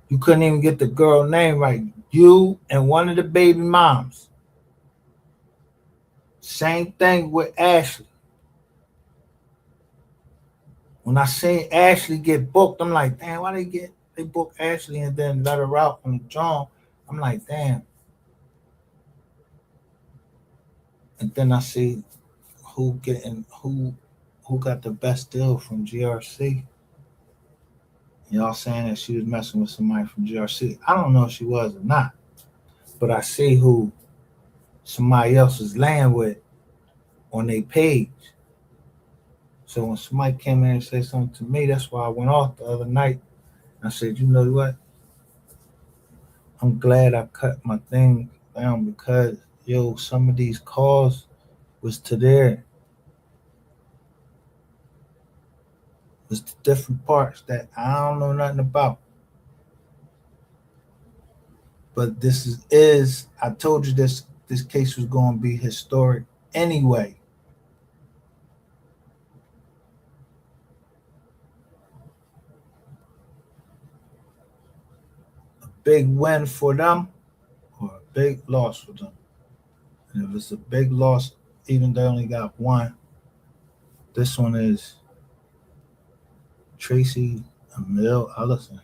you couldn't even get the girl name right? You and one of the baby moms. Same thing with Ashley. When I seen Ashley get booked, I'm like, damn, why they book Ashley and then let her out on John? I'm like, damn. And then I see who got the best deal from GRC. Y'all saying that she was messing with somebody from GRC. I don't know if she was or not, but I see who somebody else is laying with on their page. So when somebody came in and said something to me, that's why I went off the other night. I said, you know what? I'm glad I cut my thing down because some of these calls was to there. Was the different parts that I don't know nothing about. But this is I told you this case was going to be historic anyway. A big win for them or a big loss for them. And if it's a big loss, even they only got one, this one is Tracy Emil Ellison.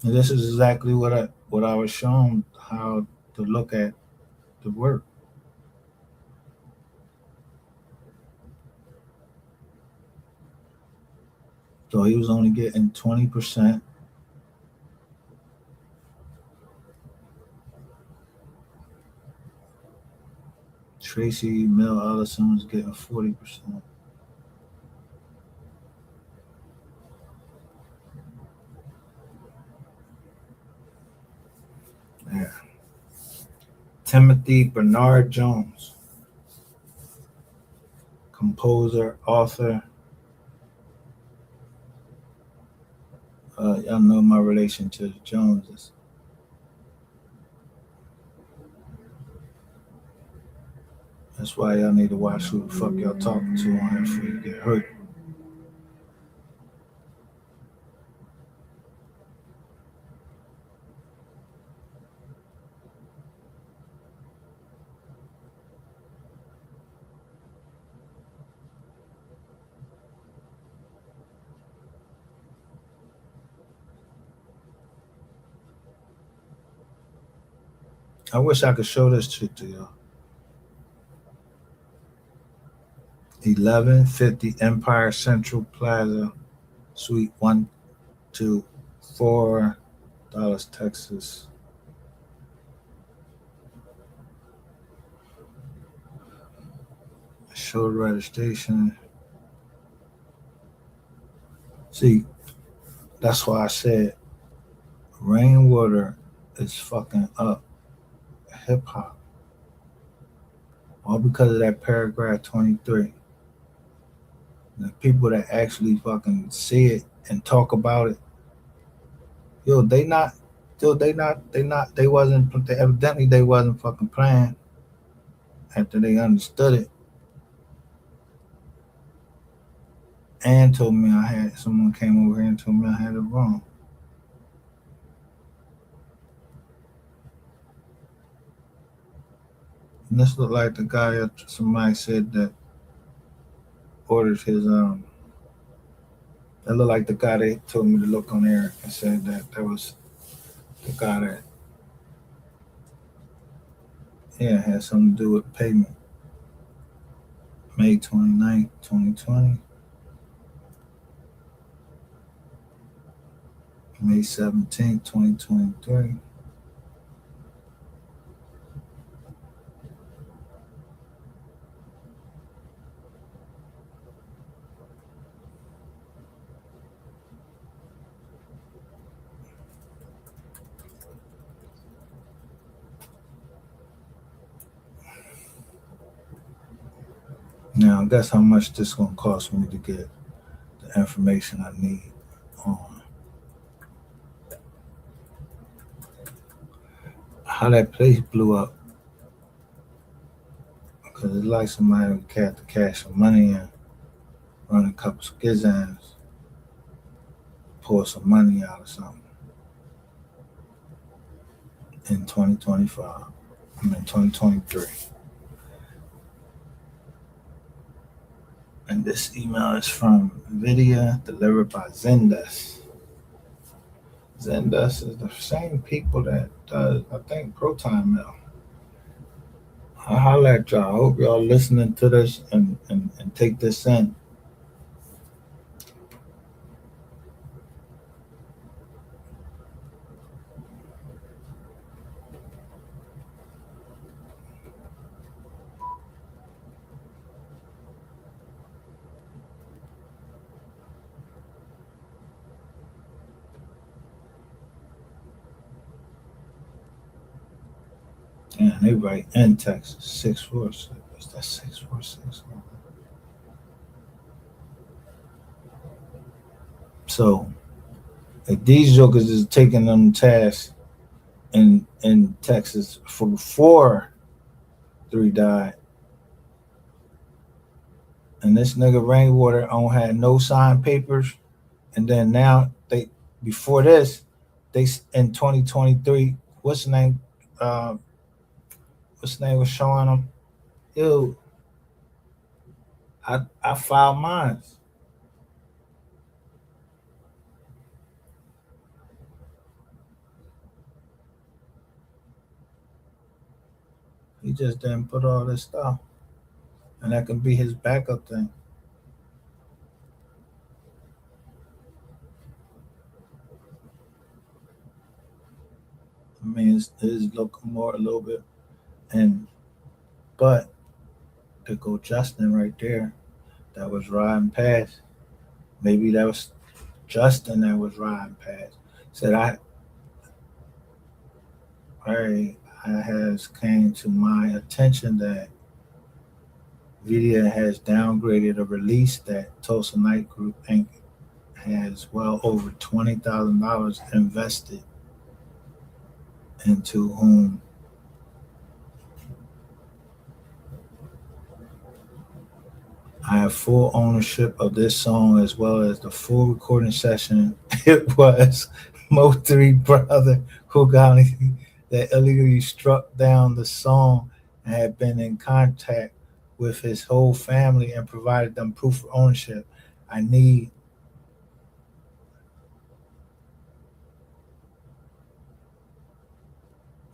And this is exactly what I was shown how to look at the work. So he was only getting 20%. Tracy Mill Ellison was getting 40%. Yeah. Timothy Bernard Jones, composer, author. Y'all know my relation to the Joneses. That's why y'all need to watch who the fuck y'all talking to on here before you get hurt. I wish I could show this shit to y'all. 1150 Empire Central Plaza, Suite 124, Dallas, Texas. Show the registration. See, that's why I said rainwater is fucking up hip hop. All because of that paragraph 23. The people that actually fucking see it and talk about it, yo, they wasn't, evidently they wasn't fucking playing after they understood it and told me someone came over here and told me I had it wrong. And this looked like the guy that somebody said that ordered his, that looked like the guy they told me to look on there and said that was the guy that, yeah, had something to do with payment. May 29th, 2020. May 17th, 2023. Now, guess how much this gonna cost me to get the information I need on how that place blew up. Because it's like somebody had to cash some money in, run a couple skizans, pour some money out or something in 2025. 2023. And this email is from Vidya, delivered by Zendesk. Zendesk is the same people that does, I think, Proton Mail. I'll holler at y'all. I hope y'all listening to this and take this in. Yeah, they write in Texas 646. Is that 646? So if these jokers is taking them tasks in Texas for before 3 died, and this nigga Rainwater on had no signed papers, and then now they before this they in 2023. What's the name? What's the name was showing them? Yo, I filed mine. He just didn't put all this stuff, and that can be his backup thing. I mean, his look more a little bit, and but to go Justin right there, that was riding past. Maybe that was Justin that was riding past. Said I has came to my attention that Vidya has downgraded a release that Tulsa Night Group Inc. has well over $20,000 invested into whom I have full ownership of this song as well as the full recording session. It was MO3 brother who got that illegally struck down the song and had been in contact with his whole family and provided them proof of ownership. I need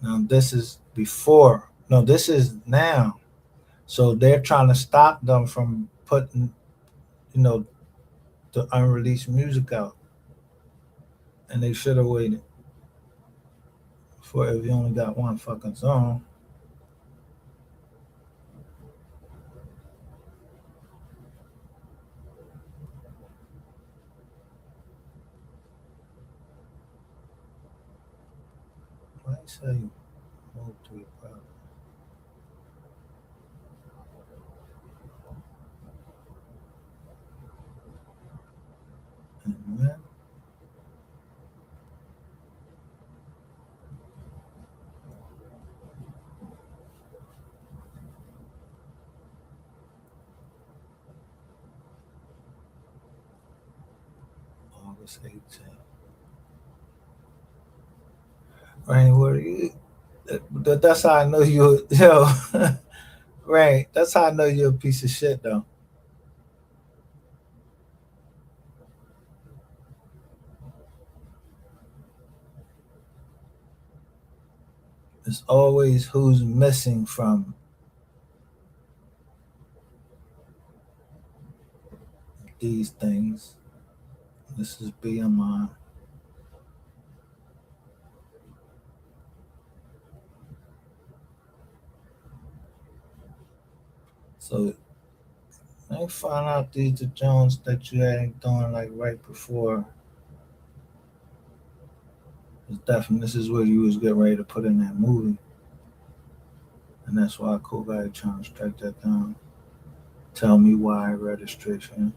now this is before. No, this is now. So they're trying to stop them from putting, you know, the unreleased music out. And they should have waited for if you only got one fucking song. Why say move to it, bro? And when August 18th. Right, where you that's how I know you yo right. That's how I know you're a piece of shit though. It's always who's missing from these things. This is BMI. So I find out these the Jones that you ain't doing like right before. It's definitely this is where you was getting ready to put in that movie, and that's why Cool Guy trying to strike that down. Tell me why registration.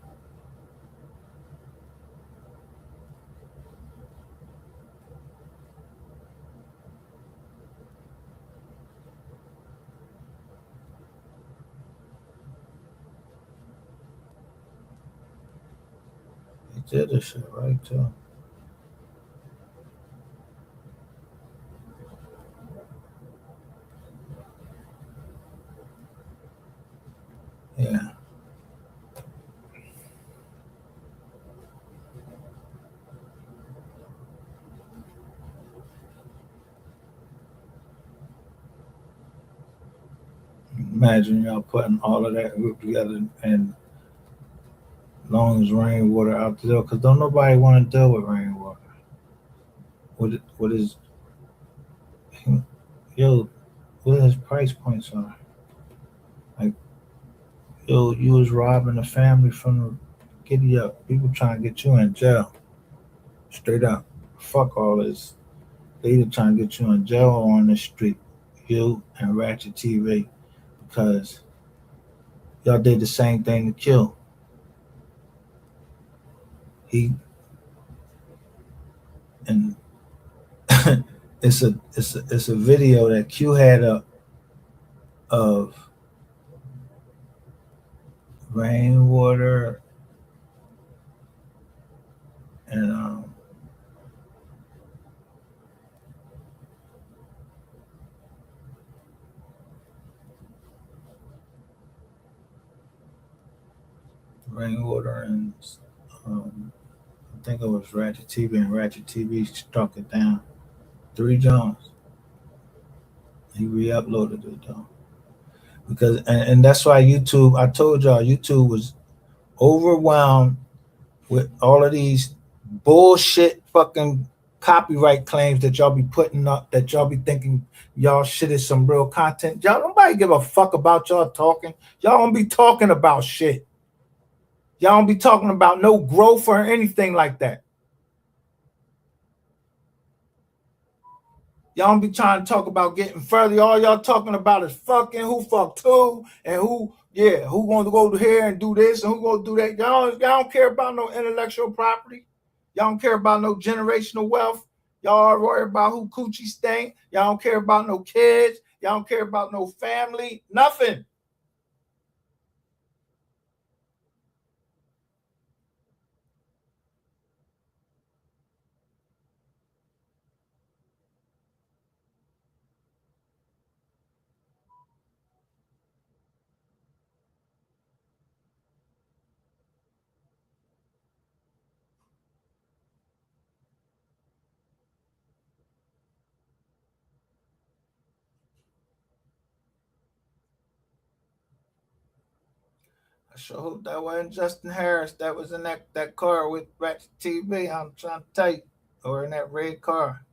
He did this shit right too. Yeah. Imagine y'all putting all of that group together and long as rainwater out the door, because don't nobody want to deal with rainwater. What is yo? What his price points are? Like yo, you was robbing a family from the giddy up. People trying to get you in jail, straight up. Fuck all this. They either trying to get you in jail or on the street. You and Ratchet TV because y'all did the same thing to Kill. He and it's a video that Q had up of rainwater and rainwater and um, I think it was Ratchet TV and Ratchet TV struck it down. 3 Jones. He re-uploaded it though. because and that's why YouTube. I told y'all YouTube was overwhelmed with all of these bullshit fucking copyright claims that y'all be putting up, that y'all be thinking y'all shit is some real content. Y'all nobody give a fuck about y'all talking. Y'all don't be talking about shit. Y'all don't be talking about no growth or anything like that. Y'all don't be trying to talk about getting further. All y'all talking about is fucking who fucked who and who going to go here and do this and who going to do that. Y'all don't care about no intellectual property. Y'all don't care about no generational wealth. Y'all worry about who coochie stink. Y'all don't care about no kids. Y'all don't care about no family. Nothing. I sure hope that wasn't Justin Harris that was in that car with Ratchet TV. I'm trying to tell you, or in that red car.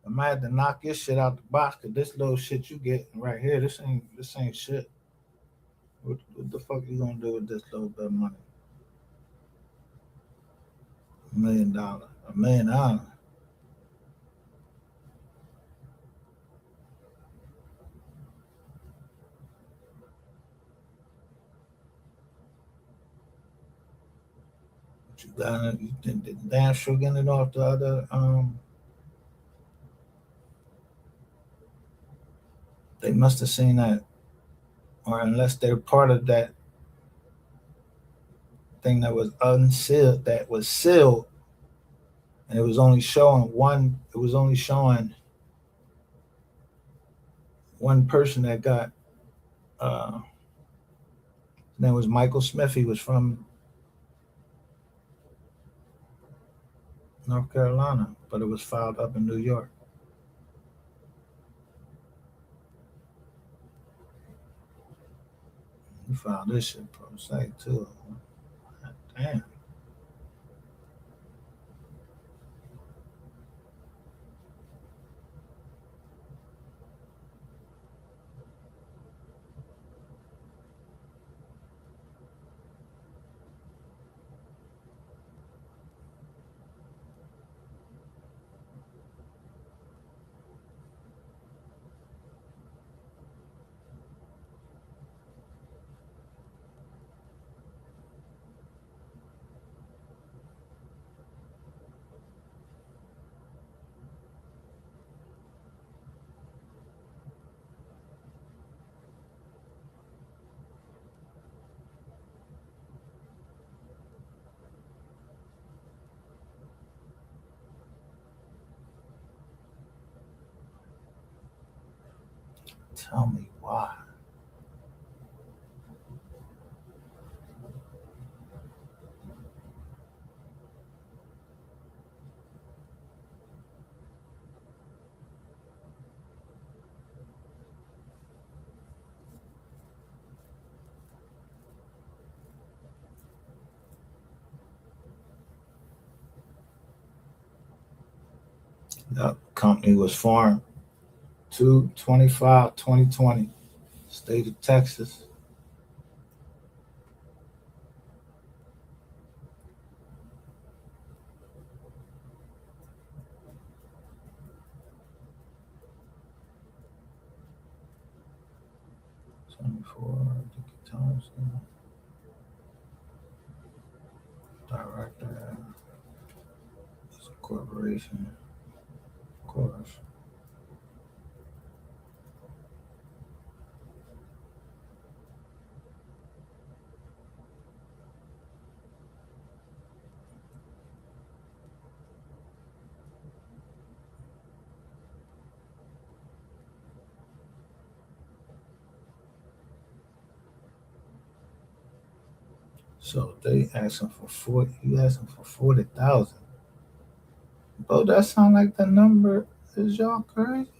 I might have to knock this shit out the box because this little shit you get right here, this ain't shit. What the fuck you gonna do with this little bit of money? $1 million, $1 million. But you got you damn sure getting it off the other. They must have seen that, or unless they're part of that thing that was unsealed, that was sealed, and it was only showing one. It was only showing one person that got. His name was Michael Smith. He was from North Carolina, but it was filed up in New York. You found this shit pro se too. Damn. Tell me why. That company was formed 2/25/2020, state of Texas. Dickie Thompson, director, it's a corporation, of course. So they asking for 40. You asking for 40,000? Bro, that sound like the number. Is y'all crazy?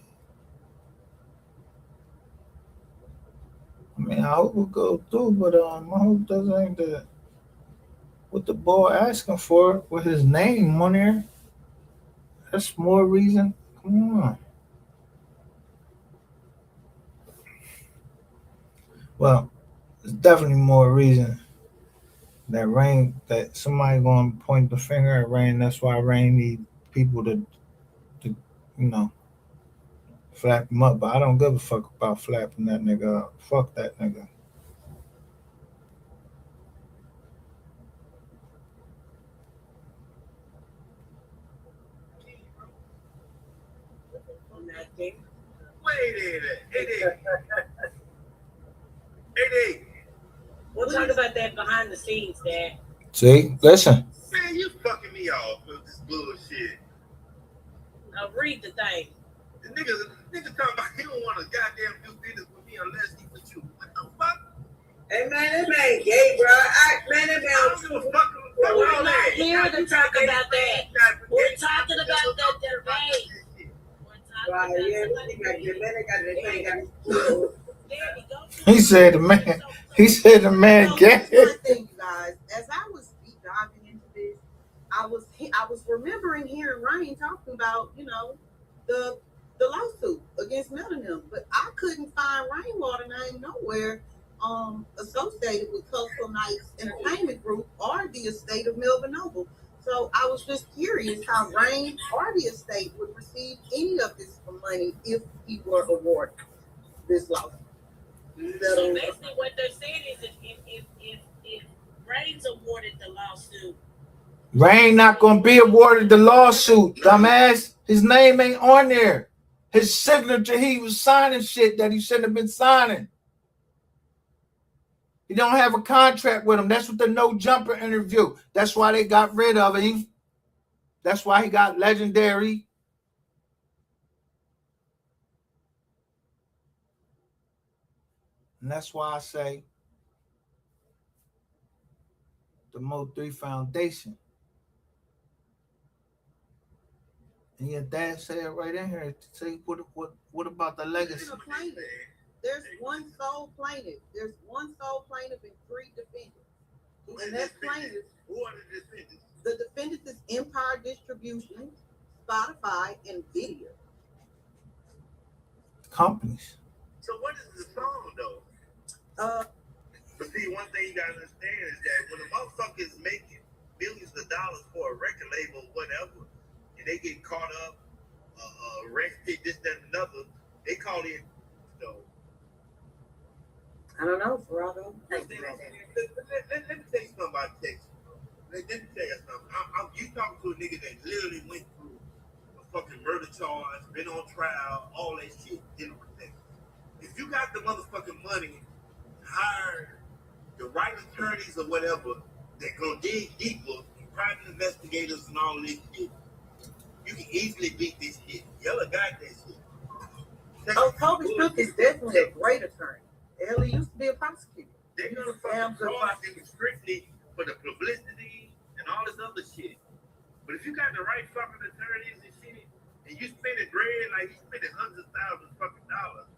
I hope it go through, but I hope that ain't what the boy asking for with his name on there. That's more reason. Come on. Well, it's definitely more reason that Rain, that somebody gonna point the finger at Rain. That's why Rain need people to you know, flap him up. But I don't give a fuck about flapping that nigga up. Fuck that nigga. Wait a minute. Hey, We'll talk about that behind the scenes, Dad. See, listen. man, you fucking me off with this bullshit. Now read the thing. The nigga talking about he don't want to goddamn do business with me unless he with you. What the fuck? Hey man, that man gay, bro. Man, that I don't give a fuck. We're not here to talk about that. We're talking about that debate. Right, yeah, He said the man. He said the man So gay. here's my thing, you guys. As I was deep diving into this, I was remembering hearing Ryan talking about, the lawsuit against Melanie, but I couldn't find Rainwater name nowhere associated with Coastal Nights Entertainment Group or the estate of Melvin Noble. So I was just curious how Rain or the estate would receive any of this money if he were awarded this lawsuit. So basically, what they're saying is if Rain's awarded the lawsuit, Rain not gonna be awarded the lawsuit, dumbass. His name ain't on there. His signature, he was signing shit that he shouldn't have been signing. He don't have a contract with him. That's what the no jumper interview. That's why they got rid of him. That's why he got legendary. And that's why I say the MO3 Foundation. And your dad said it right in here. Say what about the legacy? There's one sole plaintiff. There's one sole plaintiff and 3 defendants. And that plaintiff, Who are the defendants? the defendants is Empire Distribution, Spotify, and Video. Companies. So what is the song though? But see, one thing you gotta understand is that when a motherfucker is making billions of dollars for a record label, whatever, and they get caught up, arrested, this, that, and another, they call it, I don't know, Ferraro. Let me tell you something about Texas, bro. Let me tell you something. You talking to a nigga that literally went through a fucking murder charge, been on trial, all that shit dealing with Texas. If you got the motherfucking money, hire the right attorneys or whatever that gonna dig deeper, private investigators and all this shit, you can easily beat this shit. Yella got that shit. Kobe Cook is definitely a great attorney. Hell, he used to be a prosecutor. They're gonna fucking charge him strictly for the publicity and all this other shit. But if you got the right fucking attorneys and shit, and you spending bread like he's spending hundreds of thousands of fucking dollars.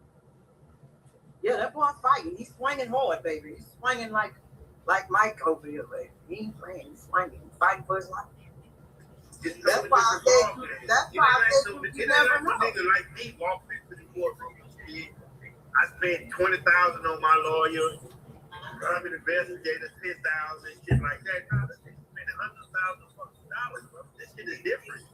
Yeah, that boy fighting. He's swinging hard, baby. He's swinging like Mike over here, baby. He ain't playing. He's swinging. He's fighting for his life. That's why I said you never know. Nigga like me walk into the courtroom and shit. I spent $20,000 on my lawyer, private investigator, $10,000, shit like that. Nah, this nigga spending hundreds of thousands of dollars, bro. This shit is different.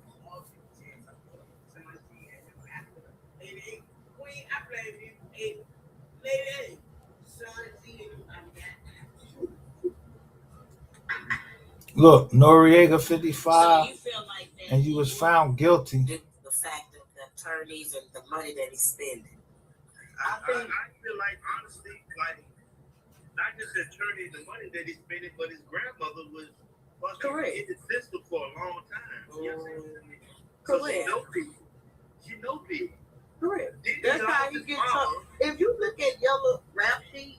Look, Noriega 55, so you feel like that and you was found guilty. the fact that the attorneys and the money that he's spending. I feel like, honestly, like, not just the attorney, the money that he's spending, but his grandmother was fucking in the system for a long time. You know what I'm saying? So she knows people. She knows people. Correct. That's how you get tough. If you look at Yellow rap sheet,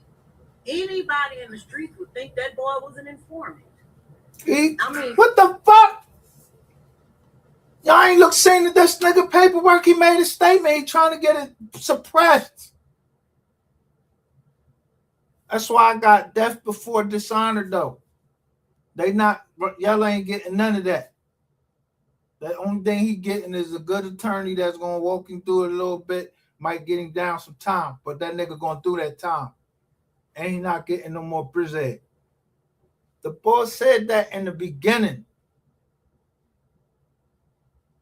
anybody in the streets would think that boy was an informant. What the fuck? Y'all ain't saying that this nigga paperwork, he made a statement, he trying to get it suppressed. That's why I got death before dishonor, though. Y'all ain't getting none of that. The only thing he getting is a good attorney that's gonna walk him through it a little bit, might get him down some time, but that nigga going through that time. And he not getting no more prison. The boss said that in the beginning.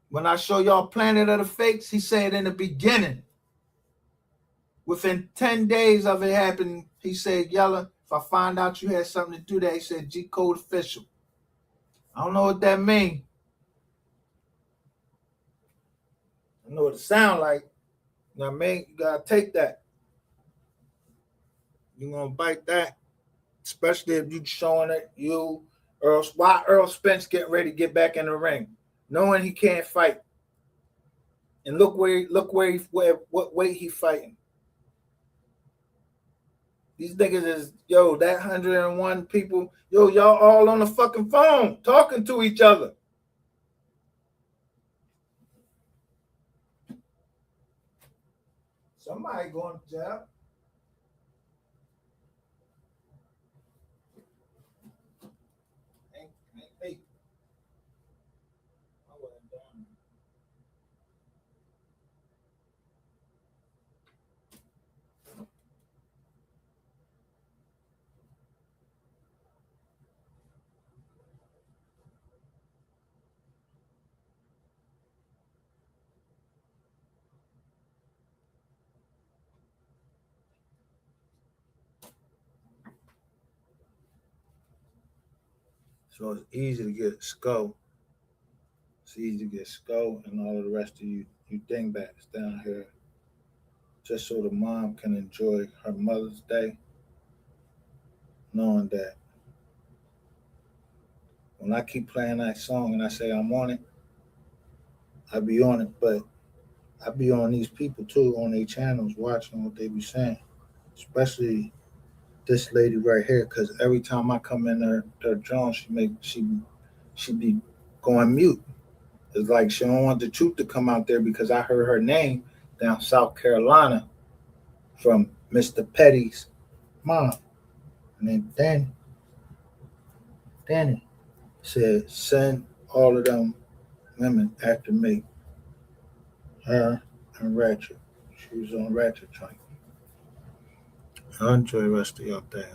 When I show y'all Planet of the Fakes, he said in the beginning. Within 10 days of it happening, he said, Yella, if I find out you had something to do that, he said, G Code official. I don't know what that means. I know what it sound like. You know what I mean? You gotta take that. You're gonna bite that. Especially if you showing it, why Earl Spence getting ready to get back in the ring, knowing he can't fight. And look what weight he fighting. These niggas is, that 101 people, y'all all on the fucking phone talking to each other. Somebody going to jail. Ain't me. I wasn't down. So it's easy to get skull. It's easy to get skull and all of the rest of you dingbats down here. Just so the mom can enjoy her Mother's Day, knowing that when I keep playing that song and I say I'm on it, I be on it, but I be on these people too, on their channels, watching what they be saying, especially this lady right here, because every time I come in her drawing, she be going mute. It's like she don't want the truth to come out there because I heard her name down South Carolina from Mr. Petty's mom. And then Danny said, send all of them women after me. Her and Ratchet. She was on Ratchet train. I enjoy the rest of your day.